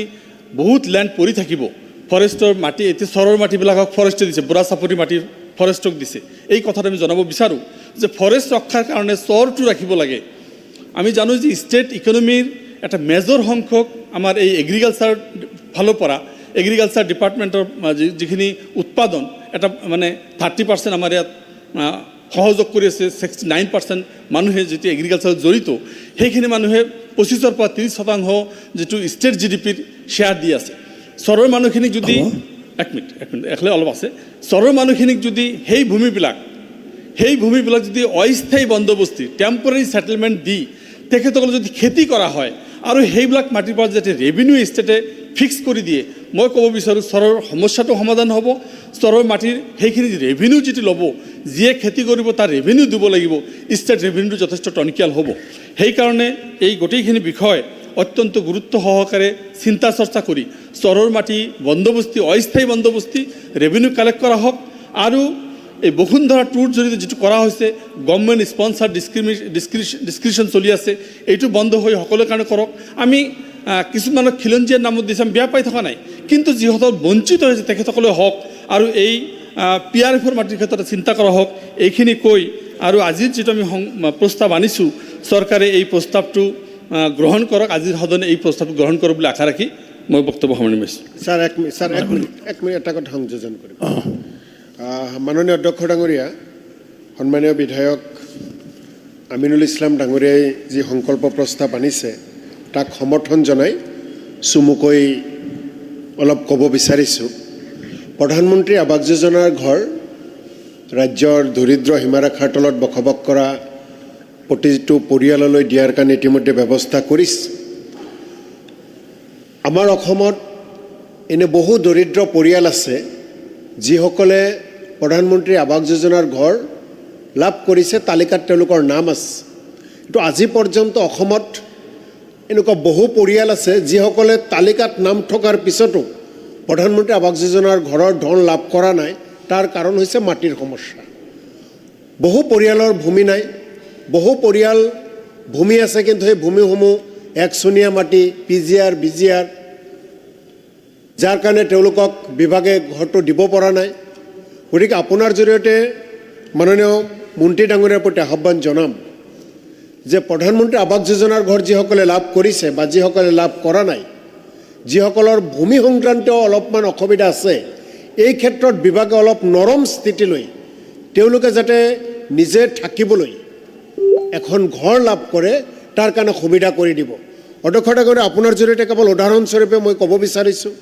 বহুত লেণ্ড পৰি থাকিব, ফৰেষ্টৰ মাটি, এতিয়া চৰৰ মাটিবিলাকক ফৰেষ্টে দিছে, বুঢ়া চাপৰি মাটি ফৰেষ্টক দিছে। এই কথাটো আমি জনাব বিচাৰোঁ যে ফৰেষ্ট ৰক্ষাৰ কাৰণে চৰটো ৰাখিব লাগে। আমি জানো যে ষ্টেট ইকনমিৰ এটা মেজৰ সংখ্যক আমাৰ এই এগ্ৰিকালচাৰ ফালৰ পৰা, এগ্ৰিকালচাৰ ডিপাৰ্টমেণ্টৰ যিখিনি উৎপাদন, এটা মানে 30% আমাৰ ইয়াত সহযোগ কৰি আছে। 69% মানুহে যিটো এগ্ৰিকালচাৰত জড়িত, সেইখিনি মানুহে 25-ৰ পৰা 30% যিটো ষ্টেট GDPৰ শ্বেয়াৰ দি আছে। চৰৰ মানুহখিনিক যদি এক মিনিট এখলে অলপ আছে, চৰৰ মানুহখিনিক যদি সেই ভূমিবিলাক যদি অস্থায়ী বন্দোবস্তি, টেম্পৰাৰী ছেটেলমেণ্ট দি তেখেতসকলে যদি খেতি কৰা হয়, আৰু সেইবিলাক মাটিৰ পৰা যাতে ৰেভিনিউ ষ্টেটে ফিক্স কৰি দিয়ে, মই ক'ব বিচাৰোঁ চৰৰ সমস্যাটো সমাধান হ'ব। চৰৰ মাটিৰ সেইখিনি ৰেভিনিউ যিটো ল'ব, যিয়ে খেতি কৰিব তাৰ ৰেভিনিউ দিব লাগিব, ষ্টেট ৰেভিনিউটো যথেষ্ট টনকিয়াল হ'ব। সেইকাৰণে এই গোটেইখিনি বিষয় অত্যন্ত গুৰুত্ব সহকাৰে চিন্তা চৰ্চা কৰি চৰৰ মাটি বন্দোবস্তি, অস্থায়ী বন্দোবস্তি, ৰেভিনিউ কালেক্ট কৰা হওক। আৰু এই বসুন্ধৰা 2ৰ জৰিয়তে যিটো কৰা হৈছে, গভৰ্ণমেণ্ট স্পনচাৰ ডিছক্ৰিপশ্যন চলি আছে, এইটো বন্ধ হৈ সকলোৰে কাৰণে কৰক। আমি কিছুমানক খিলঞ্জীয়াৰ নামত দিছে, আমি বেয়া পাই থকা নাই, কিন্তু যিসকল বঞ্চিত হৈছে তেখেতসকলে হওক, আৰু এই PRFৰ মাটিৰ ক্ষেত্ৰত চিন্তা কৰা হওক। এইখিনি কৈ আৰু আজিৰ যিটো আমি প্ৰস্তাৱ আনিছোঁ, চৰকাৰে এই প্ৰস্তাৱটো গ্ৰহণ কৰক, আজিৰ সদনে এই প্ৰস্তাৱটো গ্ৰহণ কৰক বুলি আশা ৰাখি মই বক্তব্য সামৰণি মাৰিছোঁ। ছাৰ এক মিনিট এটা কথা সংযোজন কৰিম। মাননীয় অধ্যক্ষ ডাঙৰীয়া, সন্মানীয় বিধায়ক আমিনুল ইছলাম ডাঙৰীয়াই যি সংকল্প প্ৰস্তাৱ আনিছে তাক সমৰ্থন জনাই চমুকৈ অলপ ক'ব বিচাৰিছোঁ। প্ৰধানমন্ত্ৰী আৱাস যোজনাৰ ঘৰ ৰাজ্যৰ দৰিদ্ৰ সীমাৰেখাৰ তলত বসবাস কৰা প্ৰতিটো পৰিয়াললৈ দিয়াৰ কাৰণে ইতিমধ্যে ব্যৱস্থা কৰিছে। আমাৰ অসমত এনে বহু দৰিদ্ৰ পৰিয়াল আছে যিসকলে প্ৰধানমন্ত্ৰী আৱাস যোজনাৰ ঘৰ লাভ কৰিছে, তালিকাত তেওঁলোকৰ নাম আছে। কিন্তু আজি পৰ্যন্ত অসমত এনেকুৱা বহু পৰিয়াল আছে যিসকলে তালিকাত নাম থকাৰ পিছতো প্ৰধানমন্ত্ৰী আৱাস যোজনাৰ ঘৰৰ ধন লাভ কৰা নাই। তাৰ কাৰণ হৈছে মাটিৰ সমস্যা। বহু পৰিয়ালৰ ভূমি নাই, বহু পৰিয়াল ভূমি আছে, কিন্তু সেই ভূমিসমূহ একচনীয়া মাটি, PGR, BGR যাৰ কাৰণে তেওঁলোকক বিভাগে ঘৰটো দিব পৰা নাই। গতিকে আপোনাৰ জৰিয়তে মাননীয় মন্ত্ৰী ডাঙৰীয়াৰ প্ৰতি আহ্বান জনাম যে প্ৰধানমন্ত্ৰী আৱাস যোজনাৰ ঘৰ যিসকলে লাভ কৰিছে বা যিসকলে লাভ কৰা নাই, যিসকলৰ ভূমি সংক্ৰান্তীয় অলপমান অসুবিধা আছে, এই ক্ষেত্ৰত বিভাগে অলপ নৰম স্থিতি লৈ তেওঁলোকে যাতে নিজে থাকিবলৈ এখন ঘৰ লাভ কৰে তাৰ কাৰণে সুবিধা কৰি দিব। অধ্যক্ষ ডাঙৰীয়া, আপোনাৰ জৰিয়তে কেৱল উদাহৰণস্বৰূপে মই ক'ব বিচাৰিছোঁ,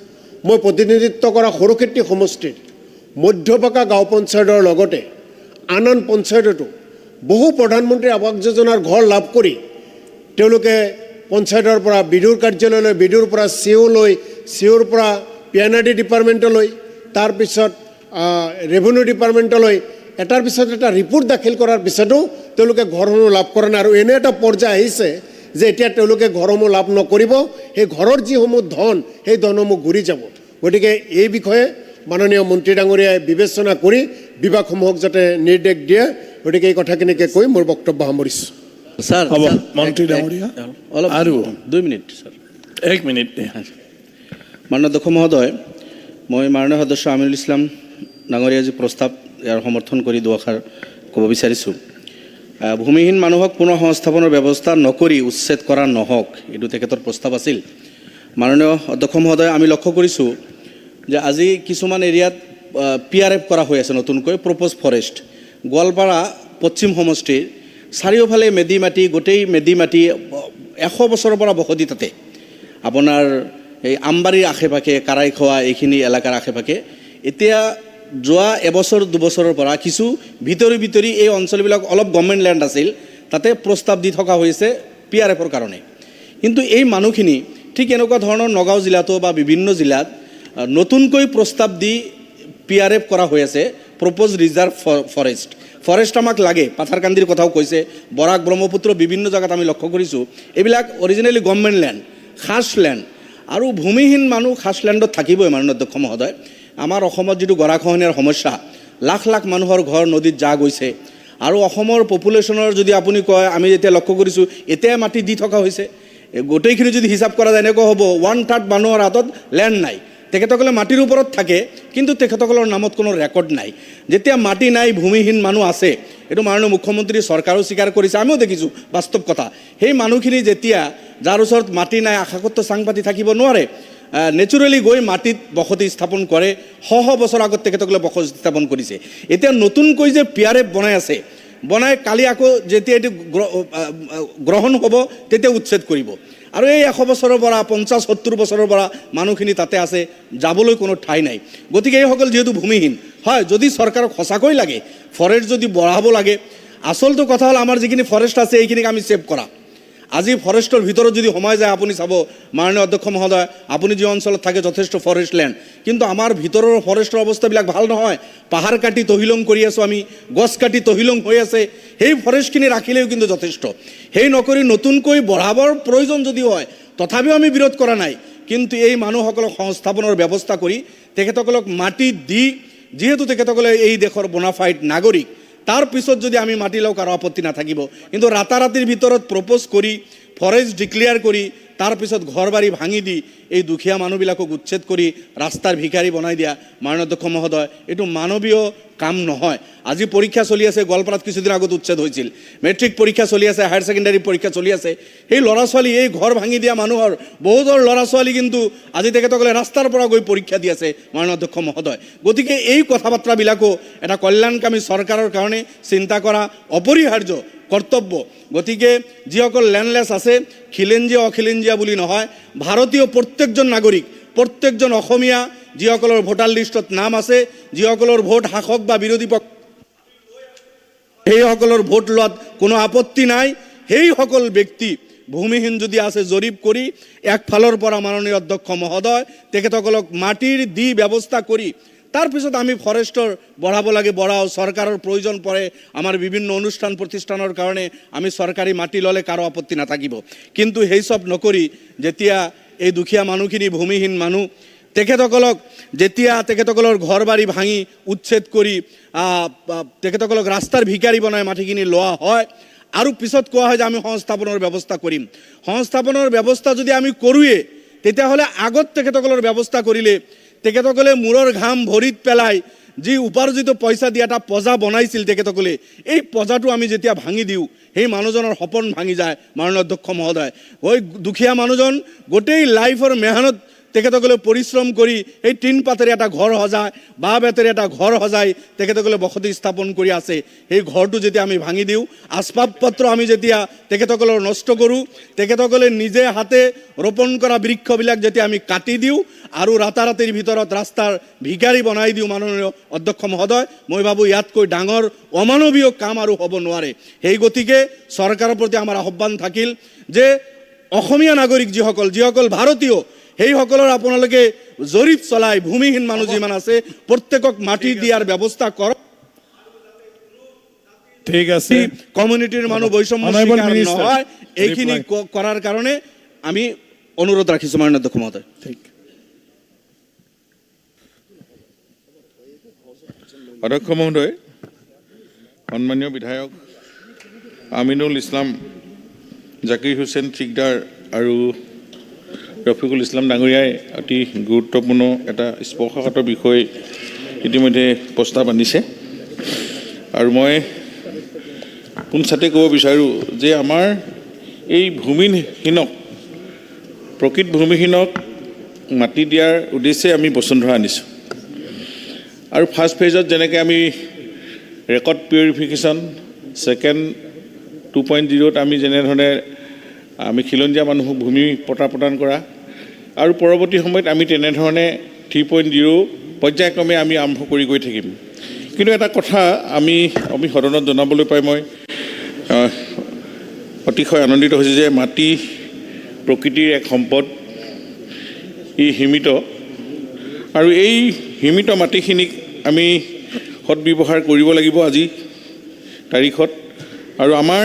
মই প্ৰতিনিধিত্ব কৰা সৰুক্ষেত্ৰী সমষ্টিৰ মধ্যপাকা গাঁও পঞ্চায়তৰ লগতে আন পঞ্চায়ততো বহু প্ৰধানমন্ত্ৰী আৱাস যোজনাৰ ঘৰ লাভ কৰি তেওঁলোকে পঞ্চায়তৰ পৰা বিডিঅ'ৰ কাৰ্যালয়লৈ, বিডিঅ'ৰ পৰা চিঅ'লৈ, চিঅ'ৰ পৰা PNRD ডিপাৰ্টমেণ্টলৈ, তাৰপিছত ৰেভিনিউ ডিপাৰ্টমেণ্টলৈ এটাৰ পিছত এটা ৰিপৰ্ট দাখিল কৰাৰ পিছতো তেওঁলোকে ঘৰসমূহ লাভ কৰা নাই। আৰু এনে এটা পৰ্যায় আহিছে যে এতিয়া তেওঁলোকে ঘৰসমূহ লাভ নকৰিব, সেই ঘৰৰ যিসমূহ ধন সেই ধনসমূহ ঘূৰি যাব। গতিকে এই বিষয়ে মাননীয় মন্ত্ৰী ডাঙৰীয়াই বিবেচনা কৰি বিভাগসমূহক যাতে নিৰ্দেশ দিয়ে। গতিকে এই কথাখিনিকে কৈ মোৰ বক্তব্য সামৰিছোঁ। স্যাৰ হ'ব মন্ত্ৰী ডাঙৰীয়া অলপ আৰু 2 মিনিট স্যাৰ। 1 মিনিট। মাননীয় অধ্যক্ষ মহোদয়, মই মাননীয় সদস্য আমিনুল ইছলাম ডাঙৰীয়া যি প্ৰস্তাৱ ইয়াৰ সমৰ্থন কৰি দুআষাৰ ক'ব বিচাৰিছোঁ। ভূমিহীন মানুহক পুনৰ সংস্থাপনৰ ব্যৱস্থা নকৰি উচ্ছেদ কৰা নহওক, এইটো তেখেতৰ প্ৰস্তাৱ আছিল। মাননীয় অধ্যক্ষ মহোদয়, আমি লক্ষ্য কৰিছোঁ যে আজি কিছুমান এৰিয়াত PRF কৰা হৈ আছে নতুনকৈ, প্ৰপ'জ ফৰেষ্ট। গোৱালপাৰা পশ্চিম সমষ্টিৰ চাৰিওফালে মেদি মাটি, গোটেই মেদি মাটি 100 বছৰৰ পৰা বসতি তাতে। আপোনাৰ এই আমবাৰীৰ আশে পাশে, কাৰাইখোৱা এইখিনি এলেকাৰ আশে পাশে এতিয়া যোৱা এবছৰ 2 বছৰৰ পৰা কিছু ভিতৰি এই অঞ্চলবিলাক অলপ গভৰ্ণমেণ্ট লেণ্ড আছিল, তাতে প্ৰস্তাৱ দি থকা হৈছে PRFৰ কাৰণে। কিন্তু এই মানুহখিনি ঠিক এনেকুৱা ধৰণৰ নগাঁও জিলাতো বা বিভিন্ন জিলাত নতুনকৈ প্ৰস্তাৱ দি PRF কৰা হৈ আছে, প্ৰপ'জ ৰিজাৰ্ভ ফৰেষ্ট। ফৰেষ্ট আমাক লাগে, পাথাৰকান্দিৰ কথাও কৈছে, বৰাক ব্ৰহ্মপুত্ৰ বিভিন্ন জেগাত আমি লক্ষ্য কৰিছোঁ এইবিলাক অৰিজিনেলি গভৰ্ণমেণ্ট লেণ্ড, খাছ লেণ্ড। আৰু ভূমিহীন মানুহ খাছ লেণ্ডত থাকিবই। মাননীয় অধ্যক্ষ মহোদয়, আমাৰ অসমত যিটো গৰাখহনীয়াৰ সমস্যা, লাখ লাখ মানুহৰ ঘৰ নদীত যা গৈছে। আৰু অসমৰ পপুলেশ্যনৰ যদি আপুনি কয়, আমি এতিয়া লক্ষ্য কৰিছোঁ এতিয়াই মাটি দি থকা হৈছে, গোটেইখিনি যদি হিচাপ কৰা যায় এনেকুৱা হ'ব 1/3 মানুহৰ হাতত লেণ্ড নাই। তেখেতসকলে মাটিৰ ওপৰত থাকে কিন্তু তেখেতসকলৰ নামত কোনো ৰেকৰ্ড নাই। যেতিয়া মাটি নাই, ভূমিহীন মানুহ আছে, এইটো মাননীয় মুখ্যমন্ত্ৰী চৰকাৰেও স্বীকাৰ কৰিছে, আমিও দেখিছোঁ বাস্তৱ কথা। সেই মানুহখিনি যেতিয়া যাৰ ওচৰত মাটি নাই, আশাকত চাং পাতি থাকিব নোৱাৰে, নেচাৰেলি গৈ মাটিত বসতি স্থাপন কৰে। শ বছৰ আগত তেখেতসকলে বসতি স্থাপন কৰিছে। এতিয়া নতুনকৈ যে PRF বনাই আছে, বনাই কালি আকৌ যেতিয়া এইটো গ্ৰহণ হ'ব তেতিয়া উচ্ছেদ কৰিব। আৰু এই 100 বছৰৰ পৰা 50-70 বছৰৰ পৰা মানুহখিনি তাতে আছে, যাবলৈ কোনো ঠাই নাই। গতিকে এইসকল যিহেতু ভূমিহীন হয়, যদি চৰকাৰক সঁচাকৈ লাগে ফৰেষ্ট যদি বঢ়াব লাগে, আচলটো কথা হ'ল আমাৰ যিখিনি ফৰেষ্ট আছে এইখিনিক আমি ছেভ কৰা। আজি ফৰেষ্টৰ ভিতৰত যদি সোমাই যায়, আপুনি চাব মাননীয় অধ্যক্ষ মহোদয়, আপুনি যি অঞ্চলত থাকে যথেষ্ট ফৰেষ্ট লেণ্ড, কিন্তু আমাৰ ভিতৰৰ ফৰেষ্টৰ অৱস্থাবিলাক ভাল নহয়। পাহাৰ কাটি তহিলং কৰি আছোঁ আমি, গছ কাটি তহিলং হৈ আছে। সেই ফৰেষ্টখিনি ৰাখিলেও কিন্তু যথেষ্ট। সেই নকৰি নতুনকৈ বঢ়াবৰ প্ৰয়োজন যদি হয়, তথাপিও আমি বিৰোধ কৰা নাই। কিন্তু এই মানুহসকলক সংস্থাপনৰ ব্যৱস্থা কৰি তেখেতসকলক মাটি দি, যিহেতু তেখেতসকলে এই দেশৰ বোনাফাইড নাগৰিক, তাৰ পিছত যদি আমি মাটি লওঁ কাৰো আপত্তি নাথাকিব। কিন্তু ৰাতাৰাতিৰ ভিতৰত প্ৰপ'জ কৰি ফৰেষ্ট ডিক্লেয়াৰ কৰি তাৰপিছত ঘৰ বাৰী ভাঙি দি এই দুখীয়া মানুহবিলাকক উচ্ছেদ কৰি ৰাস্তাৰ ভিখাৰী বনাই দিয়া, মাননীয় অধ্যক্ষ মহোদয়, এইটো মানৱীয় কাম নহয়। আজি পৰীক্ষা চলি আছে, গোৱালপাৰাত কিছুদিন আগত উচ্ছেদ হৈছিল, মেট্ৰিক পৰীক্ষা চলি আছে, হায়াৰ ছেকেণ্ডাৰী পৰীক্ষা চলি আছে। সেই ল'ৰা ছোৱালী, এই ঘৰ ভাঙি দিয়া মানুহৰ বহুতৰ ল'ৰা ছোৱালী কিন্তু আজি তেখেতসকলে ৰাস্তাৰ পৰা গৈ পৰীক্ষা দি আছে, মাননীয় অধ্যক্ষ মহোদয়। গতিকে এই কথা বাৰ্তাবিলাকো এটা কল্যাণকামী চৰকাৰৰ কাৰণে চিন্তা কৰা অপৰিহাৰ্য কৰ্তব্য। গতিকে যিসকল লেণ্ডলেছ আছে, খিলেঞ্জীয়া অখিলেঞ্জীয়া বুলি নহয়, ভাৰতীয় প্ৰত্যেকজন নাগৰিক, প্ৰত্যেকজন অসমীয়া যিসকলৰ ভোটাৰ লিষ্টত নাম আছে, যিসকলৰ ভোট শাসক বা বিৰোধী পক্ষ, সেইসকলৰ ভোট লোৱাত কোনো আপত্তি নাই। সেইসকল ব্যক্তি ভূমিহীন যদি আছে, জৰীপ কৰি একফালৰ পৰা মাননীয় অধ্যক্ষ মহোদয় তেখেতসকলক মাটিৰ দি ব্যৱস্থা কৰি তাৰপিছত আমি ফৰেষ্টৰ বঢ়াব লাগে, বঢ়াওঁ। চৰকাৰৰ প্ৰয়োজন পৰে, আমাৰ বিভিন্ন অনুষ্ঠান প্ৰতিষ্ঠানৰ কাৰণে আমি চৰকাৰী মাটি ল'লে কাৰো আপত্তি নাথাকিব। কিন্তু সেই চব নকৰি যেতিয়া এই দুখীয়া মানুহখিনি, ভূমিহীন মানুহ, তেখেতসকলক যেতিয়া তেখেতসকলৰ ঘৰ বাৰী ভাঙি উচ্ছেদ কৰি তেখেতসকলক ৰাস্তাৰ ভিখাৰী বনাই মাটিখিনি লোৱা হয়, আৰু পিছত কোৱা হয় যে আমি সংস্থাপনৰ ব্যৱস্থা কৰিম। সংস্থাপনৰ ব্যৱস্থা যদি আমি কৰোঁৱে, তেতিয়াহ'লে আগত তেখেতসকলৰ ব্যৱস্থা কৰিলে তেখেতসকলে মূৰৰ ঘাম ভৰিত পেলাই যি উপাৰ্জিত পইচা দি এটা পজা বনাইছিল তেখেতসকলে, এই পজাটো আমি যেতিয়া ভাঙি দিওঁ সেই মানুহজনৰ সপোন ভাঙি যায়। মাননীয় অধ্যক্ষ মহোদয়, ওই দুখীয়া মানুহজন গোটেই লাইফৰ মেহনত তেখেতসকলে পৰিশ্ৰম কৰি এই টিন পাতেৰে এটা ঘৰ সজায়, বাঁহ বেতেৰে এটা ঘৰ সজাই তেখেতসকলে বসতি স্থাপন কৰি আছে। সেই ঘৰটো যেতিয়া আমি ভাঙি দিওঁ, আচবাব পত্ৰ আমি যেতিয়া তেখেতসকলৰ নষ্ট কৰোঁ, তেখেতসকলে নিজে হাতে ৰোপণ কৰা বৃক্ষবিলাক যেতিয়া আমি কাটি দিওঁ আৰু ৰাতাৰাতিৰ ভিতৰত ৰাস্তাৰ ভিকাৰী বনাই দিওঁ, মাননীয় অধ্যক্ষ মহোদয়, মই ভাবোঁ ইয়াতকৈ ডাঙৰ অমানৱীয় কাম আৰু হ'ব নোৱাৰে। সেই গতিকে চৰকাৰৰ প্ৰতি আমাৰ আহ্বান থাকিল যে অসমীয়া নাগৰিক যিসকল ভাৰতীয়, সেইসকলৰ আপোনালোকে জৰীপ চলাই ভূমিহীন মানুহ যিমান আছে প্ৰত্যেকক মাটি দিয়াৰ ব্যৱস্থা কৰক। ঠিক আছে, কমিউনিটিৰ মানুহ বৈষম্য শিকাৰ নহয়, এইখিনি কৰাৰ কাৰণে আমি অনুৰোধ ৰাখিছোঁ মাননীয় অধ্যক্ষ মহোদয়। অধ্যক্ষ মহোদয়, সন্মানীয় বিধায়ক আমিনুল ইছলাম, জাকিৰ হুছেইন চিকদাৰ আৰু ৰফিকুল ইছলাম ডাঙৰীয়াই অতি গুৰুত্বপূৰ্ণ এটা স্পৰ্শকাতৰ বিষয় ইতিমধ্যে প্ৰস্তাৱ আনিছে। আৰু মই পোনছাতে ক'ব বিচাৰোঁ যে আমাৰ এই ভূমিহীনক, প্ৰকৃত ভূমিহীনক মাটি দিয়াৰ উদ্দেশ্যে আমি বসুন্ধৰা আনিছোঁ। আৰু ফাৰ্ষ্ট ফেজত যেনেকৈ আমি ৰেকৰ্ড পিউৰিফিকেশ্যন, ছেকেণ্ড 2.0ত আমি যেনেধৰণে আমি খিলঞ্জীয়া মানুহক ভূমি পট্টা প্ৰদান কৰা, আৰু পৰৱৰ্তী সময়ত আমি তেনেধৰণে 3.0 পৰ্যায়ক্ৰমে আমি আৰম্ভ কৰি গৈ থাকিম। কিন্তু এটা কথা আমি সদনত জনাবলৈ পাই মই অতিশয় আনন্দিত হৈছোঁ যে মাটি প্ৰকৃতিৰ এক সম্পদ, ই সীমিত, আৰু এই সীমিত মাটিখিনিক আমি সদব্যৱহাৰ কৰিব লাগিব আজি তাৰিখত। আৰু আমাৰ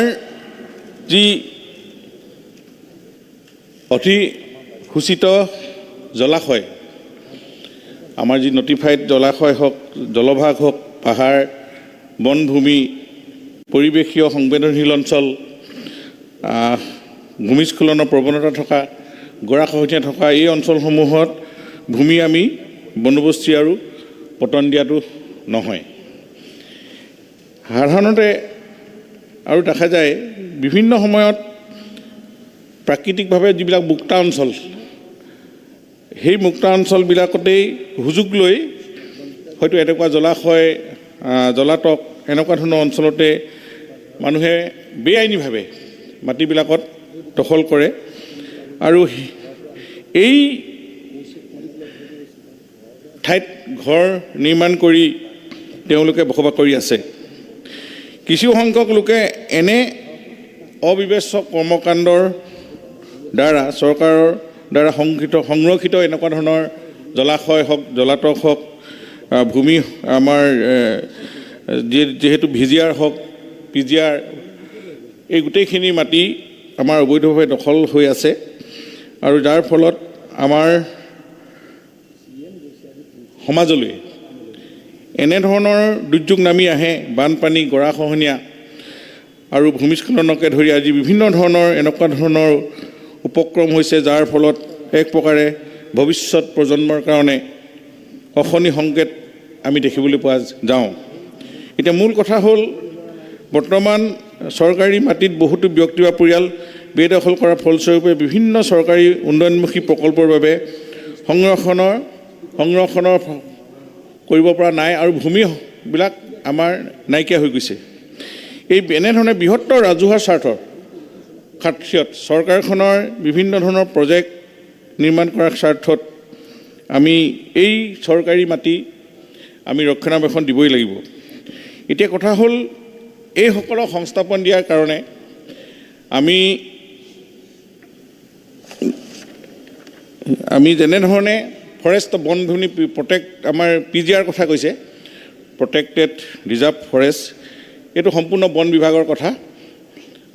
যি অধিসূচিত জলাশয়, আমাৰ যি নটিফাইড জলাশয় হওক, জলভাগ হওক, পাহাৰ, বনভূমি, পৰিৱেশীয় সংবেদনশীল অঞ্চল, ভূমিস্খলনৰ প্ৰৱণতা থকা, গৰাখহনীয়া থকা এই অঞ্চলসমূহত ভূমি আমি বন্দোবস্তি আৰু পতন দিয়াটো নহয়। সাধাৰণতে আৰু দেখা যায় বিভিন্ন সময়ত প্ৰাকৃতিকভাৱে যিবিলাক মুক্তা অঞ্চল, সেই মুক্তা অঞ্চলবিলাকতেই সুযোগ লৈ হয়তো এনেকুৱা জলাশয়, জলাতক এনেকুৱা ধৰণৰ অঞ্চলতে মানুহে বেআইনীভাৱে মাটিবিলাকত দখল কৰে। আৰু এই ঠাইত ঘৰ নিৰ্মাণ কৰি তেওঁলোকে বসবাস কৰি আছে। কিছুসংখ্যক লোকে এনে অবিবেচ্য কৰ্মকাণ্ডৰ দ্বাৰা চৰকাৰৰ দ্বাৰা সংৰক্ষিত এনেকুৱা ধৰণৰ জলাশয় হওক, জলাতক হওক, ভূমি আমাৰ যিহেতু ভিজিআৰ হওক, পিজিআৰ, এই গোটেইখিনি মাটি আমাৰ অবৈধভাৱে দখল হৈ আছে। আৰু যাৰ ফলত আমাৰ সমাজলৈ এনেধৰণৰ দুৰ্যোগ নামি আহে, বানপানী, গৰাখহনীয়া আৰু ভূমিস্খলনকে ধৰি আজি বিভিন্ন ধৰণৰ এনেকুৱা ধৰণৰ উপক্ৰম হৈছে, যাৰ ফলত এক প্ৰকাৰে ভৱিষ্যত প্ৰজন্মৰ কাৰণে অশনি সংকেত আমি দেখিবলৈ পোৱা যাওঁ। এতিয়া মূল কথা হ'ল, বৰ্তমান চৰকাৰী মাটিত বহুতো ব্যক্তি বা পৰিয়াল বেদখল কৰাৰ ফলস্বৰূপে বিভিন্ন চৰকাৰী উন্নয়নমুখী প্ৰকল্পৰ বাবে সংৰক্ষণৰ কৰিব পৰা নাই আৰু ভূমিবিলাক আমাৰ নাইকিয়া হৈ গৈছে। এই এনেধৰণে বৃহত্তৰ ৰাজহুৱা স্বাৰ্থৰ খাতিৰত চৰকাৰখনৰ বিভিন্ন ধৰণৰ প্ৰজেক্ট নিৰ্মাণ কৰাৰ স্বাৰ্থত আমি এই চৰকাৰী মাটি আমি ৰক্ষণাবেক্ষণ দিবই লাগিব। এতিয়া কথা হ'ল, এইসকলক সংস্থাপন দিয়াৰ কাৰণে আমি যেনেধৰণে ফৰেষ্ট বনভূমি আমাৰ পিজিআৰ কথা কৈছে, প্ৰটেক্টেড ৰিজাৰ্ভ ফৰেষ্ট, এইটো সম্পূৰ্ণ বন বিভাগৰ কথা।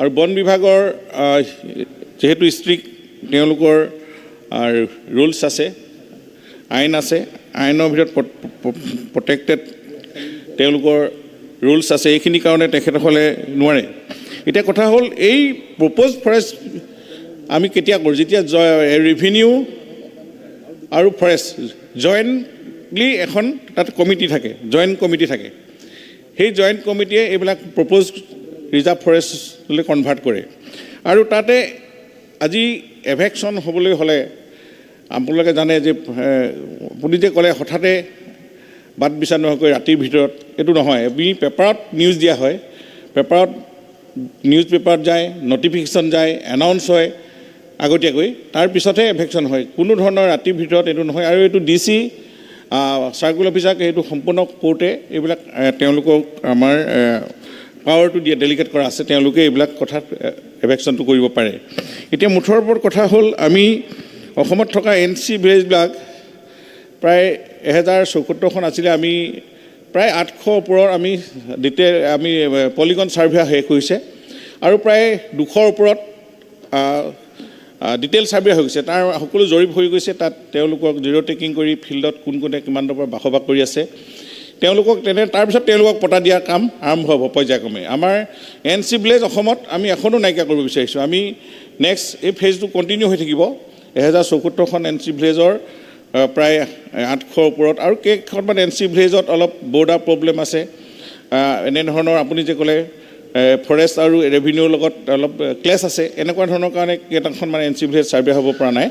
আৰু বন বিভাগৰ যিহেতু ষ্ট্ৰিক্ট তেওঁলোকৰ ৰুলছ আছে, আইন আছে, আইনৰ ভিতৰত প্ৰটেক্টেড তেওঁলোকৰ ৰুলছ আছে, এইখিনি কাৰণে তেখেতসকলে নোৱাৰে। এতিয়া কথা হ'ল, এই প্ৰপ'জ ফৰেষ্ট আমি কেতিয়া কৰোঁ? যেতিয়া ৰেভিনিউ আৰু ফৰেষ্ট জইণ্টলি এখন তাত কমিটি থাকে, জইণ্ট কমিটি থাকে। সেই জইণ্ট কমিটিয়ে এইবিলাক প্ৰপ'জ ৰিজাৰ্ভ ফৰেষ্টলৈ কনভাৰ্ট কৰে। আৰু তাতে আজি এভেকশ্যন হ'বলৈ হ'লে আপোনালোকে জানে যে আপুনি যে ক'লে হঠাতে বাট বিচাৰ নোহোৱাকৈ ৰাতিৰ ভিতৰত, এইটো নহয়। আমি পেপাৰত নিউজ দিয়া হয়, পেপাৰত নিউজ পেপাৰত যায়, নটিফিকেশ্যন যায়, এনাউন্স হয় আগতীয়াকৈ, তাৰপিছতহে এভেকশ্যন হয়। কোনো ধৰণৰ ৰাতিৰ ভিতৰত এইটো নহয়। আৰু এইটো DC চাৰ্কুল অফিচাৰক এইটো সম্পূৰ্ণ কোৰ্টে এইবিলাক তেওঁলোকক আমাৰ পাৱাৰটো দিয়ে, ডেলিগেট কৰা আছে, তেওঁলোকে এইবিলাক কথাত এভেকশ্যনটো কৰিব পাৰে। এতিয়া মুঠৰ ওপৰত কথা হ'ল, আমি অসমত থকা NC ভিলেজবিলাক প্ৰায় 1074খন আছিলে। আমি প্ৰায় 800 ওপৰৰ আমি আমি পলিগন ছাৰ্ভে শেষ হৈছে আৰু প্ৰায় 200ৰ ওপৰত ডিটেইল ছাৰ্ভে হৈ গৈছে। তাৰ সকলো জৰীপ হৈ গৈছে। তাত তেওঁলোকক জিৰ' টেকিং কৰি ফিল্ডত কোন কোনে কিমান পৰা বসবাস কৰি আছে তেওঁলোকক তাৰপিছত তেওঁলোকক পতা দিয়াৰ কাম আৰম্ভ হ'ব পৰ্যায়ক্ৰমে। আমাৰ NC ভিলেজ অসমত আমি এখনো নাইকিয়া কৰিব বিচাৰিছোঁ। আমি নেক্সট এই ফেজটো কণ্টিনিউ হৈ থাকিব। 1074খন NC ভিলেজৰ প্ৰায় 800ৰ ওপৰত আৰু কেইখনমান NC ভিলেজত অলপ বৰ্ডাৰ প্ৰব্লেম আছে। এনেধৰণৰ আপুনি যে ক'লে ফৰেষ্ট আৰু ৰেভিনিউৰ লগত অলপ ক্লেছ আছে, এনেকুৱা ধৰণৰ কাৰণে কেইটাখনমান NC ভিলেজ ছাৰ্ভে হ'ব পৰা নাই।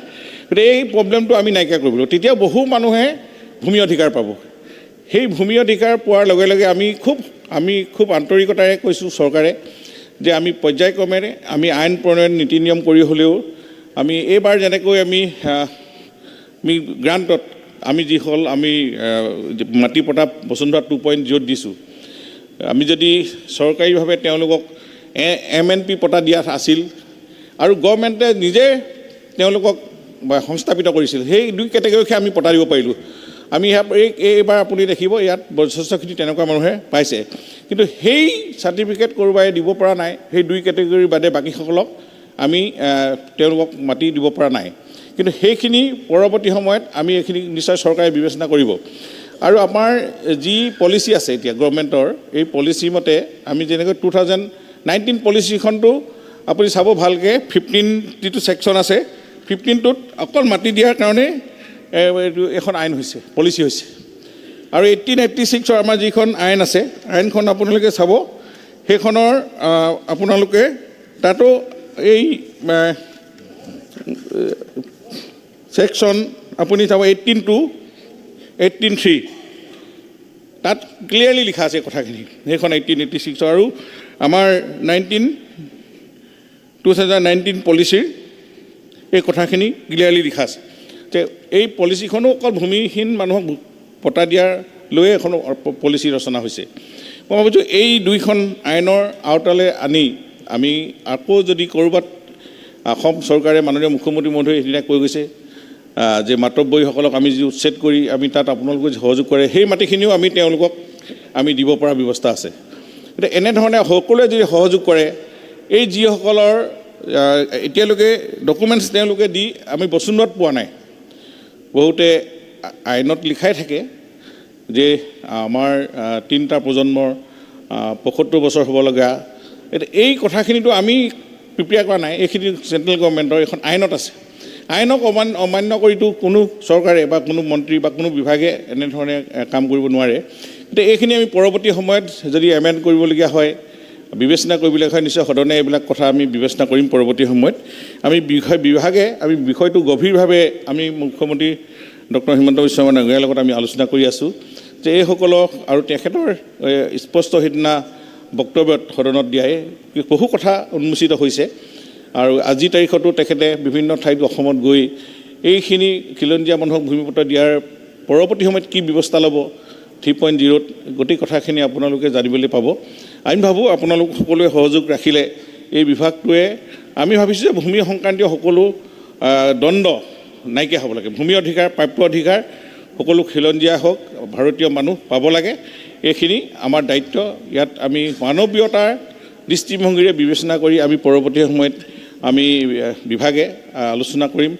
গতিকে এই প্ৰব্লেমটো আমি নাইকিয়া কৰিব লাগিব। তেতিয়া বহু মানুহে ভূমি অধিকাৰ পাব। সেই ভূমি অধিকাৰ পোৱাৰ লগে লগে আমি খুব আন্তৰিকতাৰে কৈছোঁ চৰকাৰে যে আমি পৰ্যায়ক্ৰমেৰে আমি আইন প্ৰণয়ন নীতি নিয়ম কৰি হ'লেও আমি এইবাৰ যেনেকৈ আমি গ্ৰাণ্টত আমি যিসকল আমি মাটি পটা বসুন্ধৰা 2.0 দিছোঁ, আমি যদি চৰকাৰীভাৱে তেওঁলোকক MNP পটা দিয়া আছিল আৰু গভৰ্ণমেণ্টে নিজে তেওঁলোকক সংস্থাপিত কৰিছিল, সেই 2 কেটেগৰীকে আমি পটা দিব পাৰিলোঁ। আমি এইবাৰ আপুনি দেখিব ইয়াত যথেষ্টখিনি তেনেকুৱা মানুহে পাইছে। কিন্তু সেই চাৰ্টিফিকেট ক'ৰবাই দিব পৰা নাই। সেই 2 কেটেগৰীৰ বাদে বাকীসকলক আমি তেওঁলোকক মাটি দিব পৰা নাই। কিন্তু সেইখিনি পৰৱৰ্তী সময়ত আমি এইখিনি নিশ্চয় চৰকাৰে বিবেচনা কৰিব। আৰু আমাৰ যি পলিচি আছে এতিয়া গভৰ্ণমেণ্টৰ, এই পলিচি মতে আমি যেনেকৈ 2019 পলিচিখনটো আপুনি চাব ভালকৈ, 15 যিটো ছেকশ্যন আছে, 15টোত অকল মাটি দিয়াৰ কাৰণে এখন আইন হৈছে, পলিচি হৈছে। আৰু 1886ৰ আমাৰ যিখন আইন আছে, আইনখন আপোনালোকে চাব, সেইখনৰ আপোনালোকে তাতো এই ছেকশ্যন আপুনি চাব 18(2), 18(3) তাত ক্লিয়াৰলি লিখা আছে কথাখিনি। সেইখন 1886 আৰু আমাৰ 2019 পলিচিৰ এই কথাখিনি ক্লিয়াৰলি লিখা আছে যে এই পলিচিখনো অকল ভূমিহীন মানুহক পটা দিয়াৰ লৈয়ে এখন পলিচি ৰচনা হৈছে। মই ভাবিছোঁ এই 2খন আইনৰ আওতালৈ আনি আমি আকৌ যদি ক'ৰবাত অসম চৰকাৰে মাননীয় মুখ্যমন্ত্ৰী মহোদয়ে সেইদিনা কৈ গৈছে যে মাতব্বৰীসকলক আমি যি উচ্ছেদ কৰি আমি তাত আপোনালোকে সহযোগ কৰে, সেই মাটিখিনিও আমি তেওঁলোকক আমি দিব পৰা ব্যৱস্থা আছে। গতিকে এনেধৰণে সকলোৱে যদি সহযোগ কৰে, এই যিসকলৰ এতিয়ালৈকে ডকুমেণ্টছ তেওঁলোকে দি আমি বসুন্ধৰাত পোৱা নাই। বহুতে আইনত লিখাই থাকে যে আমাৰ 3টা প্ৰজন্মৰ 75 বছৰ হ'ব লগা। এতিয়া এই কথাখিনিতো আমি প্ৰিপেয়াৰ কৰা নাই। এইখিনি চেণ্ট্ৰেল গভৰ্ণমেণ্টৰ এখন আইনত আছে। আইনক অমান্য কৰিতো কোনো চৰকাৰে বা কোনো মন্ত্ৰী বা কোনো বিভাগে এনেধৰণে কাম কৰিব নোৱাৰে। গতিকে এইখিনি আমি পৰৱৰ্তী সময়ত যদি এমেণ্ড কৰিবলগীয়া হয়, বিবেচনা কৰিবলগীয়া হয়, নিশ্চয় সদনে এইবিলাক কথা আমি বিবেচনা কৰিম পৰৱৰ্তী সময়ত। আমি বিভাগে আমি বিষয়টো গভীৰভাৱে আমি মুখ্যমন্ত্ৰী ডক্টৰ হিমন্ত বিশ্ব শৰ্মা ডাঙৰীয়াৰ লগত আমি আলোচনা কৰি আছোঁ যে এইসকলক আৰু তেখেতৰ স্পষ্ট সিদিনা বক্তব্যত সদনত দিয়াই বহু কথা উন্মোচিত হৈছে। আৰু আজিৰ তাৰিখতো তেখেতে বিভিন্ন ঠাইত অসমত গৈ এইখিনি খিলঞ্জীয়া মানুহক ভূমিপট্টা দিয়াৰ পৰৱৰ্তী সময়ত কি ব্যৱস্থা ল'ব 3.0ত গোটেই কথাখিনি আপোনালোকে জানিবলৈ পাব। আমি ভাবোঁ আপোনালোক সকলোৱে সহযোগ ৰাখিলে এই বিভাগটোৱে, আমি ভাবিছোঁ যে ভূমি সংক্ৰান্তীয় সকলো দ্বন্দ্ব নাইকিয়া হ'ব লাগে। ভূমি অধিকাৰ, প্ৰাপ্য অধিকাৰ সকলো খিলঞ্জীয়া হওক, ভাৰতীয় মানুহ পাব লাগে। এইখিনি আমাৰ দায়িত্ব। ইয়াত আমি মানৱীয়তাৰ দৃষ্টিভংগীৰে বিবেচনা কৰি আমি পৰৱৰ্তী সময়ত আমি বিভাগে আলোচনা কৰিম।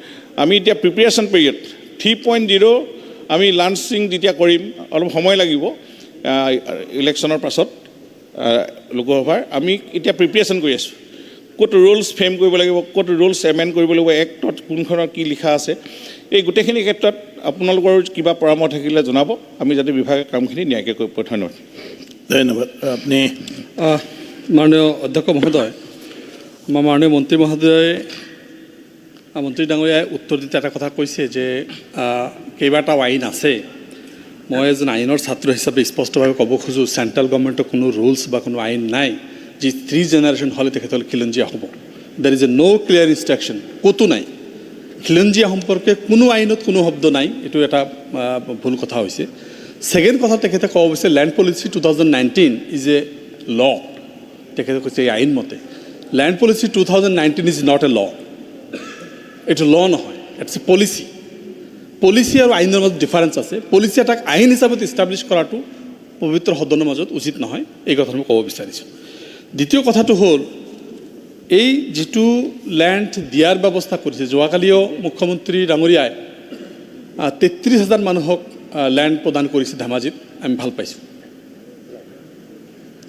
আমি এতিয়া প্ৰিপেৰেশ্যন পিৰিয়ড 3.0 আমি লাঞ্চিং যেতিয়া কৰিম, অলপ সময় লাগিব ইলেকশ্যনৰ পাছত লোকসভাৰ, আমি এতিয়া প্ৰিপেৰেশ্যন কৰি আছোঁ। ক'ত ৰুলছ ফ্ৰেম কৰিব লাগিব, ক'ত ৰুলছ এমেণ্ড কৰিব লাগিব, এক্টত কোনখনৰ কি লিখা আছে, এই গোটেইখিনি ক্ষেত্ৰত আপোনালোকৰ কিবা পৰামৰ্শ থাকিলে জনাব, আমি যাতে বিভাগে কামখিনি ন্যায়কৈ কৰিব পাৰোঁ। ধন্যবাদ। ধন্যবাদ। আপুনি মাননীয় অধ্যক্ষ মহোদয়, আমাৰ মাননীয় মন্ত্ৰী মহোদয়ে মন্ত্ৰী ডাঙৰীয়াই উত্তৰ দিতে এটা কথা কৈছে যে কেইবাটাও আইন আছে। মই এজন আইনৰ ছাত্ৰ হিচাপে স্পষ্টভাৱে ক'ব খোজোঁ, চেণ্ট্ৰেল গভৰ্ণমেণ্টৰ কোনো ৰুলছ বা কোনো আইন নাই যি 3 জেনেৰেশ্যন হ'লে তেখেতসকলে খিলঞ্জীয়া হ'ব। There is a no' clear instruction, ক'তো নাই। খিলঞ্জীয়া সম্পৰ্কে কোনো আইনত কোনো শব্দ নাই, এইটো এটা ভুল কথা হৈছে। ছেকেণ্ড কথা তেখেতে ক'ব বিচাৰে লেণ্ড পলিচি 2019 ইজ এ ল। তেখেতে কৈছে এই আইন মতে land policy 2019 is not a ল। এইটো ল নহয়, ইটছ এ পলিচি। পলিচি আৰু আইনৰ মাজত ডিফাৰেঞ্চ আছে। পলিচি এটাক আইন হিচাপত ইষ্টাব্লিছ কৰাটো পবিত্ৰ সদনৰ মাজত উচিত নহয়, এই কথাটো মই ক'ব বিচাৰিছোঁ। দ্বিতীয় কথাটো হ'ল এই যিটো লেণ্ড দিয়াৰ ব্যৱস্থা কৰিছে, যোৱাকালিও মুখ্যমন্ত্ৰী ডাঙৰীয়াই 33,000 মানুহক লেণ্ড প্ৰদান কৰিছে ধেমাজিত, আমি ভাল পাইছোঁ।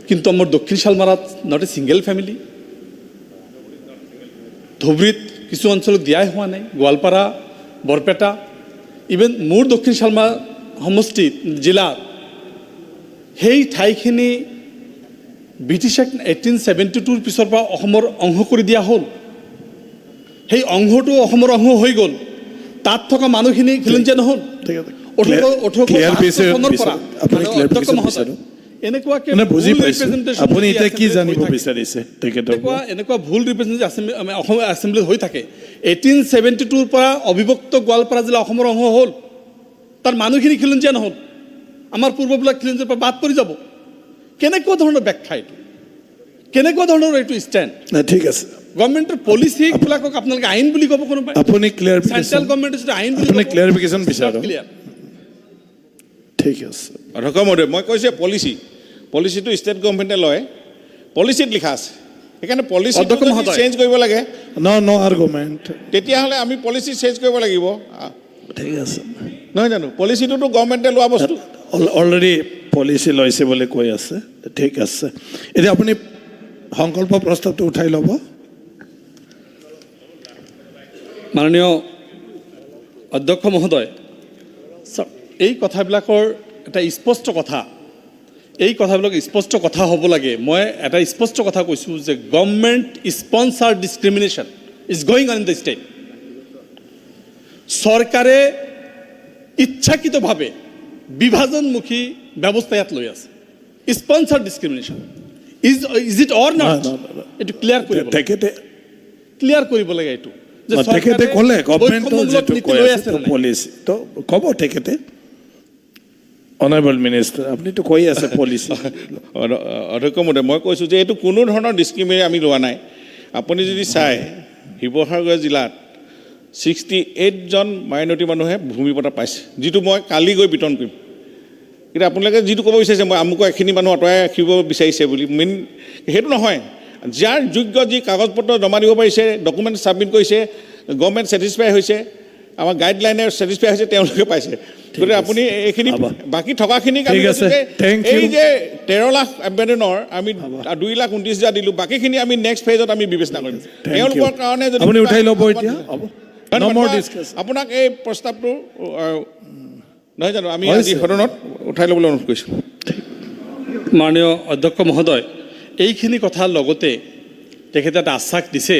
কিন্তু আমাৰ দক্ষিণ শালমাৰাত নট এ ছিংগল ফেমিলি, ধুবুৰীত কিছু অঞ্চলত দিয়াই হোৱা নাই, গোৱালপাৰা, বৰপেটা, ইভেন মোৰ দক্ষিণ শালমাৰা সমষ্টিত জিলাত সেই ঠাইখিনি ব্ৰিটিছ এক্ট 1872 পিছৰ পৰা অসমৰ অংশ কৰি দিয়া হ'ল। সেই অংশটো অসমৰ অংশ হৈ গ'ল, তাত থকা মানুহখিনি খিলঞ্জীয়া নহ'ল। 1805 চনৰ পৰা আপুনি এতিয়া কি জানিব বিচাৰিছে? এনেকুৱা ভুল ৰিপ্ৰেজেণ্টেটিভ অসম এছেম্বলিত হৈ থাকে। 1872 পৰা অবিভক্ত গোৱালপাৰা জিলা অসমৰ অংশ হ'ল, তাৰ মানুহখিনি খিলঞ্জীয়া নহ'ল, আমাৰ পূৰ্ববিলাক খিলঞ্জীয়াৰ পৰা বাদ পৰি যাব। কেনেকুৱা ধৰণৰ ব্যাখ্যা এইটো? কেনেকুৱা ধৰণৰ এইটো ষ্টেণ্ড? ঠিক আছে, গভৰ্ণমেণ্টৰ পলিচিবিলাকক আপোনালোকে আইন বুলি ক'ব কোনোবাই? আপুনি চেণ্ট্ৰেল গভৰ্ণমেণ্টে যদি আইন বুলি ক্লিয়াৰিফিকেশ্যন বিচাৰে। ঠিক আছে অধ্যক্ষ মহোদয়, মই কৈছোঁ পলিচিটো ষ্টেট গভৰ্ণমেণ্টে লয়, পলিচিত লিখা আছে, সেইকাৰণে পলিচি চেঞ্জ কৰিব লাগে। ন আৰ্গুমেণ্ট, তেতিয়াহ'লে আমি পলিচি চেঞ্জ কৰিব লাগিব। ঠিক আছে, নহয় জানো? পলিচিটোতো গভৰ্ণমেণ্টে লোৱা বস্তু। অলৰেডি পলিচি লৈছে বুলি কৈ আছে। ঠিক আছে, এতিয়া আপুনি সংকল্প প্ৰস্তাৱটো উঠাই ল'ব। মাননীয় অধ্যক্ষ মহোদয়, এই কথাবিলাকৰ এটা স্পষ্ট কথা, এই কথাবিলাক স্পষ্ট কথা হ'ব লাগে। মই এটা স্পষ্ট কথা কৈছোঁ যে government sponsor discrimination is going on in the state. চৰকাৰে ইচ্ছাকৃতভাৱে বিভাজনমুখী ব্যৱস্থা ইয়াত লৈ আছে। Sponsor discrimination is it or not? এইটো ক্লিয়াৰ কৰিব, ক্লিয়াৰ কৰিব লাগে। এইটো তেখেতে ক'লে গভৰ্ণমেণ্টৰ যিটো কৈ আছে পলিচি, তো ক'ব তেখেতে। অনাৰেবল মিনিষ্টাৰ, আপুনিতো কৈ আছে পলিচি। অধ্যক্ষ মহোদয়, মই কৈছোঁ যে এইটো কোনো ধৰণৰ ডিছক্ৰিমিনেট আমি লোৱা নাই। আপুনি যদি চাই শিৱসাগৰ জিলাত 68জন মাইনৰিটি মানুহে ভূমি পট্টা পাইছে, যিটো মই কালি গৈ বিতৰণ কৰিম। কিন্তু আপোনালোকে যিটো ক'ব বিচাৰিছে মই আমুক এখিনি মানুহ আঁতৰাই ৰাখিব বিচাৰিছে বুলি, মেইন সেইটো নহয়। যাৰ যোগ্য যি কাগজ পত্ৰ জমা দিব পাৰিছে, ডকুমেণ্ট ছাবমিট কৰিছে, গভৰ্ণমেণ্ট ছেটিছফাই হৈছে, আমাৰ গাইডলাইনে ছেটিছফাই হৈছে, তেওঁলোকে পাইছে। গতিকে আপুনি এইখিনি বাকী থকাখিনিক এই যে 13 লাখ এম্বেডনৰ আমি 2,29,000 দিলোঁ, বাকীখিনি আমি নেক্সট ফেজত আমি বিবেচনা কৰিম। তেওঁলোকৰ কাৰণে যদি আপুনি উঠাই ল'ব এতিয়া। আপোনাক এই প্ৰস্তাৱটো নহয় জানো আমি আজি সদনত উঠাই ল'বলৈ অনুৰোধ কৰিছোঁ। মাননীয় অধ্যক্ষ মহোদয়, এইখিনি কথাৰ লগতে তেখেতে এটা আশ্বাস দিছে,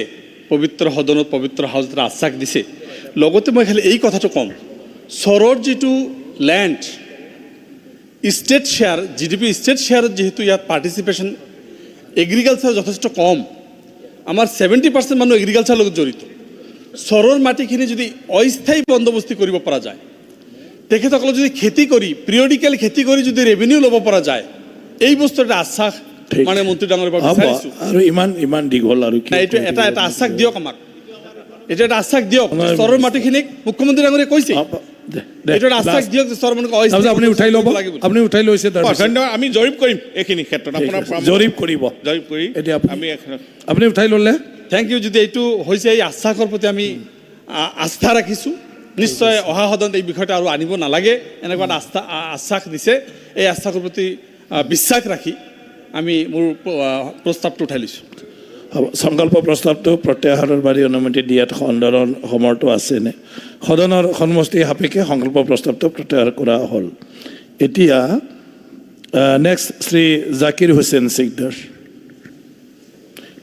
পবিত্ৰ সদনত পবিত্ৰ হাউচত এটা আশ্বাস দিছে। লগতে মই খালি এই কথাটো ক'ম, চৰৰ যিটো land state share, GDP state শ্বেয়াৰত যিহেতু ইয়াত পাৰ্টিচিপেশ্যন এগ্ৰিকালচাৰ যথেষ্ট কম, আমাৰ 70% মানুহ এগ্ৰিকালচাৰৰ লগত জড়িত। চৰৰ মাটিখিনি যদি অস্থায়ী বন্দোবস্তি কৰিব পৰা যায়, তেখেতসকলে যদি খেতি কৰি পিৰিয়ডিকেল খেতি কৰি যদি ৰেভিনিউ ল'ব পৰা যায়, এই বস্তু এটা আশ্বাস মানে মন্ত্ৰী ডাঙৰীয়াৰ পৰা বিচাৰিছোঁ। আৰু ইমান দীঘল আৰু এইটো এটা আশ্বাস দিয়ক আমাক, এইটো এটা আশ্বাস দিয়ক। চৰৰ মাটিখিনিক মুখ্যমন্ত্ৰী ডাঙৰীয়াই কৈছে, এইটো এটা আশ্বাস দিয়ক যে চৰৰ মানুহক আপুনি উঠাই ল'ব। আপুনি উঠাই লৈছে, ধন্যবাদ। আমি জৰীপ কৰিম এইখিনি ক্ষেত্ৰত, আপোনাৰ জৰীপ কৰিব, জৰীপ কৰি এতিয়া আমি আপুনি উঠাই ল'লে। Thank you. যদি এইটো হৈছে, এই আশ্বাসৰ প্ৰতি আমি আস্থা ৰাখিছোঁ। নিশ্চয় অহা সদনত এই বিষয়টো আৰু আনিব নালাগে, এনেকুৱা এটা আশ্বাস দিছে। এই আশ্বাসৰ প্ৰতি বিশ্বাস ৰাখি আমি মোৰ প্ৰস্তাৱটো উঠাই লৈছোঁ। সংকল্প প্ৰস্তাৱটো প্ৰত্যাহাৰৰ বাৰী অনুমতি দিয়াত সদনৰ সমৰ্থ আছেনে? সদনৰ সমষ্টি সাপেক্ষে সংকল্প প্ৰস্তাৱটো প্ৰত্যাহাৰ কৰা হ'ল। এতিয়া নেক্সট শ্ৰী জাকিৰ হুছেইন সিকদাৰ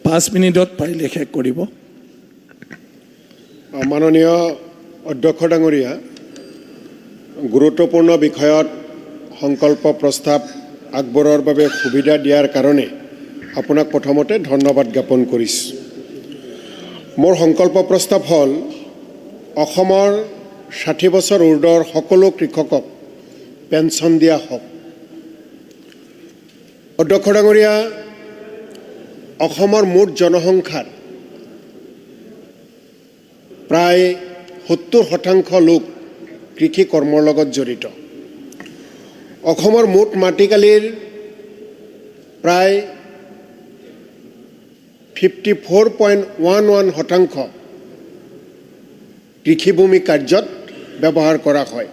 5 মিনিটত পাৰিলে শেষ কৰিব। মাননীয় অধ্যক্ষ ডাঙৰীয়া, গুৰুত্বপূৰ্ণ বিষয়ত সংকল্প প্ৰস্তাৱ আগবঢ়োৱাৰ বাবে সুবিধা দিয়াৰ কাৰণে আপোনাক প্ৰথমতে ধন্যবাদ জ্ঞাপন কৰিছোঁ। মোৰ সংকল্প প্ৰস্তাৱ হ'ল অসমৰ 60 বছৰ ঊৰ্ধৰ সকলো কৃষকক পেঞ্চন দিয়া হওক। অধ্যক্ষ ডাঙৰীয়া, অসমৰ মুঠ জনসংখ্যাৰ প্ৰায় 70% লোক কৃষি কৰ্মৰ লগত জড়িত। অসমৰ মুঠ মাটিকালিৰ প্ৰায় 54.11% কৃষিভূমি কাৰ্যত ব্যৱহাৰ কৰা হয়।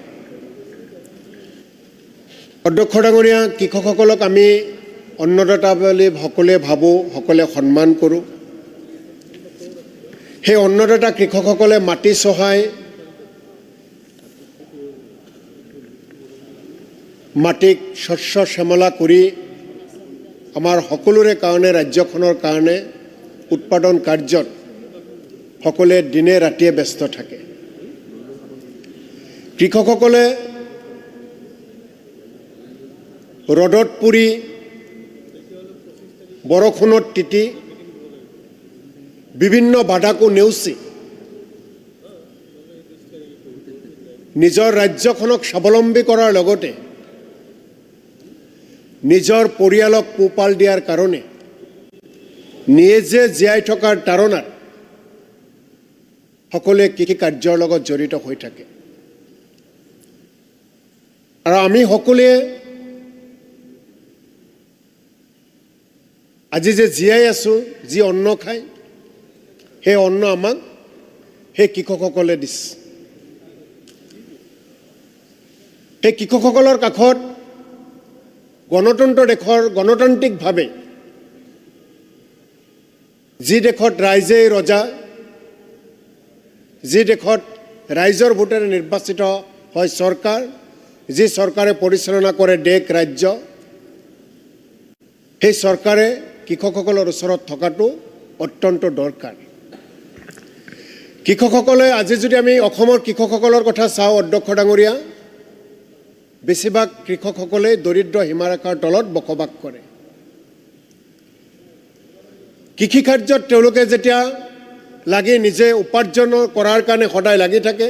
অধ্যক্ষ ডাঙৰীয়া, কৃষকসকলক আমি অন্নদাতা বুলি সকলোৱে ভাবোঁ, সকলোৱে সন্মান কৰোঁ। সেই অন্নদাতা কৃষকসকলে মাটি চহাই মাটিক শস্য শ্যামলা কৰি আমাৰ সকলোৰে কাৰণে, ৰাজ্যখনৰ কাৰণে উৎপাদন কাৰ্যত সকলোৱে দিনে ৰাতিয়ে ব্যস্ত থাকে। কৃষকসকলে ৰ'দত পুৰি, বৰষুণত তিতি, বিভিন্ন বাধাকো নেওচি নিজৰ ৰাজ্যখনক স্বাৱলম্বী কৰাৰ লগতে নিজৰ পৰিয়ালক পোহপাল দিয়াৰ কাৰণে নিজে জীয়াই থকাৰ তাৰণাত সকলোৱে কৃষি কাৰ্যৰ লগত জড়িত হৈ থাকে। আৰু আমি সকলোৱে আজি যে জীয়াই আছোঁ, যি অন্ন খায়, সেই অন্ন আমাক সেই কৃষকসকলে দিছে। সেই কৃষকসকলৰ কাষত গণতন্ত্ৰ দেশৰ গণতান্ত্ৰিকভাৱে যি দেশত ৰাইজেই ৰজা, যি দেশত ৰাইজৰ ভোটেৰে নিৰ্বাচিত হয় চৰকাৰ, যি চৰকাৰে পৰিচালনা কৰে দেশ ৰাজ্য, সেই চৰকাৰে কৃষকসকলৰ ওচৰত থকাটো অত্যন্ত দৰকাৰ। কৃষকসকলে আজি যদি আমি অসমৰ কৃষকসকলৰ কথা চাওঁ, অধ্যক্ষ ডাঙৰীয়া, বেছিভাগ কৃষকসকলে দৰিদ্ৰ সীমাৰেখাৰ তলত বসবাস কৰে। কৃষি কাৰ্যত তেওঁলোকে যেতিয়া লাগি নিজে উপাৰ্জন কৰাৰ কাৰণে সদায় লাগি থাকে,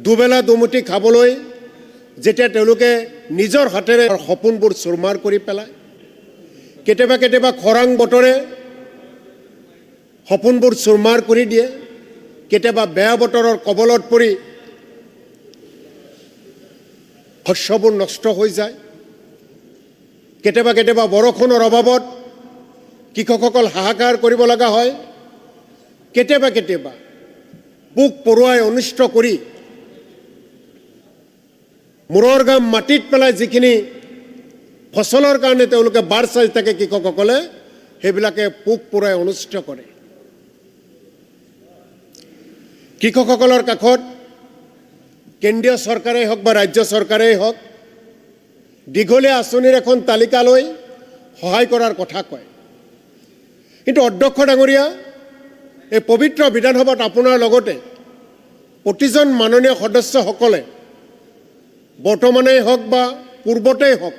দুবেলা দুমুঠি খাবলৈ যেতিয়া তেওঁলোকে নিজৰ হাতেৰে সপোনবোৰ চুৰমাৰ কৰি পেলায়, কেতিয়াবা কেতিয়াবা খৰাং বতৰে সপোনবোৰ চুৰমাৰ কৰি দিয়ে, কেতিয়াবা বেয়া বতৰৰ কবলত পৰি শস্যবোৰ নষ্ট হৈ যায়, কেতিয়াবা কেতিয়াবা বৰষুণৰ অভাৱত কৃষকসকল হাহাকাৰ কৰিব লগা হয়, কেতিয়াবা কেতিয়াবা পোক পৰুৱাই অনিষ্ট কৰি মূৰৰ গাম মাটিত পেলাই যিখিনি ফচলৰ কাৰণে তেওঁলোকে বাৰ চাই থাকে কৃষকসকলে, সেইবিলাকে পোক পৰুৱাই অনিষ্ট কৰে। কৃষকসকলৰ কাষত কেন্দ্ৰীয় চৰকাৰেই হওক বা ৰাজ্য চৰকাৰেই হওক দীঘলীয়া আঁচনিৰ এখন তালিকা লৈ সহায় কৰাৰ কথা কয়। কিন্তু অধ্যক্ষ ডাঙৰীয়া, এই পবিত্ৰ বিধানসভাত আপোনাৰ লগতে প্ৰতিজন মাননীয় সদস্যসকলে বৰ্তমানেই হওক বা পূৰ্বতেই হওক,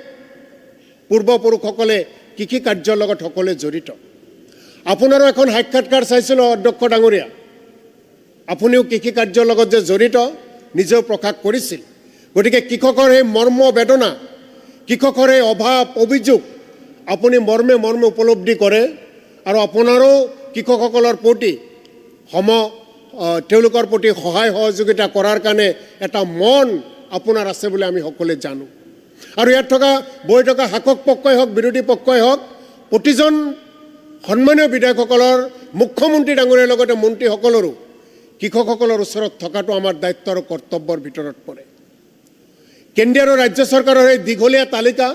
পূৰ্বপুৰুষসকলে কৃষি কাৰ্যৰ লগত সকলোৱে জড়িত। আপোনাৰো এখন সাক্ষাৎকাৰ চাইছিলোঁ অধ্যক্ষ ডাঙৰীয়া, আপুনিও কৃষি কাৰ্যৰ লগত যে জড়িত নিজেও প্ৰকাশ কৰিছিল। গতিকে কৃষকৰ এই মৰ্ম বেদনা, কৃষকৰ এই অভাৱ অভিযোগ আপুনি মৰ্মে মৰ্মে উপলব্ধি কৰে আৰু আপোনাৰো কৃষকসকলৰ প্ৰতি তেওঁলোকৰ প্ৰতি সহায় সহযোগিতা কৰাৰ কাৰণে এটা মন আপোনাৰ আছে বুলি আমি সকলোৱে জানো। আৰু ইয়াত থকা বৈ থকা শাসক পক্ষই হওক, বিৰোধী পক্ষই হওক, প্ৰতিজন সন্মানীয় বিধায়কসকলৰ, মুখ্যমন্ত্ৰী ডাঙৰীয়াৰ লগতে মন্ত্ৰীসকলৰো কৃষকসকলৰ ওচৰত থকাটো আমাৰ দায়িত্ব আৰু কৰ্তব্যৰ ভিতৰত পৰে। কেন্দ্ৰীয় আৰু ৰাজ্য চৰকাৰৰ এই দীঘলীয়া তালিকা,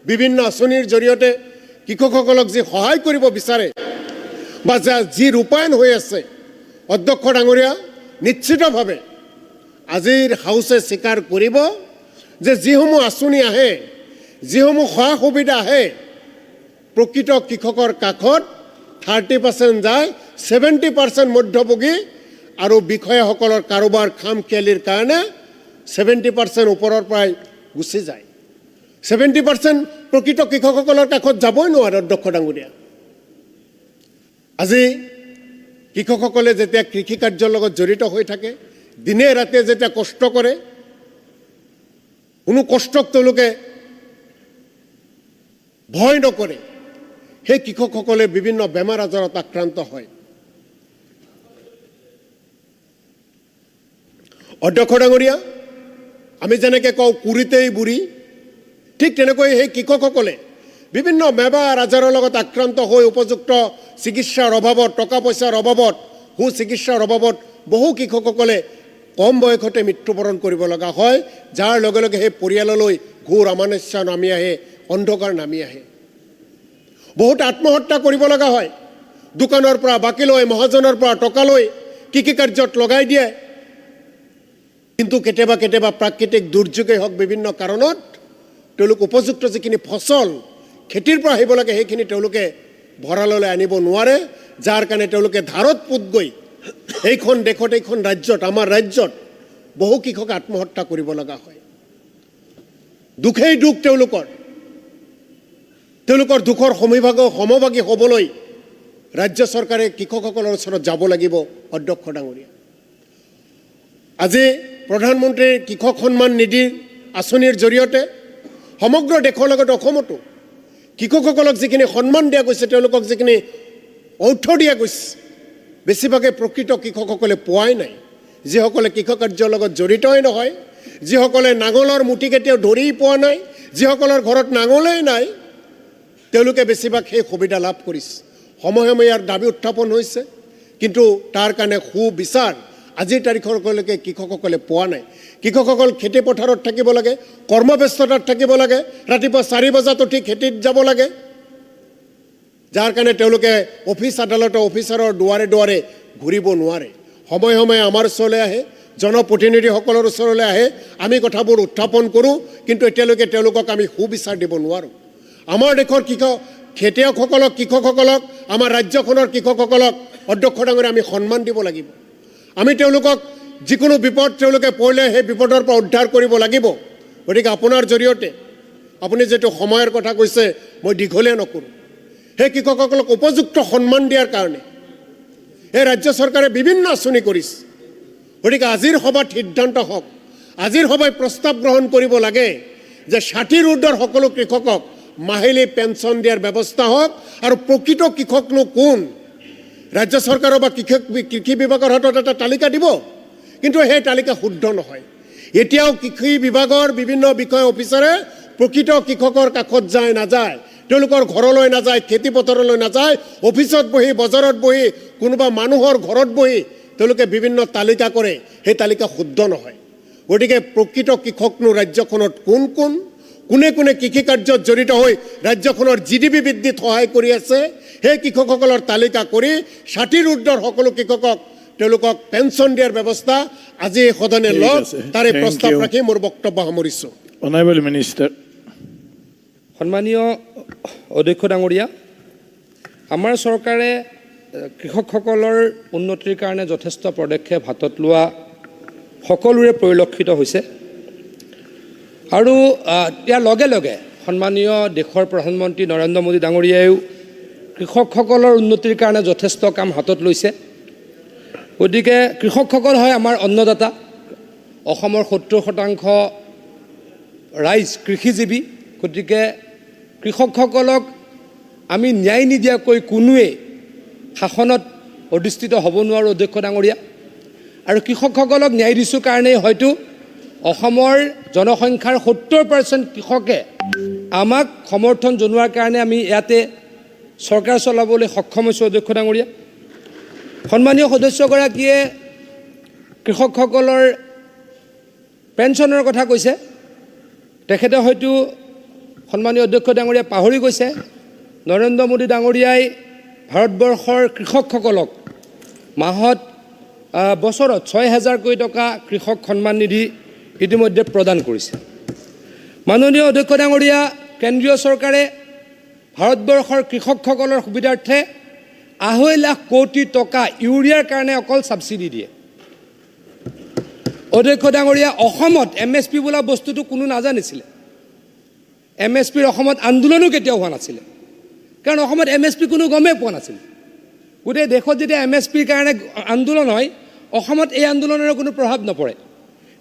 বিভিন্ন আঁচনিৰ জৰিয়তে কৃষকসকলক যি সহায় কৰিব বিচাৰে, বা যি ৰূপায়ণ হৈ আছে, অধ্যক্ষ ডাঙৰীয়া, নিশ্চিতভাৱে আজিৰ হাউচে স্বীকাৰ কৰিব যে যিসমূহ আঁচনি আহে, যিসমূহ সা সুবিধা আহে, প্ৰকৃত কৃষকৰ কাষত 30% যায়, 70% মধ্যভোগী আৰু বিষয়াসকলৰ কাৰোবাৰ খামখেয়ালিৰ কাৰণে 70% ওপৰৰ পৰাই গুচি যায়। 70% প্ৰকৃত কৃষকসকলৰ কাষত যাবই নোৱাৰে অধ্যক্ষ ডাঙৰীয়া। আজি কৃষকসকলে যেতিয়া কৃষি কাৰ্যৰ লগত জড়িত হৈ থাকে, দিনে ৰাতিয়ে যেতিয়া কষ্ট কৰে, কোনো কষ্টক তেওঁলোকে ভয় নকৰে, সেই কৃষকসকলে বিভিন্ন বেমাৰ আজাৰত আক্ৰান্ত হয়। অধ্যক্ষ ডাঙৰীয়া, আমি যেনেকৈ কওঁ কুৰিতেই বুঢ়ী, ঠিক তেনেকৈ সেই কৃষকসকলে বিভিন্ন বেমাৰ আজাৰৰ লগত আক্ৰান্ত হৈ উপযুক্ত চিকিৎসাৰ অভাৱত, টকা পইচাৰ অভাৱত, সুচিকিৎসাৰ অভাৱত বহু কৃষকসকলে কম বয়সতে মৃত্যুবৰণ কৰিব লগা হয়, যাৰ লগে লগে সেই পৰিয়াললৈ ঘোৰ আমানস্য নামি আহে, অন্ধকাৰ নামি আহে। বহুত আত্মহত্যা কৰিব লগা হয়। দোকানৰ পৰা বাকী লৈ, মহাজনৰ পৰা টকা লৈ কৃষি কাৰ্যত লগাই দিয়ে, কিন্তু কেতিয়াবা কেতিয়াবা প্ৰাকৃতিক দুৰ্যোগেই হওক, বিভিন্ন কাৰণত তেওঁলোক উপযুক্ত যিখিনি ফচল খেতিৰ পৰা আহিব লাগে সেইখিনি তেওঁলোকে ভঁৰাললৈ আনিব নোৱাৰে, যাৰ কাৰণে তেওঁলোকে ধাৰত পোত গৈ এইখন দেশত, এইখন ৰাজ্যত, আমাৰ ৰাজ্যত বহু কৃষকে আত্মহত্যা কৰিব লগা হয়। দুখেই দুখ তেওঁলোকৰ দুখৰ সমভাগী হ'বলৈ ৰাজ্য চৰকাৰে কৃষকসকলৰ ওচৰত যাব লাগিব। অধ্যক্ষ ডাঙৰীয়া, আজি প্ৰধানমন্ত্ৰীৰ কৃষক সন্মান নিধি আঁচনিৰ জৰিয়তে সমগ্ৰ দেশৰ লগতে অসমতো কৃষকসকলক যিখিনি সন্মান দিয়া গৈছে, তেওঁলোকক যিখিনি অৰ্থ দিয়া গৈছে, বেছিভাগে প্ৰকৃত কৃষকসকলে পোৱাই নাই। যিসকলে কৃষক কাৰ্যৰ লগত জড়িতই নহয়, যিসকলে নাঙলৰ মুঠি কেতিয়াও ধৰি পোৱা নাই, যিসকলৰ ঘৰত নাঙলেই নাই, তেওঁলোকে বেছিভাগ সেই সুবিধা লাভ কৰিছে। সময়ে সময়ে ইয়াৰ দাবী উত্থাপন হৈছে, কিন্তু তাৰ কাৰণে সুবিচাৰ আজিৰ তাৰিখলৈকে কৃষকসকলে পোৱা নাই। কৃষকসকল খেতি পথাৰত থাকিব লাগে, কৰ্মব্যস্ততাত থাকিব লাগে, ৰাতিপুৱা 4 বজাত উঠি খেতিত যাব লাগে, যাৰ কাৰণে তেওঁলোকে অফিচ আদালতৰ অফিচাৰৰ দুৱাৰে দুৱাৰে ঘূৰিব নোৱাৰে। সময়ে সময়ে আমাৰ ওচৰলৈ আহে, জনপ্ৰতিনিধিসকলৰ ওচৰলৈ আহে, আমি কথাবোৰ উত্থাপন কৰোঁ, কিন্তু এতিয়ালৈকে তেওঁলোকক আমি সুবিচাৰ দিব নোৱাৰোঁ। আমাৰ দেশৰ খেতিয়কসকলক, কৃষকসকলক, আমাৰ ৰাজ্যখনৰ কৃষকসকলক অধ্যক্ষ ডাঙৰীয়া আমি সন্মান দিব লাগিব। আমি তেওঁলোকক যিকোনো বিপদ তেওঁলোকে পৰিলে সেই বিপদৰ পৰা উদ্ধাৰ কৰিব লাগিব। গতিকে আপোনাৰ জৰিয়তে, আপুনি যিটো সময়ৰ কথা কৈছে, মই দীঘলীয়া নকৰোঁ, সেই কৃষকসকলক উপযুক্ত সন্মান দিয়াৰ কাৰণে এই ৰাজ্য চৰকাৰে বিভিন্ন আঁচনি কৰিছে। গতিকে আজিৰ সভাত সিদ্ধান্ত হওক, আজিৰ সভাই প্ৰস্তাৱ গ্ৰহণ কৰিব লাগে যে 60ৰ ঊৰ্ধৰ সকলো কৃষকক মাহিলী পেঞ্চন দিয়াৰ ব্যৱস্থা হওক। আৰু প্ৰকৃত কৃষকনো কোন, ৰাজ্য চৰকাৰৰ বা কৃষি বিভাগৰ হাতত এটা তালিকা দিব, কিন্তু সেই তালিকা শুদ্ধ নহয়। এতিয়াও কৃষি বিভাগৰ বিভিন্ন বিষয় অফিচাৰে প্ৰকৃত কৃষকৰ কাষত যায় নাযায়, তেওঁলোকৰ ঘৰলৈ নাযায়, খেতি পথাৰলৈ নাযায়, অফিচত বহি, বজাৰত বহি, কোনোবা মানুহৰ ঘৰত বহি তেওঁলোকে বিভিন্ন তালিকা কৰে, সেই তালিকা শুদ্ধ নহয়। গতিকে প্ৰকৃত কৃষকনো ৰাজ্যখনত কোন কোন, কোনে কোনে কৃষি কাৰ্যত জড়িত হৈ ৰাজ্যখনৰ GDP বৃদ্ধিত সহায় কৰি আছে, সেই কৃষকসকলৰ তালিকা কৰি 60ৰ ঊৰ্ধৰ সকলো কৃষকক তেওঁলোকক পেঞ্চন দিয়াৰ ব্যৱস্থা আজি এই সদনে লওক, তাৰে প্ৰস্তাৱ ৰাখি মোৰ বক্তব্য সামৰিছোঁ। Honourable minister. সন্মানীয় অধ্যক্ষ ডাঙৰীয়া, আমাৰ চৰকাৰে কৃষকসকলৰ উন্নতিৰ কাৰণে যথেষ্ট পদক্ষেপ হাতত লোৱা সকলোৰে পৰিলক্ষিত হৈছে। আৰু ইয়াৰ লগে লগে সন্মানীয় দেশৰ প্ৰধানমন্ত্ৰী নৰেন্দ্ৰ মোদী ডাঙৰীয়াইও কৃষকসকলৰ উন্নতিৰ কাৰণে যথেষ্ট কাম হাতত লৈছে। গতিকে কৃষকসকল হয় আমাৰ অন্নদাতা। অসমৰ 70% ৰাইজ কৃষিজীৱী। গতিকে কৃষকসকলক আমি ন্যায় নিদিয়াকৈ কোনোৱে শাসনত অধিষ্ঠিত হ'ব নোৱাৰোঁ অধ্যক্ষ ডাঙৰীয়া। আৰু কৃষকসকলক ন্যায় দিছোঁ কাৰণেই হয়তো অসমৰ জনসংখ্যাৰ 70% কৃষকে আমাক সমৰ্থন জনোৱাৰ কাৰণে আমি ইয়াতে চৰকাৰ চলাবলৈ সক্ষম হৈছোঁ অধ্যক্ষ ডাঙৰীয়া। সন্মানীয় সদস্যগৰাকীয়ে কৃষকসকলৰ পেঞ্চনৰ কথা কৈছে। তেখেতে হয়তো সন্মানীয় অধ্যক্ষ ডাঙৰীয়া পাহৰি গৈছে, নৰেন্দ্ৰ মোদী ডাঙৰীয়াই ভাৰতবৰ্ষৰ কৃষকসকলক মাহত বছৰত 6,000 কোটি টকা কৃষক সন্মান নিধি ইতিমধ্যে প্ৰদান কৰিছে। মাননীয় অধ্যক্ষ ডাঙৰীয়া, কেন্দ্ৰীয় চৰকাৰে ভাৰতবৰ্ষৰ কৃষকসকলৰ সুবিধাৰ্থে 2.5 লাখ কোটি টকা ইউৰিয়াৰ কাৰণে অকল ছাবচিডি দিয়ে। অধ্যক্ষ ডাঙৰীয়া, অসমত MSP বোলা বস্তুটো কোনো নাজানিছিলে। MSPৰ অসমত আন্দোলনো কেতিয়াও হোৱা নাছিলে, কাৰণ অসমত MSP কোনো গমেই পোৱা নাছিলে। গোটেই দেশত যেতিয়া MSPৰ কাৰণে আন্দোলন হয়, অসমত এই আন্দোলনৰ কোনো প্ৰভাৱ নপৰে,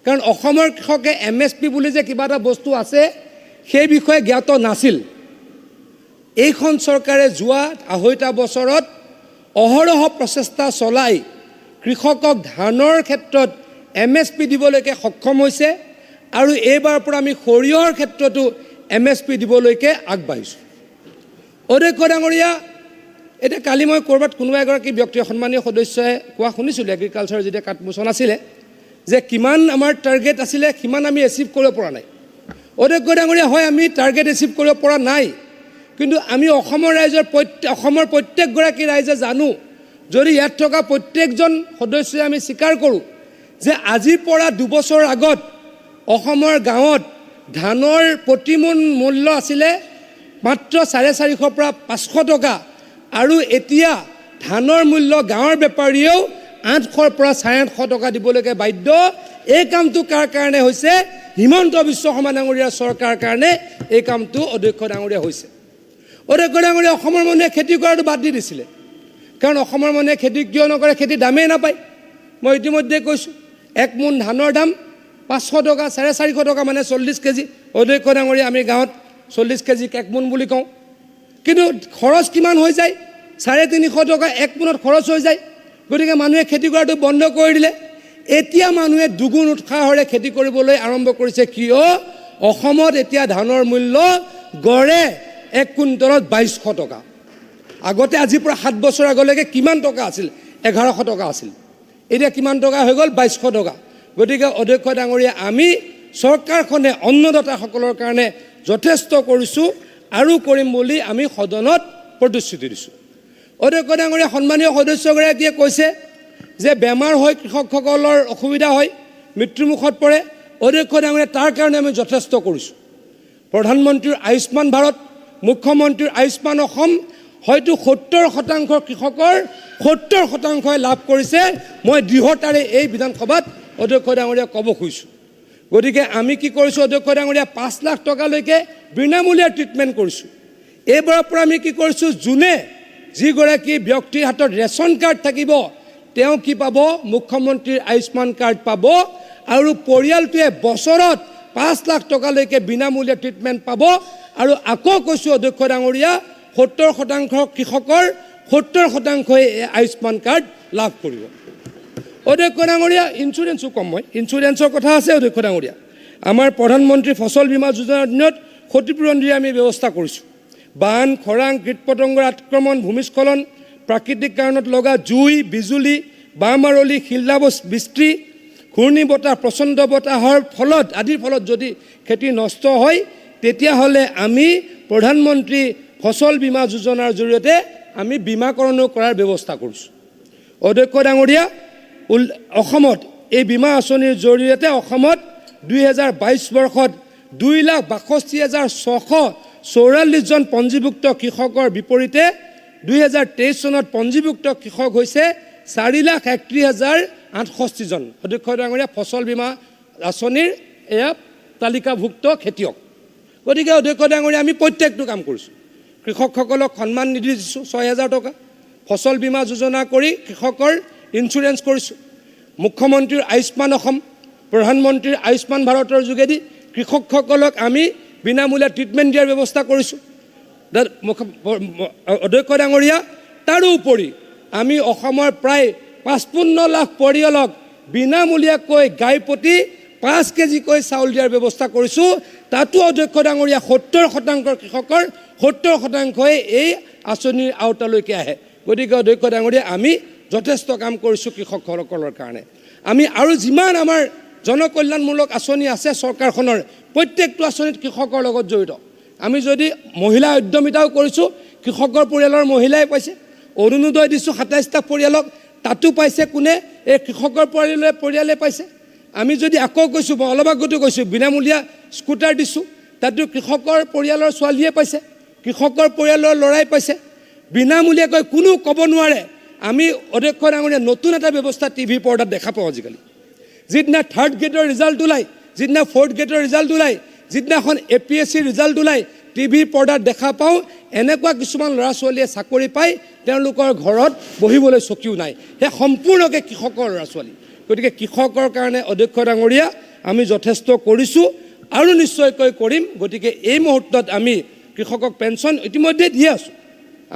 কাৰণ অসমৰ কৃষকে MSP বুলি যে কিবা এটা বস্তু আছে সেই বিষয়ে জ্ঞাত নাছিল। এইখন চৰকাৰে যোৱা 2.5 বছৰত অহৰহ প্ৰচেষ্টা চলাই কৃষকক ধানৰ ক্ষেত্ৰত MSP দিবলৈকে সক্ষম হৈছে, আৰু এইবাৰৰ পৰা আমি সৰিয়হৰ ক্ষেত্ৰতো MSP দিবলৈকে আগবাঢ়িছোঁ। অধ্যক্ষ ডাঙৰীয়া, এতিয়া কালি মই ক'ৰবাত কোনোবা এগৰাকী ব্যক্তিয়ে সন্মানীয় সদস্যই কোৱা শুনিছিলোঁ, এগ্ৰিকালচাৰ যেতিয়া কাটমোচন আছিলে, যে কিমান আমাৰ টাৰ্গেট আছিলে সিমান আমি এচিভ কৰিব পৰা নাই। অধ্যক্ষ ডাঙৰীয়া, হয় আমি টাৰ্গেট এচিভ কৰিব পৰা নাই, কিন্তু আমি অসমৰ প্ৰত্যেকগৰাকী ৰাইজে জানো, যদি ইয়াত থকা প্ৰত্যেকজন সদস্যই আমি স্বীকাৰ কৰোঁ যে আজিৰ পৰা 2 বছৰ আগত অসমৰ গাঁৱত ধানৰ প্ৰতিমোন মূল্য আছিলে মাত্ৰ 450 পৰা 500 টকা, আৰু এতিয়া ধানৰ মূল্য গাঁৱৰ বেপাৰীয়েও 800 পৰা 850 টকা দিবলৈকে বাধ্য। এই কামটো কাৰ কাৰণে হৈছে? হিমন্ত বিশ্ব শৰ্মা ডাঙৰীয়াৰ চৰকাৰৰ কাৰণে এই কামটো অধ্যক্ষ ডাঙৰীয়া হৈছে। অধ্যক্ষ ডাঙৰীয়া, অসমৰ মানুহে খেতি কৰাটো বাদ দি দিছিলে, কাৰণ অসমৰ মানুহে খেতি কিয় নকৰে? খেতিৰ দামেই নাপায়। মই ইতিমধ্যে কৈছোঁ, 1 মোন ধানৰ দাম 500 টকা, 450 টকা, মানে 40 কেজি। অধ্যক্ষ ডাঙৰীয়া, আমি গাঁৱত 40 কেজিক 1 মোন বুলি কওঁ, কিন্তু খৰচ কিমান হৈ যায়? 350 টকা 1 মোনত খৰচ হৈ যায়। গতিকে মানুহে খেতি কৰাটো বন্ধ কৰি দিলে। এতিয়া মানুহে দুগুণ উৎসাহেৰে খেতি কৰিবলৈ আৰম্ভ কৰিছে। কিয়? অসমত এতিয়া ধানৰ মূল্য গড়ে 1 কুইণ্টলত 2200 টকা। আগতে আজিৰ পৰা 7 বছৰ আগলৈকে কিমান টকা আছিল? 1100 টকা আছিল। এতিয়া কিমান টকা হৈ গ'ল? 2200 টকা। গতিকে অধ্যক্ষ ডাঙৰীয়া, আমি চৰকাৰখনে অন্নদাতাসকলৰ কাৰণে যথেষ্ট কৰিছোঁ আৰু কৰিম বুলি আমি সদনত প্ৰতিশ্ৰুতি দিছোঁ। অধ্যক্ষ ডাঙৰীয়া, সন্মানীয় সদস্যগৰাকীয়ে কৈছে যে বেমাৰ হৈ কৃষকসকলৰ অসুবিধা হয়, মৃত্যুমুখত পৰে। অধ্যক্ষ ডাঙৰীয়া, তাৰ কাৰণে আমি যথেষ্ট কৰিছোঁ। প্ৰধানমন্ত্ৰীৰ আয়ুষ্মান ভাৰত, মুখ্যমন্ত্ৰীৰ আয়ুষ্মান অসম, হয়তো 70% কৃষকৰ 70%ই লাভ কৰিছে। মই দৃঢ়তাৰে এই বিধানসভাত অধ্যক্ষ ডাঙৰীয়া ক'ব খুজিছোঁ। গতিকে আমি কি কৰিছোঁ? অধ্যক্ষ ডাঙৰীয়া, 5 লাখ টকালৈকে বিনামূলীয়া ট্ৰিটমেণ্ট কৰিছোঁ। এইবাৰৰ পৰা আমি কি কৰিছোঁ? যোনে যিগৰাকী ব্যক্তিৰ হাতত ৰেচন কাৰ্ড থাকিব তেওঁ কি পাব? মুখ্যমন্ত্ৰীৰ আয়ুষ্মান কাৰ্ড পাব, আৰু পৰিয়ালটোৱে বছৰত 5 লাখ টকালৈকে বিনামূলীয়া ট্ৰিটমেণ্ট পাব। আৰু আকৌ কৈছোঁ অধ্যক্ষ ডাঙৰীয়া, 70% কৃষকৰ 70%ই আয়ুষ্মান কাৰ্ড লাভ কৰিব। অধ্যক্ষ ডাঙৰীয়া, ইঞ্চুৰেঞ্চো কম, মই ইঞ্চুৰেঞ্চৰ কথা আছে। অধ্যক্ষ ডাঙৰীয়া, আমাৰ প্ৰধানমন্ত্ৰী ফচল বীমা যোজনাৰ অধীনত ক্ষতিপূৰণ দিয়ে আমি ব্যৱস্থা কৰিছোঁ। বান, খৰাং, কীট-পতংগৰ আক্ৰমণ, ভূমিস্খলন, প্ৰাকৃতিক কাৰণত লগা জুই, বিজুলী, বাঁহমাৰলি, শিলাবৃষ্টি, ঘূৰ্ণী বতাহ, প্ৰচণ্ড বতাহৰ ফলত আদিৰ ফলত যদি খেতি নষ্ট হয়, তেতিয়াহ'লে আমি প্ৰধানমন্ত্ৰী ফচল বীমা যোজনাৰ জৰিয়তে আমি বীমাকৰণো কৰাৰ ব্যৱস্থা কৰিছোঁ। অধ্যক্ষ ডাঙৰীয়া, অসমত এই বীমা আঁচনিৰ জৰিয়তে অসমত 2022 বৰ্ষত 2,62,644 জন পঞ্জীভুক্ত কৃষকৰ বিপৰীতে 2023 চনত পঞ্জীভুক্ত কৃষক হৈছে 4,31,068 জন। অধ্যক্ষ ডাঙৰীয়া, ফচল বীমা আঁচনিৰ এয়া তালিকাভুক্ত খেতিয়ক। গতিকে অধ্যক্ষ ডাঙৰীয়া, আমি প্ৰত্যেকটো কাম কৰিছোঁ। কৃষকসকলক সন্মান নিধি দিছোঁ 6,000 টকা, ফচল বীমা যোজনা কৰি কৃষকৰ ইঞ্চুৰেঞ্চ কৰিছোঁ। মুখ্যমন্ত্ৰীৰ আয়ুষ্মান অসম, প্ৰধানমন্ত্ৰীৰ আয়ুষ্মান ভাৰতৰ যোগেদি কৃষকসকলক আমি বিনামূলীয়া ট্ৰিটমেণ্ট দিয়াৰ ব্যৱস্থা কৰিছোঁ। অধ্যক্ষ ডাঙৰীয়া, তাৰোপৰি আমি অসমৰ প্ৰায় 55 লাখ পৰিয়ালক বিনামূলীয়াকৈ গাই প্ৰতি 5 কেজিকৈ চাউল দিয়াৰ ব্যৱস্থা কৰিছোঁ। তাতো অধ্যক্ষ ডাঙৰীয়া, 70% কৃষকৰ 70%ই এই আঁচনিৰ আওতালৈকে আহে। গতিকে অধ্যক্ষ ডাঙৰীয়া, আমি যথেষ্ট কাম কৰিছোঁ কৃষকসকলৰ কাৰণে। আমি আৰু যিমান আমাৰ জনকল্যাণমূলক আঁচনি আছে চৰকাৰখনৰ, প্ৰত্যেকটো আঁচনিত কৃষকৰ লগত জড়িত। আমি যদি মহিলা উদ্যমিতাও কৰিছোঁ, কৃষকৰ পৰিয়ালৰ মহিলাই পাইছে। অৰুণোদয় দিছোঁ 27টা পৰিয়ালক, তাতো পাইছে কোনে? এই কৃষকৰ পৰিয়ালে পাইছে। আমি যদি আকৌ কৈছোঁ, মই অলপ আগতে কৈছোঁ, বিনামূলীয়া স্কুটাৰ দিছোঁ, তাতো কৃষকৰ পৰিয়ালৰ ছোৱালীয়ে পাইছে, কৃষকৰ পৰিয়ালৰ ল'ৰাই পাইছে। বিনামূলীয়াকৈ কোনো ক'ব নোৱাৰে। আমি অধ্যক্ষ ডাঙৰীয়া নতুন এটা ব্যৱস্থা টিভি পৰ্দাত দেখা পাওঁ আজিকালি। যিদিনা 3rd গ্ৰেডৰ ৰিজাল্ট ওলায়, যিদিনা 4th গ্ৰেডৰ ৰিজাল্ট ওলায়, যিদিনাখন APSC ৰিজাল্ট ওলায়, টিভি পৰ্দাত দেখা পাওঁ এনেকুৱা কিছুমান ল'ৰা ছোৱালীয়ে চাকৰি পায়, তেওঁলোকৰ ঘৰত বহিবলৈ চকীও নাই। সেই সম্পূৰ্ণকৈ কৃষকৰ ল'ৰা ছোৱালী। গতিকে কৃষকৰ কাৰণে অধ্যক্ষ ডাঙৰীয়া আমি যথেষ্ট কৰিছোঁ আৰু নিশ্চয়কৈ কৰিম। গতিকে এই মুহূৰ্তত আমি কৃষকক পেঞ্চন ইতিমধ্যে দিয়ে আছোঁ।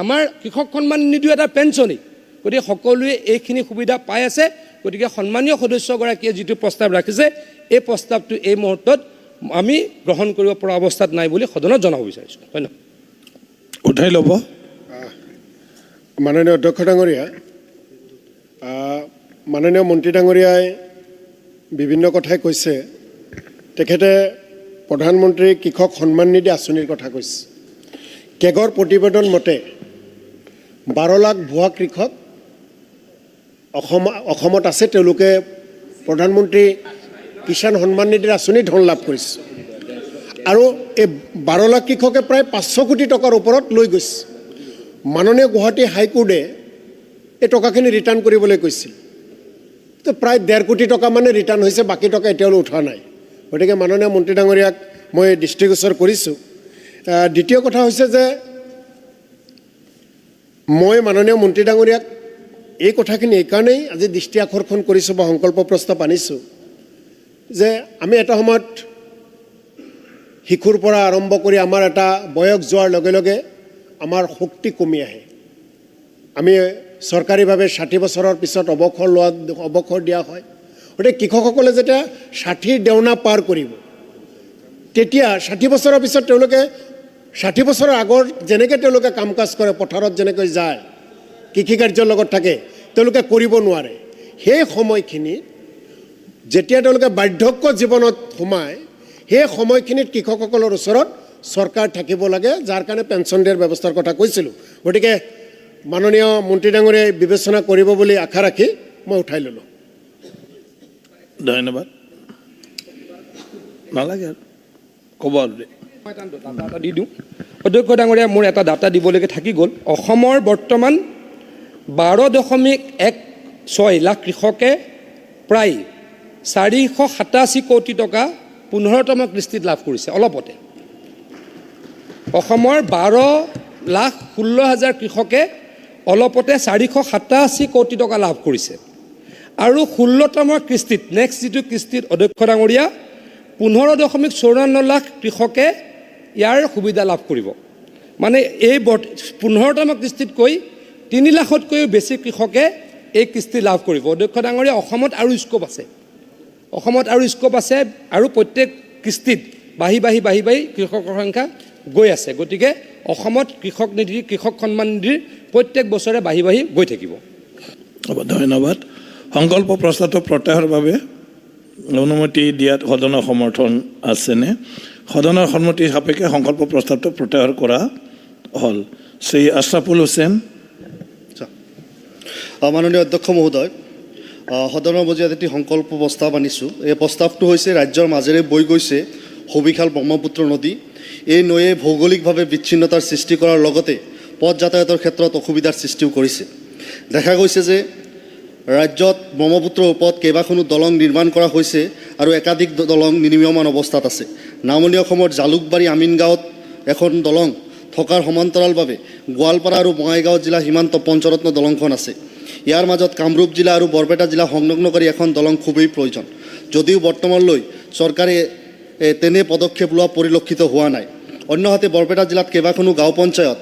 আমাৰ কৃষক সন্মান নিধিও এটা পেঞ্চনেই। গতিকে সকলোৱে এইখিনি সুবিধা পাই আছে। গতিকে সন্মানীয় সদস্যগৰাকীয়ে যিটো প্ৰস্তাৱ ৰাখিছে, এই প্ৰস্তাৱটো এই মুহূৰ্তত আমি গ্ৰহণ কৰিব পৰা অৱস্থাত নাই বুলি সদনত জনাব বিচাৰিছোঁ। ধন্যবাদ। উঠাই ল'ব। মাননীয় অধ্যক্ষ ডাঙৰীয়া, মাননীয় মন্ত্ৰী ডাঙৰীয়াই বিভিন্ন কথাই কৈছে। তেখেতে প্ৰধানমন্ত্ৰী কৃষক সন্মান নিধি আঁচনিৰ কথা কৈছে। কেগৰ প্ৰতিবেদন মতে 12 লাখ ভুৱা কৃষক অসমত আছে। তেওঁলোকে প্ৰধানমন্ত্ৰী কিষাণ সন্মান নিধিৰ আঁচনি ধন লাভ কৰিছে আৰু এই 12 লাখ কৃষকে প্ৰায় 500 কোটি টকাৰ ওপৰত লৈ গৈছে। মাননীয় গুৱাহাটী হাইকোৰ্টে এই টকাখিনি ৰিটাৰ্ণ কৰিবলৈ কৈছিল। তো প্ৰায় 1.5 কোটি টকা মানে ৰিটাৰ্ণ হৈছে, বাকী টকা এতিয়ালৈ উঠোৱা নাই। গতিকে মাননীয় মন্ত্ৰী ডাঙৰীয়াক মই দৃষ্টিগোচৰ কৰিছোঁ। দ্বিতীয় কথা হৈছে যে মই মাননীয় মন্ত্ৰী ডাঙৰীয়াক এই কথাখিনি এইকাৰণেই আজি দৃষ্টি আকৰ্ষণ কৰিছোঁ বা সংকল্প প্ৰস্তাৱ আনিছোঁ যে আমি এটা সময়ত শিশুৰ পৰা আৰম্ভ কৰি আমাৰ এটা বয়স যোৱাৰ লগে লগে আমাৰ শক্তি কমি আহে। আমি চৰকাৰীভাৱে 60 বছৰৰ পিছত অৱসৰ দিয়া হয়। গতিকে কৃষকসকলে যেতিয়া 60ৰ দেওনা পাৰ কৰিব, তেতিয়া 60 বছৰৰ পিছত তেওঁলোকে 60 বছৰৰ আগৰ যেনেকৈ তেওঁলোকে কাম কাজ কৰে, পথাৰত যেনেকৈ যায়, কৃষি কাৰ্যৰ লগত থাকে, তেওঁলোকে কৰিব নোৱাৰে। সেই সময়খিনিত যেতিয়া তেওঁলোকে বাৰ্ধক্য জীৱনত সোমায়, সেই সময়খিনিত কৃষকসকলৰ ওচৰত চৰকাৰ থাকিব লাগে, যাৰ কাৰণে পেঞ্চন দিয়াৰ ব্যৱস্থাৰ কথা কৈছিলোঁ। গতিকে মাননীয় মন্ত্ৰী ডাঙৰীয়াই বিবেচনা কৰিব বুলি আশা ৰাখি মই উঠাই ল'লোঁ। ধন্যবাদ। নালাগে আৰু ক'ব আৰু ডাটা দি দিওঁ। অধ্যক্ষ ডাঙৰীয়া, মোৰ এটা ডাটা দিবলৈকে থাকি গ'ল। অসমৰ বৰ্তমান 12.16 লাখ কৃষকে প্ৰায় 487 কোটি টকা 15তম কিস্তিত লাভ কৰিছে অলপতে। অসমৰ 12,16,000 কৃষকে অলপতে 487 কোটি টকা লাভ কৰিছে আৰু 16তম কিস্তিত, নেক্সট যিটো কিস্তিত অধ্যক্ষ ডাঙৰীয়া 15.54 লাখ কৃষকে ইয়াৰ সুবিধা লাভ কৰিব। মানে এই 15তম কিস্তিতকৈ 3 লাখতকৈও বেছি কৃষকে এই কিস্তি লাভ কৰিব। অধ্যক্ষ ডাঙৰীয়া, অসমত আৰু স্কোপ আছে, অসমত আৰু স্কোপ আছে আৰু প্ৰত্যেক কিস্তিত বাঢ়ি কৃষকৰ সংখ্যা গৈ আছে। গতিকে অসমত কৃষক সন্মান নিধিৰ প্ৰত্যেক বছৰে বাঢ়ি গৈ থাকিব। ধন্যবাদ। সংকল্প প্ৰস্তাৱটো প্ৰত্যাহাৰৰ বাবে অনুমতি দিয়াত সদনৰ সমৰ্থন আছেনে? সদনৰ সন্মতি সাপেক্ষে সংকল্প প্ৰস্তাৱটো প্ৰত্যাহাৰ কৰা হ'ল। শ্ৰী আশ্ৰাফুল হুছেইন। মাননীয় অধ্যক্ষ মহোদয়, সদনৰ মজিয়াত এটি সংকল্প প্ৰস্তাৱ আনিছোঁ। এই প্ৰস্তাৱটো হৈছে ৰাজ্যৰ মাজেৰে বৈ গৈছে সুবিশাল ব্ৰহ্মপুত্ৰ নদী। এই নৈয়ে ভৌগোলিকভাৱে বিচ্ছিন্নতাৰ সৃষ্টি কৰাৰ লগতে পথ যাতায়াতৰ ক্ষেত্ৰত অসুবিধাৰ সৃষ্টিও কৰিছে। দেখা গৈছে যে ৰাজ্যত ব্ৰহ্মপুত্ৰৰ ওপৰত কেইবাখনো দলং নিৰ্মাণ কৰা হৈছে আৰু একাধিক দলং নিৰ্মীয়মান অৱস্থাত আছে। নামনি অসমৰ জালুকবাৰী আমিনগাঁৱত এখন দলং থকাৰ সমান্তৰালভাৱে গোৱালপাৰা আৰু বঙাইগাঁও জিলা সীমান্ত পঞ্চৰত্ন দলংখন আছে। ইয়াৰ মাজত কামৰূপ জিলা আৰু বৰপেটা জিলা সংলগ্ন কৰি এখন দলং খুবেই প্ৰয়োজন। যদিও বৰ্তমানলৈ চৰকাৰে তেনে পদক্ষেপ লোৱা পৰিলক্ষিত হোৱা নাই। অন্যহাতে বৰপেটা জিলাত কেইবাখনো গাঁও পঞ্চায়ত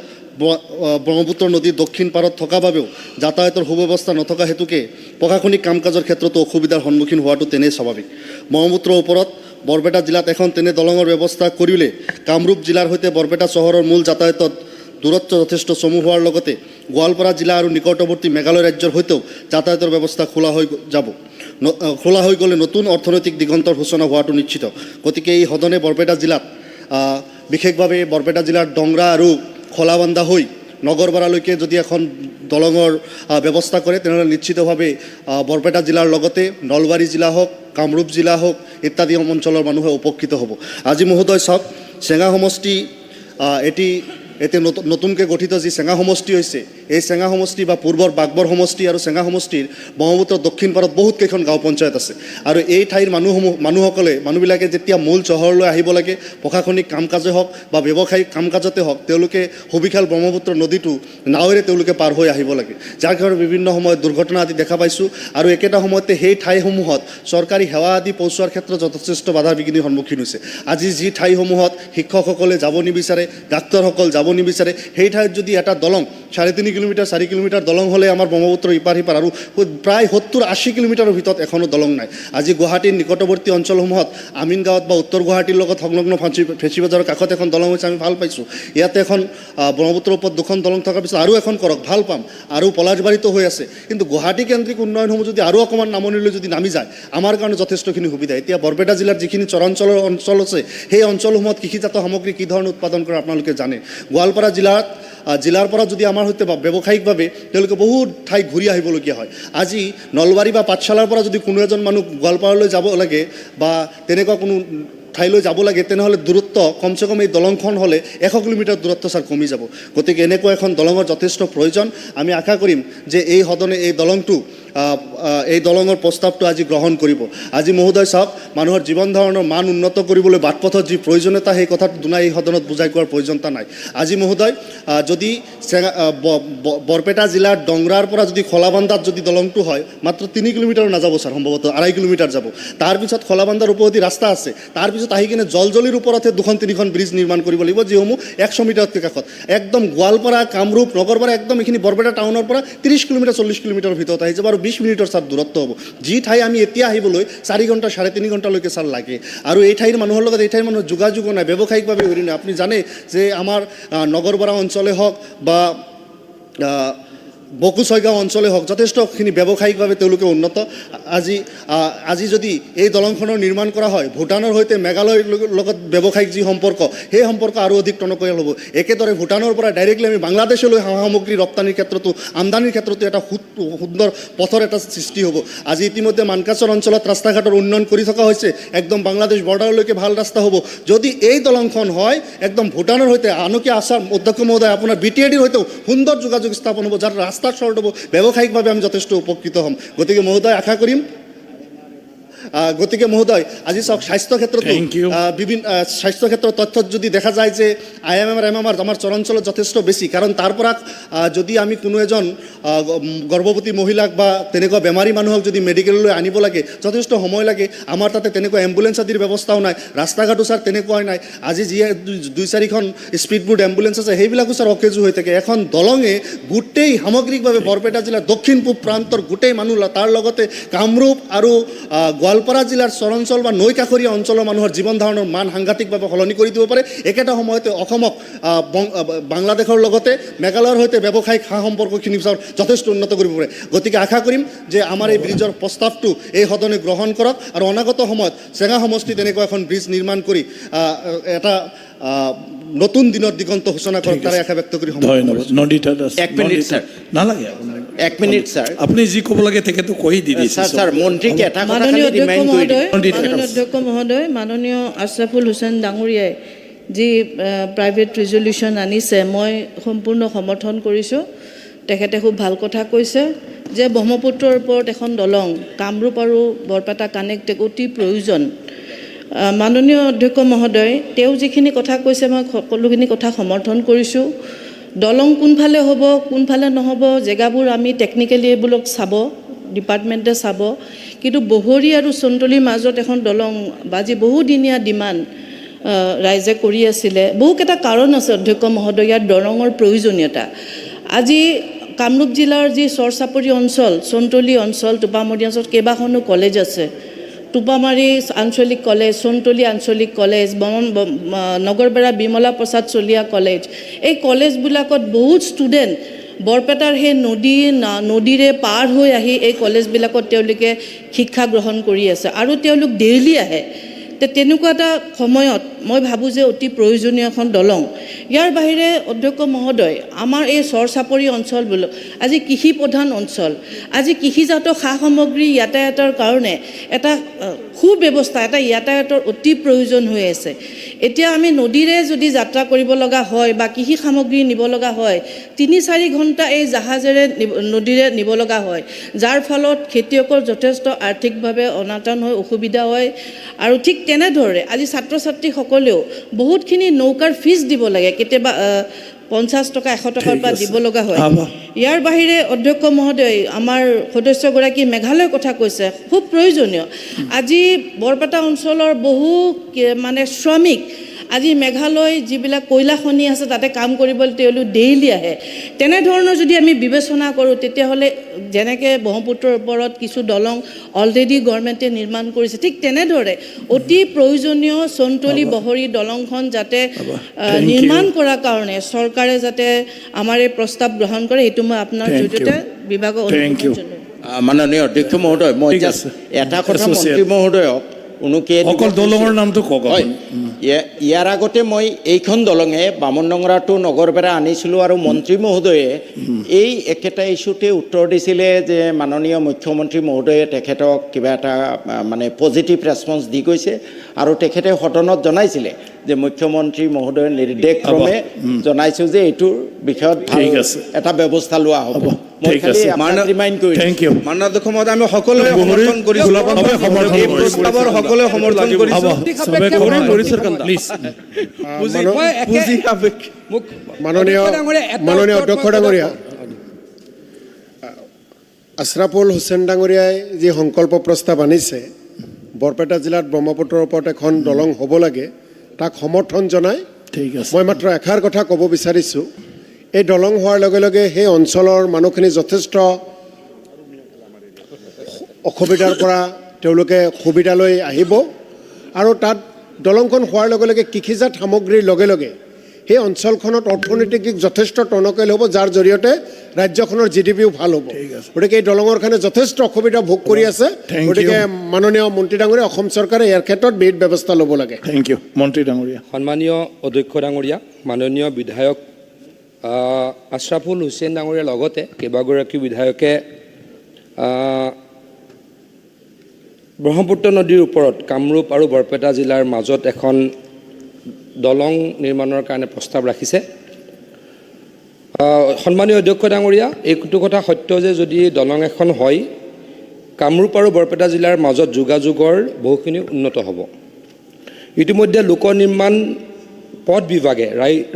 ব্ৰহ্মপুত্ৰ নদীৰ দক্ষিণ পাৰত থকা বাবেও যাতায়াতৰ সুব্যৱস্থা নথকা হেতুকে প্ৰশাসনিক কাম কাজৰ ক্ষেত্ৰতো অসুবিধাৰ সন্মুখীন হোৱাটো তেনেই স্বাভাৱিক। ব্ৰহ্মপুত্ৰৰ ওপৰত বৰপেটা জিলাত এখন তেনে দলঙৰ ব্যৱস্থা কৰিলে কামৰূপ জিলাৰ সৈতে বৰপেটা চহৰৰ মূল যাতায়াতত দূৰত্ব যথেষ্ট চমু হোৱাৰ লগতে গোৱালপাৰা জিলা আৰু নিকটৱৰ্তী মেঘালয় ৰাজ্যৰ সৈতেও যাতায়াতৰ ব্যৱস্থা খোলা হৈ গ'লে নতুন অৰ্থনৈতিক দিগন্তৰ সূচনা হোৱাটো নিশ্চিত। গতিকে এই সদনে বৰপেটা জিলাত বিশেষভাৱে বৰপেটা জিলাৰ ডংৰা আৰু খলাবান্ধা হৈ নগৰপাৰালৈকে যদি এখন দলঙৰ ব্যৱস্থা কৰে তেনেহ'লে নিশ্চিতভাৱে বৰপেটা জিলাৰ লগতে নলবাৰী জিলা হওক কামৰূপ জিলা হওক ইত্যাদি অঞ্চলৰ মানুহে উপকৃত হ'ব। আজি মহোদয় চাওক চেঙা সমষ্টি এতিয়া নতুনকৈ গঠিত যি চেঙা সমষ্টি হৈছে এই চেঙা সমষ্টি বা পূৰ্বৰ বাগবৰ সমষ্টি আৰু চেঙা সমষ্টিৰ ব্ৰহ্মপুত্ৰৰ দক্ষিণ পাৰত বহুত কেইখন গাঁও পঞ্চায়ত আছে আৰু এই ঠাইৰ মানুহবিলাকে যেতিয়া মূল চহৰলৈ আহিব লাগে প্ৰশাসনিক কাম কাজে হওক বা ব্যৱসায়িক কাম কাজতে হওক তেওঁলোকে সুবিশাল ব্ৰহ্মপুত্ৰ নদীটো নাৱেৰে তেওঁলোকে পাৰ হৈ আহিব লাগে, যাৰ কাৰণে বিভিন্ন সময়ত দুৰ্ঘটনা আদি দেখা পাইছোঁ আৰু একেটা সময়তে সেই ঠাইসমূহত চৰকাৰী সেৱা আদি পহুচোৱাৰ ক্ষেত্ৰত যথেষ্ট বাধা বিঘিনিৰ সন্মুখীন হৈছে। আজি যি ঠাইসমূহত শিক্ষকসকলে যাব নিবিচাৰে, ডাক্তৰসকল যাব নিবিচাৰে, সেই ঠাইত যদি এটা দলং 3.5 কিলোমিটাৰ 4 কিলোমিটাৰ দলং হ'লে আমাৰ ব্ৰহ্মপুত্ৰৰ ইপাৰ সিপাৰ আৰু প্ৰায় 70-80 কিলোমিটাৰৰ ভিতৰত এখনো দলং নাই। আজি গুৱাহাটীৰ নিকটৱৰ্তী অঞ্চলসমূহত আমিনগাঁৱত বা উত্তৰ গুৱাহাটীৰ লগত সংলগ্ন ফেঁচী বজাৰৰ কাষত এখন দলং হৈছে, আমি ভাল পাইছোঁ। ইয়াতে এখন ব্ৰহ্মপুত্ৰৰ ওপৰত 2খন দলং থকাৰ পিছত আৰু এখন কৰক, ভাল পাম। আৰু পলাশবাৰীতো হৈ আছে, কিন্তু গুৱাহাটী কেন্দ্ৰিক উন্নয়নসমূহ যদি আৰু অকণমান নামনিলৈ যদি নামি যায় আমাৰ কাৰণে যথেষ্টখিনি সুবিধা। এতিয়া বৰপেটা জিলাৰ যিখিনি চৰাঞ্চলৰ অঞ্চল আছে সেই অঞ্চলসমূহত কৃষিজাত সামগ্ৰী কি ধৰণে উৎপাদন কৰে আপোনালোকে জানে। গোৱালপাৰা জিলাৰ পৰা যদি আমাৰ সৈতে ব্যৱসায়িকভাৱে তেওঁলোকে বহুত ঠাই ঘূৰি আহিবলগীয়া হয়। আজি নলবাৰী বা পাঠশালাৰ পৰা যদি কোনো এজন মানুহ গোৱালপাৰালৈ যাব লাগে বা তেনেকুৱা কোনো ঠাইলৈ যাব লাগে তেনেহ'লে দূৰত্ব কমচে কম এই দলংখন হ'লে 100 কিলোমিটাৰ দূৰত্ব কমি যাব। গতিকে এনেকুৱা এখন দলঙৰ যথেষ্ট প্ৰয়োজন। আমি আশা কৰিম যে এই সদনে এই দলঙৰ প্ৰস্তাৱটো আজি গ্ৰহণ কৰিব। আজি মহোদয় চাওক, মানুহৰ জীৱন ধাৰণৰ মান উন্নত কৰিবলৈ বাট পথত যি প্ৰয়োজনীয়তা সেই কথাটো দুনাই এই সদনত বুজাই কোৱাৰ প্ৰয়োজনীয়তা নাই। আজি মহোদয় যদি বৰপেটা জিলাৰ ডংৰাৰ পৰা যদি খলাবান্দাত যদি দলংটো হয় মাত্ৰ 3 কিলোমিটাৰ নাযাব ছাৰ, সম্ভৱতঃ 2.5 কিলোমিটাৰ যাব। তাৰপিছত খলাবান্দাৰ ওপৰেদি ৰাস্তা আছে, তাৰপিছত আহি কিনে জলজলিৰ ওপৰতহে 2-3খন ব্ৰিজ নিৰ্মাণ কৰিব লাগিব যিসমূহ 100 মিটাৰতকৈ কাষত। একদম গোৱালপাৰা কামৰূপ নগৰপাৰা একদম এইখিনি বৰপেটা টাউনৰ পৰা 30 কিলোমিটাৰ 40 কিলোমিটাৰৰ ভিতৰত আহি যাব আৰু 20 মিনিটৰ ছাৰ দূৰত্ব হ'ব। যি ঠাই আমি এতিয়া আহিবলৈ 4 ঘণ্টা 3.5 ঘণ্টালৈকে ছাৰ লাগে আৰু এই ঠাইৰ মানুহৰ লগত এই ঠাইৰ মানুহৰ যোগাযোগো নাই, ব্যৱসায়িকভাৱে হেৰি নাই। আপুনি জানে যে আমাৰ নগৰপাৰা অঞ্চলে হওক বা বকুছয়গাঁও অঞ্চলে হওক যথেষ্টখিনি ব্যৱসায়িকভাৱে তেওঁলোকে উন্নত। আজি যদি এই দলংখনৰ নিৰ্মাণ কৰা হয় ভূটানৰ সৈতে মেঘালয়ৰ লগত ব্যৱসায়িক যি সম্পৰ্ক সেই সম্পৰ্ক আৰু অধিক টনকিয়াল হ'ব। একেদৰে ভূটানৰ পৰা ডাইৰেক্টলি আমি বাংলাদেশলৈ সামগ্ৰী ৰপ্তানিৰ ক্ষেত্ৰতো আমদানিৰ ক্ষেত্ৰতো এটা সুন্দৰ পথৰ এটা সৃষ্টি হ'ব। আজি ইতিমধ্যে মানকাছৰ অঞ্চলত ৰাস্তা ঘাটৰ উন্নয়ন কৰি থকা হৈছে, একদম বাংলাদেশ বৰ্ডাৰলৈকে ভাল ৰাস্তা হ'ব। যদি এই দলংখন হয় একদম ভূটানৰ সৈতে আনকি আছাম অধ্যক্ষ মহোদয় আপোনাৰ BTADৰ সৈতেও সুন্দৰ যোগাযোগ স্থাপন হ'ব, যাৰ ৰাস্তা চৰ্ট হ'ব, ব্যৱসায়িকভাৱে আমি যথেষ্ট উপকৃত হ'ম। গতিকে মহোদয় আশা কৰিম মহোদয় আজি চাওক স্বাস্থ্য ক্ষেত্ৰতো বিভিন্ন স্বাস্থ্য ক্ষেত্ৰৰ তথ্যত যদি দেখা যায় যে IMR MMR আমাৰ চৰাঞ্চলত যথেষ্ট বেছি, কাৰণ তাৰ পৰা যদি আমি কোনো এজন গৰ্ভৱতী মহিলাক বা তেনেকুৱা বেমাৰী মানুহক যদি মেডিকেললৈ আনিব লাগে যথেষ্ট সময় লাগে। আমাৰ তাতে তেনেকুৱা এম্বুলেঞ্চ আদিৰ ব্যৱস্থাও নাই, ৰাস্তা ঘাটো ছাৰ তেনেকুৱাই নাই। আজি যি 2-4খন স্পীডবোট এম্বুলেঞ্চ আছে সেইবিলাকো ছাৰ অকেজু হৈ থাকে। এখন দলঙে গোটেই সামগ্ৰিকভাৱে বৰপেটা জিলাৰ দক্ষিণ পূব প্ৰান্তৰ গোটেই মানুহ, তাৰ লগতে কামৰূপ আৰু গোৱালপাৰা জিলাৰ চৰাঞ্চল বা নৈ কাষৰীয়া অঞ্চলৰ মানুহৰ জীৱন ধাৰণৰ মান সাংঘাতিকভাৱে সলনি কৰি দিব পাৰে। একেটা সময়তে অসমক বাংলাদেশৰ লগতে মেঘালয়ৰ সৈতে ব্যৱসায়িক সা সম্পৰ্কখিনি যথেষ্ট উন্নত কৰিব পাৰে। গতিকে আশা কৰিম যে আমাৰ এই ব্ৰিজৰ প্ৰস্তাৱটো এই সদনে গ্ৰহণ কৰক আৰু অনাগত সময়ত চেঙা সমষ্টিত তেনেকুৱা এখন ব্ৰিজ নিৰ্মাণ কৰি এটা নতুন দিনৰ দিগন্ত সূচনা কৰক, তাৰে আশা ব্যক্ত কৰি এক মিনিট ছাৰ, নালাগে 1 মিনিট ছাৰ, আপুনি যি ক'ব লাগে তেখেতে কৈ দি দিছে। ছাৰ মন্ত্ৰীক এটা কথা মাননীয় ৰিমাইণ্ড কৰি অধ্যক্ষ মহোদয়, মাননীয় আশ্ৰাফুল হুছেইন ডাঙৰীয়াই যি প্ৰাইভেট ৰিজলিউশ্যন আনিছে মই সম্পূৰ্ণ সমৰ্থন কৰিছোঁ। তেখেতে খুব ভাল কথা কৈছে যে ব্ৰহ্মপুত্ৰৰ ওপৰত এখন দলং কামৰূপ আৰু বৰপেটা কানেক্ট অতি প্ৰয়োজন। মাননীয় অধ্যক্ষ মহোদয় তেওঁ যিখিনি কথা কৈছে মই সকলোখিনি কথা সমৰ্থন কৰিছোঁ। দলং কোনফালে হ'ব কোনফালে নহ'ব জেগাবোৰ আমি টেকনিকেলি এইবিলাক চাব, ডিপাৰ্টমেণ্টে চাব, কিন্তু বহৰী আৰু চন্তলীৰ মাজত এখন দলং বাজি বহুদিনীয়া ডিমাণ্ড ৰাইজে কৰি আছিলে। বহুকেইটা কাৰণ আছে অধ্যক্ষ মহোদয় ইয়াৰ দলঙৰ প্ৰয়োজনীয়তা। আজি কামৰূপ জিলাৰ যি চৰ চাপৰি অঞ্চল, চন্তলী অঞ্চল, টোপামৰি অঞ্চলত কেইবাখনো কলেজ আছে। টোপামাৰী আঞ্চলিক কলেজ, চন্তলী আঞ্চলিক কলেজ, নগৰপাৰা বিমলা প্ৰসাদ চলিহা কলেজ, এই কলেজবিলাকত বহুত ষ্টুডেণ্ট বৰপেটাৰ সেই নদীৰে পাৰ হৈ আহি এই কলেজবিলাকত তেওঁলোকে শিক্ষা গ্ৰহণ কৰি আছে আৰু তেওঁলোক ডেইলি আহে। তেনেকুৱা এটা সময়ত মই ভাবোঁ যে অতি প্ৰয়োজনীয় এখন দলং। ইয়াৰ বাহিৰে অধ্যক্ষ মহোদয়, আমাৰ এই চৰ চাপৰি অঞ্চলবোৰ আজি কৃষি প্ৰধান অঞ্চল। আজি কৃষিজাত সা সামগ্ৰী যাতায়াতৰ কাৰণে এটা সুব্যৱস্থা, এটা যাতায়াতৰ অতি প্ৰয়োজন হৈ আছে। এতিয়া আমি নদীৰে যদি যাত্ৰা কৰিব লগা হয় বা কৃষি সামগ্ৰী নিব লগা হয়, ৩-৪ ঘণ্টা এই জাহাজেৰে নদীৰে নিব লগা হয়, যাৰ ফলত খেতিয়কৰ যথেষ্ট আৰ্থিকভাৱে অনাটন হৈ অসুবিধা হয়। আৰু ঠিক তেনেদৰে আজি ছাত্ৰ ছাত্ৰীসকলেও বহুতখিনি নৌকাৰ ফিজ দিব লাগে, কেতিয়াবা 50 টকা 100 টকাৰ পৰা দিব লগা হয়। ইয়াৰ বাহিৰে অধ্যক্ষ মহোদয়, আমাৰ সদস্যগৰাকী মেঘালয়ৰ কথা কৈছে, খুব প্ৰয়োজনীয়। আজি বৰপেটা অঞ্চলৰ বহু মানে শ্ৰমিক আজি মেঘালয় যিবিলাক কয়লা খনি আছে তাতে কাম কৰিবলৈ তেওঁলোক ডেইলি আহে। তেনেধৰণৰ যদি আমি বিবেচনা কৰোঁ, তেতিয়াহ'লে যেনেকৈ ব্ৰহ্মপুত্ৰৰ ওপৰত কিছু দলং অলৰেডি গভৰ্ণমেণ্টে নিৰ্মাণ কৰিছে, ঠিক তেনেদৰে অতি প্ৰয়োজনীয় চনতলি বহৰী দলংখন যাতে নিৰ্মাণ কৰাৰ কাৰণে চৰকাৰে যাতে আমাৰ এই প্ৰস্তাৱ গ্ৰহণ কৰে, এইটো মই আপোনাৰ জৰিয়তে বিভাগক অনুৰোধ জনাওঁ। মাননীয় অধ্যক্ষ মহোদয়, মই এটা কথা মন্ত্ৰী মহোদয়ক অকল দলঙৰ নামটো কওক। হয়, ইয়াৰ আগতে মই এইখন দলঙে বামনডঙৰা টু নগৰবেৰা আনিছিলোঁ আৰু মন্ত্ৰী মহোদয়ে এই একেটা ইছ্যুতে উত্তৰ দিছিলে যে মাননীয় মুখ্যমন্ত্ৰী মহোদয়ে তেখেতক কিবা এটা মানে পজিটিভ ৰেছপন্স দি গৈছে আৰু তেখেতে সদনত জনাইছিলে যে মুখ্যমন্ত্ৰী মহোদয়ৰ নিৰ্দেশক্ৰমে জনাইছোঁ যে এইটোৰ বিষয়ত ভাল এটা ব্যৱস্থা লোৱা হ'ব। মাননীয় অধ্যক্ষ মহোদয়, আমি সকলোৱে সমৰ্থন কৰিছোঁ, এই প্ৰস্তাৱৰ সকলোৱে সমৰ্থন কৰিছোঁ। মাননীয় অধ্যক্ষ ডাঙৰীয়া, আশ্ৰাফুল হুছেইন ডাঙৰীয়াই যি সংকল্প প্ৰস্তাৱ আনিছে, বৰপেটা জিলাত ব্ৰহ্মপুত্ৰৰ ওপৰত এখন দলং হ'ব লাগে, তাক সমৰ্থন জনাই মই মাত্ৰ এষাৰ কথা ক'ব বিচাৰিছোঁ। এই দলং হোৱাৰ লগে লগে সেই অঞ্চলৰ মানুহখিনি যথেষ্ট অসুবিধাৰ পৰা তেওঁলোকে সুবিধালৈ আহিব আৰু তাত দলংখন হোৱাৰ লগে লগে কৃষিজাত সামগ্ৰীৰ লগে লগে সেই অঞ্চলখনত অৰ্থনৈতিক যথেষ্ট টনকিয়াল হ'ব, যাৰ জৰিয়তে ৰাজ্যখনৰ GDPও ভাল হ'ব। গতিকে এই দলঙৰ কাৰণে যথেষ্ট অসুবিধা ভোগ কৰি আছে। গতিকে মাননীয় মন্ত্ৰী ডাঙৰীয়া, অসম চৰকাৰে ইয়াৰ ক্ষেত্ৰত বিহিত ব্যৱস্থা ল'ব লাগে। থেংক ইউ মন্ত্ৰী ডাঙৰীয়া। সন্মানীয় অধ্যক্ষ ডাঙৰীয়া, মাননীয় বিধায়ক আশ্ৰাফুল হুছেইন ডাঙৰীয়াৰ লগতে কেইবাগৰাকী বিধায়কে ব্ৰহ্মপুত্ৰ নদীৰ ওপৰত কামৰূপ আৰু বৰপেটা জিলাৰ মাজত এখন দলং নিৰ্মাণৰ কাৰণে প্ৰস্তাৱ ৰাখিছে। সন্মানীয় অধ্যক্ষ ডাঙৰীয়া, এইটো কথা সত্য যে যদি দলং এখন হয়, কামৰূপ আৰু বৰপেটা জিলাৰ মাজত যোগাযোগৰ বহুখিনি উন্নত হ'ব। ইতিমধ্যে লোক নিৰ্মাণ পথ বিভাগে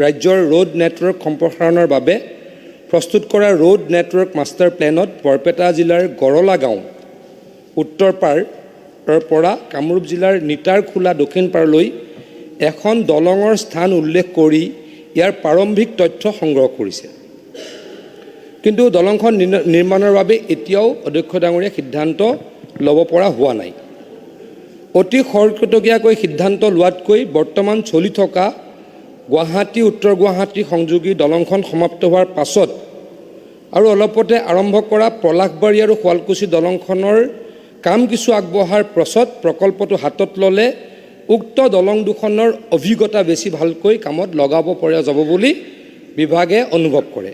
ৰাজ্যৰ ৰোড নেটৱৰ্ক সম্প্ৰসাৰণৰ বাবে প্ৰস্তুত কৰা ৰোড নেটৱৰ্ক মাষ্টাৰ প্লেনত বৰপেটা জিলাৰ গৰলা গাঁও উত্তৰ পাৰৰ পৰা কামৰূপ জিলাৰ নিটাৰ খোলা দক্ষিণ পাৰলৈ এখন দলঙৰ স্থান উল্লেখ কৰি ইয়াৰ প্ৰাৰম্ভিক তথ্য সংগ্ৰহ কৰিছে। কিন্তু দলংখন নিৰ্মাণৰ বাবে এতিয়াও অধ্যক্ষ ডাঙৰীয়া সিদ্ধান্ত ল'ব পৰা হোৱা নাই। অতি খৰতকীয়াকৈ সিদ্ধান্ত লোৱাতকৈ বৰ্তমান চলি থকা গুৱাহাটী উত্তৰ গুৱাহাটী সংযোগী দলংখন সমাপ্ত হোৱাৰ পাছত আৰু অলপতে আৰম্ভ কৰা পলাশবাৰী আৰু শুৱালকুছি দলংখনৰ কাম কিছু আগবঢ়াৰ পাছত প্ৰকল্পটো হাতত ল'লে উক্ত দলং দুখনৰ অভিজ্ঞতা বেছি ভালকৈ কামত লগাব পৰা যাব বুলি বিভাগে অনুভৱ কৰে।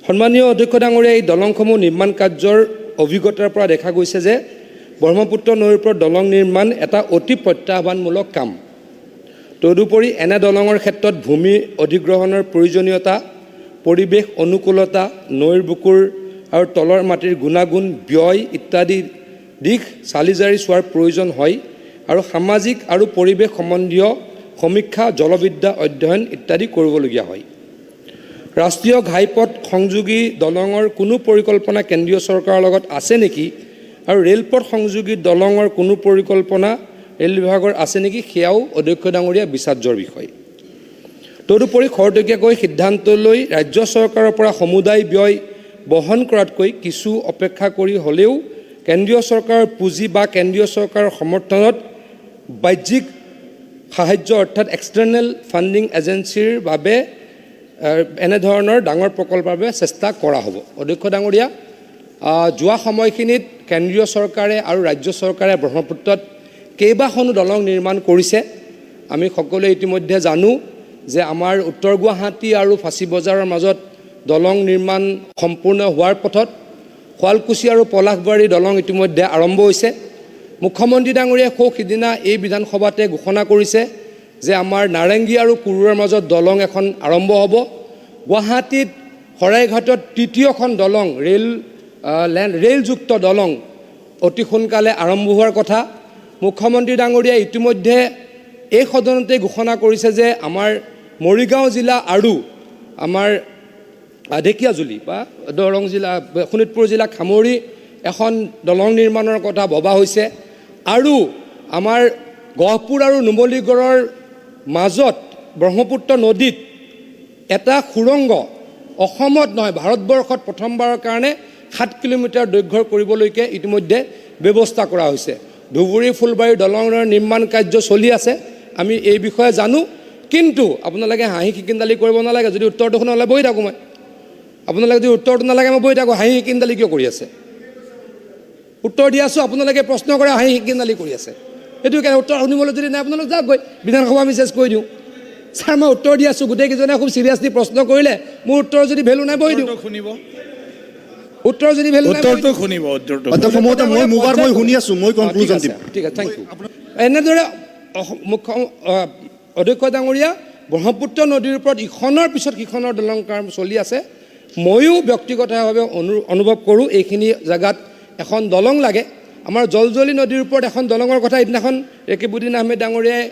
সন্মানীয় অধ্যক্ষ ডাঙৰীয়া, এই দলংসমূহ নিৰ্মাণ কাৰ্যৰ অভিজ্ঞতাৰ পৰা দেখা গৈছে যে ব্ৰহ্মপুত্ৰ নৈৰ ওপৰত দলং নিৰ্মাণ এটা অতি প্ৰত্যাহ্বানমূলক কাম। তদুপৰি এনে দলঙৰ ক্ষেত্ৰত ভূমি অধিগ্ৰহণৰ প্ৰয়োজনীয়তা, পৰিৱেশ অনুকূলতা, নৈৰ বুকুৰ আৰু তলৰ মাটিৰ গুণাগুণ, ব্যয় ইত্যাদি দিশ চালি জাৰি চোৱাৰ প্ৰয়োজন হয় আৰু সামাজিক আৰু পৰিৱেশ সম্বন্ধীয় সমীক্ষা, জলবিদ্যা অধ্যয়ন ইত্যাদি কৰিবলগীয়া হয়। ৰাষ্ট্ৰীয় ঘাইপথ সংযোগী দলঙৰ কোনো পৰিকল্পনা কেন্দ্ৰীয় চৰকাৰৰ লগত আছে নেকি আৰু ৰেলপথ সংযোগী দলঙৰ কোনো পৰিকল্পনা ৰেল বিভাগৰ আছে নেকি, সেয়াও অধ্যক্ষ ডাঙৰীয়া বিচাৰ্যৰ বিষয়। তদুপৰি খৰতকীয়াকৈ সিদ্ধান্ত লৈ ৰাজ্য চৰকাৰৰ পৰা সমুদায় ব্যয় বহন কৰাতকৈ কিছু অপেক্ষা কৰি হ'লেও কেন্দ্ৰীয় চৰকাৰৰ পুঁজি বা কেন্দ্ৰীয় চৰকাৰৰ সমৰ্থনত বাহ্যিক সাহায্য অৰ্থাৎ এক্সটাৰ্নেল ফাণ্ডিং এজেঞ্চিৰ বাবে এনেধৰণৰ ডাঙৰ প্ৰকল্পৰ বাবে চেষ্টা কৰা হ'ব। অধ্যক্ষ ডাঙৰীয়া, যোৱা সময়খিনিত কেন্দ্ৰীয় চৰকাৰে আৰু ৰাজ্য চৰকাৰে ব্ৰহ্মপুত্ৰত কেইবাখনো দলং নিৰ্মাণ কৰিছে। আমি সকলোৱে ইতিমধ্যে জানো যে আমাৰ উত্তৰ গুৱাহাটী আৰু ফাঁচী বজাৰৰ মাজত দলং নিৰ্মাণ সম্পূৰ্ণ হোৱাৰ পথত। শুৱালকুছি আৰু পলাশবাৰী দলং ইতিমধ্যে আৰম্ভ হৈছে। মুখ্যমন্ত্ৰী ডাঙৰীয়াই সিদিনা এই বিধানসভাতে ঘোষণা কৰিছে যে আমাৰ নাৰেংগী আৰু কুৰুৰৰ মাজত দলং এখন আৰম্ভ হ'ব। গুৱাহাটীত শৰাইঘাটত তৃতীয়খন দলং ৰেলযুক্ত দলং অতি সোনকালে আৰম্ভ হোৱাৰ কথা। মুখ্যমন্ত্ৰী ডাঙৰীয়াই ইতিমধ্যে এই সদনতে ঘোষণা কৰিছে যে আমাৰ মৰিগাঁও জিলা আৰু আমাৰ ঢেকীয়াজুলি বা দৰং জিলা শোণিতপুৰ জিলাক সামৰি এখন দলং নিৰ্মাণৰ কথা ভবা হৈছে। আৰু আমাৰ গহপুৰ আৰু নুমলীগড়ৰ মাজত ব্ৰহ্মপুত্ৰ নদীত এটা সুৰংগ অসমত নহয় ভাৰতবৰ্ষত প্ৰথমবাৰৰ কাৰণে 7 কিলোমিটাৰ দৈৰ্ঘ্যৰ কৰিবলৈকে ইতিমধ্যে ব্যৱস্থা কৰা হৈছে। ধুবুৰী ফুলবাৰী দলঙৰ নিৰ্মাণ কাৰ্য চলি আছে, আমি এই বিষয়ে জানো। কিন্তু আপোনালোকে হাঁহি খিকিন্দালি কৰিব নালাগে। যদি উত্তৰটো শুনালে বহি থাকোঁ মই, আপোনালোকে যদি উত্তৰটো নালাগে মই বহি থাকোঁ। হাঁহি খিকিন্দালি কিয় কৰি আছে? উত্তৰ দি আছোঁ, আপোনালোকে প্ৰশ্ন কৰে হাঁহি খিকিন্দালি কৰি আছে। সেইটো কাৰণে উত্তৰ শুনিবলৈ যদি নাই আপোনালোক যাওক গৈ বিধানসভা আমি চেছ কৰি দিওঁ। ছাৰ মই উত্তৰ দি আছোঁ, গোটেইকেইজনে খুব চিৰিয়াছলি প্ৰশ্ন কৰিলে, মোৰ উত্তৰ যদি ভেলু নাই বহি দিওঁ। উত্তৰ যদি ভেলু নাই উত্তৰটো শুনিব। অধ্যক্ষ মহোদয়, মই শুনি আছোঁ, মই কনক্লুজন দিম। ঠিক আছে, থেংক ইউ। এনেদৰে মুখ্য অধ্যক্ষ ডাঙৰীয়া ব্ৰহ্মপুত্ৰ নদীৰ ওপৰত ইখনৰ পিছত সিখনৰ দলং কাম চলি আছে। ময়ো ব্যক্তিগতভাৱে অনুভৱ কৰোঁ এইখিনি জেগাত এখন দলং লাগে। আমাৰ জলজলি নদীৰ ওপৰত এখন দলঙৰ কথা সিদিনাখন ৰেকিবুদ্দিন আহমেদ ডাঙৰীয়াই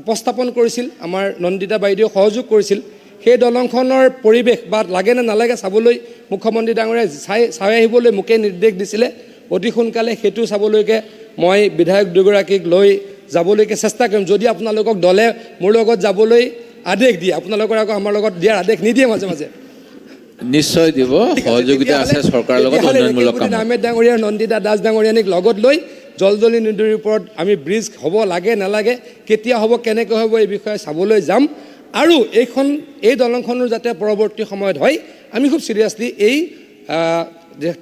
উপস্থাপন কৰিছিল, আমাৰ নন্দিতা বাইদেৱে সহযোগ কৰিছিল। সেই দলংখনৰ পৰিৱেশ বা লাগে নে নালাগে চাবলৈ মুখ্যমন্ত্ৰী ডাঙৰীয়াই চাই আহিবলৈ মোকে নিৰ্দেশ দিছিলে। অতি সোনকালে সেইটো চাবলৈকে মই বিধায়ক দুগৰাকীক লৈ যাবলৈকে চেষ্টা কৰিম। যদি আপোনালোকক দলে মোৰ লগত যাবলৈ আদেশ দিয়ে, আপোনালোকৰ আকৌ আমাৰ লগত দিয়াৰ আদেশ নিদিয়ে মাজে মাজে, নিশ্চয় দিব। সহযোগিতা আছে চৰকাৰৰ লগত উন্নয়নমূলক কাম। আহমেদ ডাঙৰীয়া নন্দিতা দাস ডাঙৰীয়ানীক লগত লৈ জলজলি নদীৰ ওপৰত আমি ব্ৰিজ হ'ব লাগে নালাগে, কেতিয়া হ'ব, কেনেকৈ হ'ব, এই বিষয়ে চাবলৈ যাম। আৰু এই দলংখনৰ যাতে পৰৱৰ্তী সময়ত হয়, আমি খুব চিৰিয়াছলি এই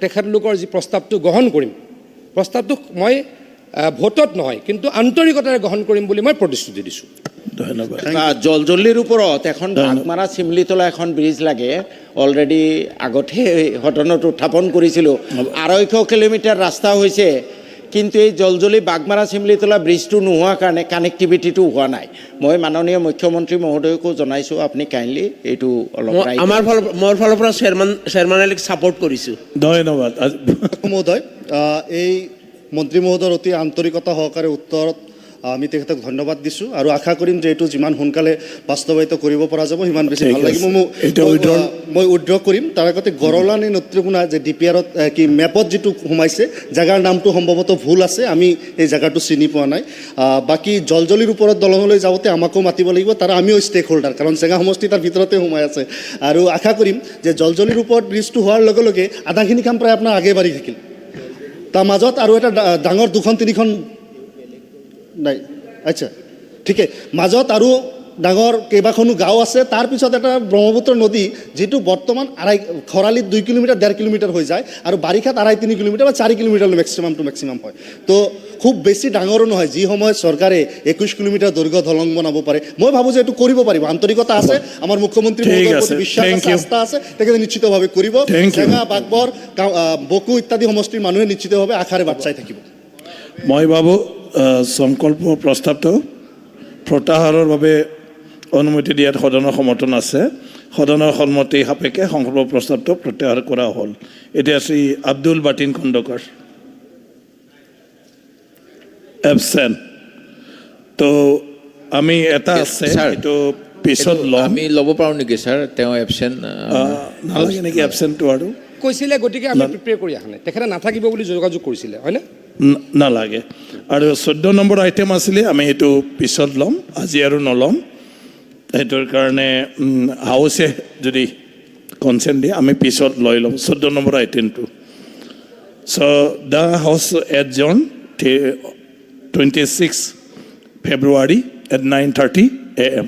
তেখেতলোকৰ যি প্ৰস্তাৱটো গ্ৰহণ কৰিম। প্ৰস্তাৱটো মই ভোটত নহয় কিন্তু আন্তৰিকতাৰে গ্ৰহণ কৰিম বুলি মই প্ৰতিশ্ৰুতি দিছোঁ। ধন্যবাদ। জলজলিৰ ওপৰত এখন বাগমাৰা চিমলিতলা এখন ব্ৰিজ লাগে। অলৰেডি আগতে সদনত উত্থাপন কৰিছিলোঁ। 250 কিলোমিটাৰ ৰাস্তা হৈছে, কিন্তু এই জলজলি বাগমাৰা চিমলিতলা ব্ৰিজটো নোহোৱাৰ কাৰণে কানেক্টিভিটিটো হোৱা নাই। মই মাননীয় মুখ্যমন্ত্ৰী মহোদয়কো জনাইছোঁ, আপুনি কাইণ্ডলি এইটো অলপ মোৰ ফালৰ পৰা চেয়াৰমেনক ছাপোৰ্ট কৰিছোঁ। ধন্যবাদ। মহোদয়, এই মন্ত্ৰী মহোদয়ৰ অতি আন্তৰিকতা সহকাৰে উত্তৰত আমি তেখেতক ধন্যবাদ দিছোঁ আৰু আশা কৰিম যে এইটো যিমান সোনকালে বাস্তৱায়িত কৰিব পৰা যাব সিমান বেছি ভাল লাগিব। মই উদ্যোগ কৰিম। তাৰ আগতে গৰলানী নেত্ৰকোনা যে DPR-ত কি মেপত যিটো সোমাইছে, জেগাৰ নামটো সম্ভৱতঃ ভুল আছে, আমি এই জেগাটো চিনি পোৱা নাই। বাকী জলজলিৰ ওপৰত দলঙলৈ যাওঁতে আমাকো মাতিব লাগিব, তাৰ আমিও ষ্টেক হোল্ডাৰ, কাৰণ জেগা সমষ্টি তাৰ ভিতৰতে সোমাই আছে। আৰু আশা কৰিম যে জলজলিৰ ওপৰত ব্ৰিজটো হোৱাৰ লগে লগে আধাখিনি কাম প্ৰায় আপোনাৰ আগে বাঢ়ি থাকিল। তাৰ মাজত আৰু এটা ডাঙৰ 2-3খন নাই, আচ্ছা ঠিকে, মাজত আৰু ডাঙৰ কেইবাখনো গাঁও আছে। তাৰপিছত এটা ব্ৰহ্মপুত্ৰ নদী যিটো বৰ্তমান খৰালিত 2 কিলোমিটাৰ 1.5 কিলোমিটাৰ হৈ যায় আৰু বাৰিষাত 2.5-3 কিলোমিটাৰ বা 4 কিলোমিটাৰ মেক্সিমাম হয়। তো খুব বেছি ডাঙৰো নহয়। যি সময়ত চৰকাৰে 21 কিলোমিটাৰ দৈৰ্ঘ্য দলং বনাব পাৰে, মই ভাবোঁ যে এইটো কৰিব পাৰিব। আন্তৰিকতা আছে, আমাৰ মুখ্যমন্ত্ৰী মহোদয়ৰ প্ৰতি বিশ্বাস আছে, আস্থা আছে, তেখেতে নিশ্চিতভাৱে কৰিব। জেগা বাগবৰ বকো ইত্যাদি সমষ্টিৰ মানুহে নিশ্চিতভাৱে আশাৰে বাট চাই থাকিব। মই ভাবোঁ সংকল্প প্ৰস্তাৱটো প্ৰত্যাহাৰৰ বাবে অনুমতি দিয়াত সদনৰ সমৰ্থন আছে। সদনৰ সন্মতি সাপেক্ষে সংকল্প প্ৰস্তাৱটো প্ৰত্যাহাৰ কৰা হ'ল। এতিয়া শ্ৰী আব্দুল বাতিন খণ্ডকাৰ এবচেণ্ট। তো আমি এটা আছে, এইটো পিছত ল'ম। আমি ল'ব পাৰোঁ নেকি ছাৰ? তেওঁ এবচেণ্ট নালাগে নেকি এবচেণ্টটো? আৰু কৈছিলে, গতিকে আমি প্ৰিপেয়াৰ কৰি অহা নাই, তেখেতে নাথাকিব বুলি যোগাযোগ কৰিছিলে, হয়নে? নালাগে। আৰু 14 নম্বৰ আইটেম আছিলে, আমি সেইটো পিছত ল'ম, আজি আৰু নল'ম। সেইটোৰ কাৰণে হাউচে যদি কনচেণ্ট দিয়ে আমি পিছত লৈ ল'ম 14 নম্বৰ আইটেমটো। চ' the house এডজৰ্ন 26 February at 9:30 AM.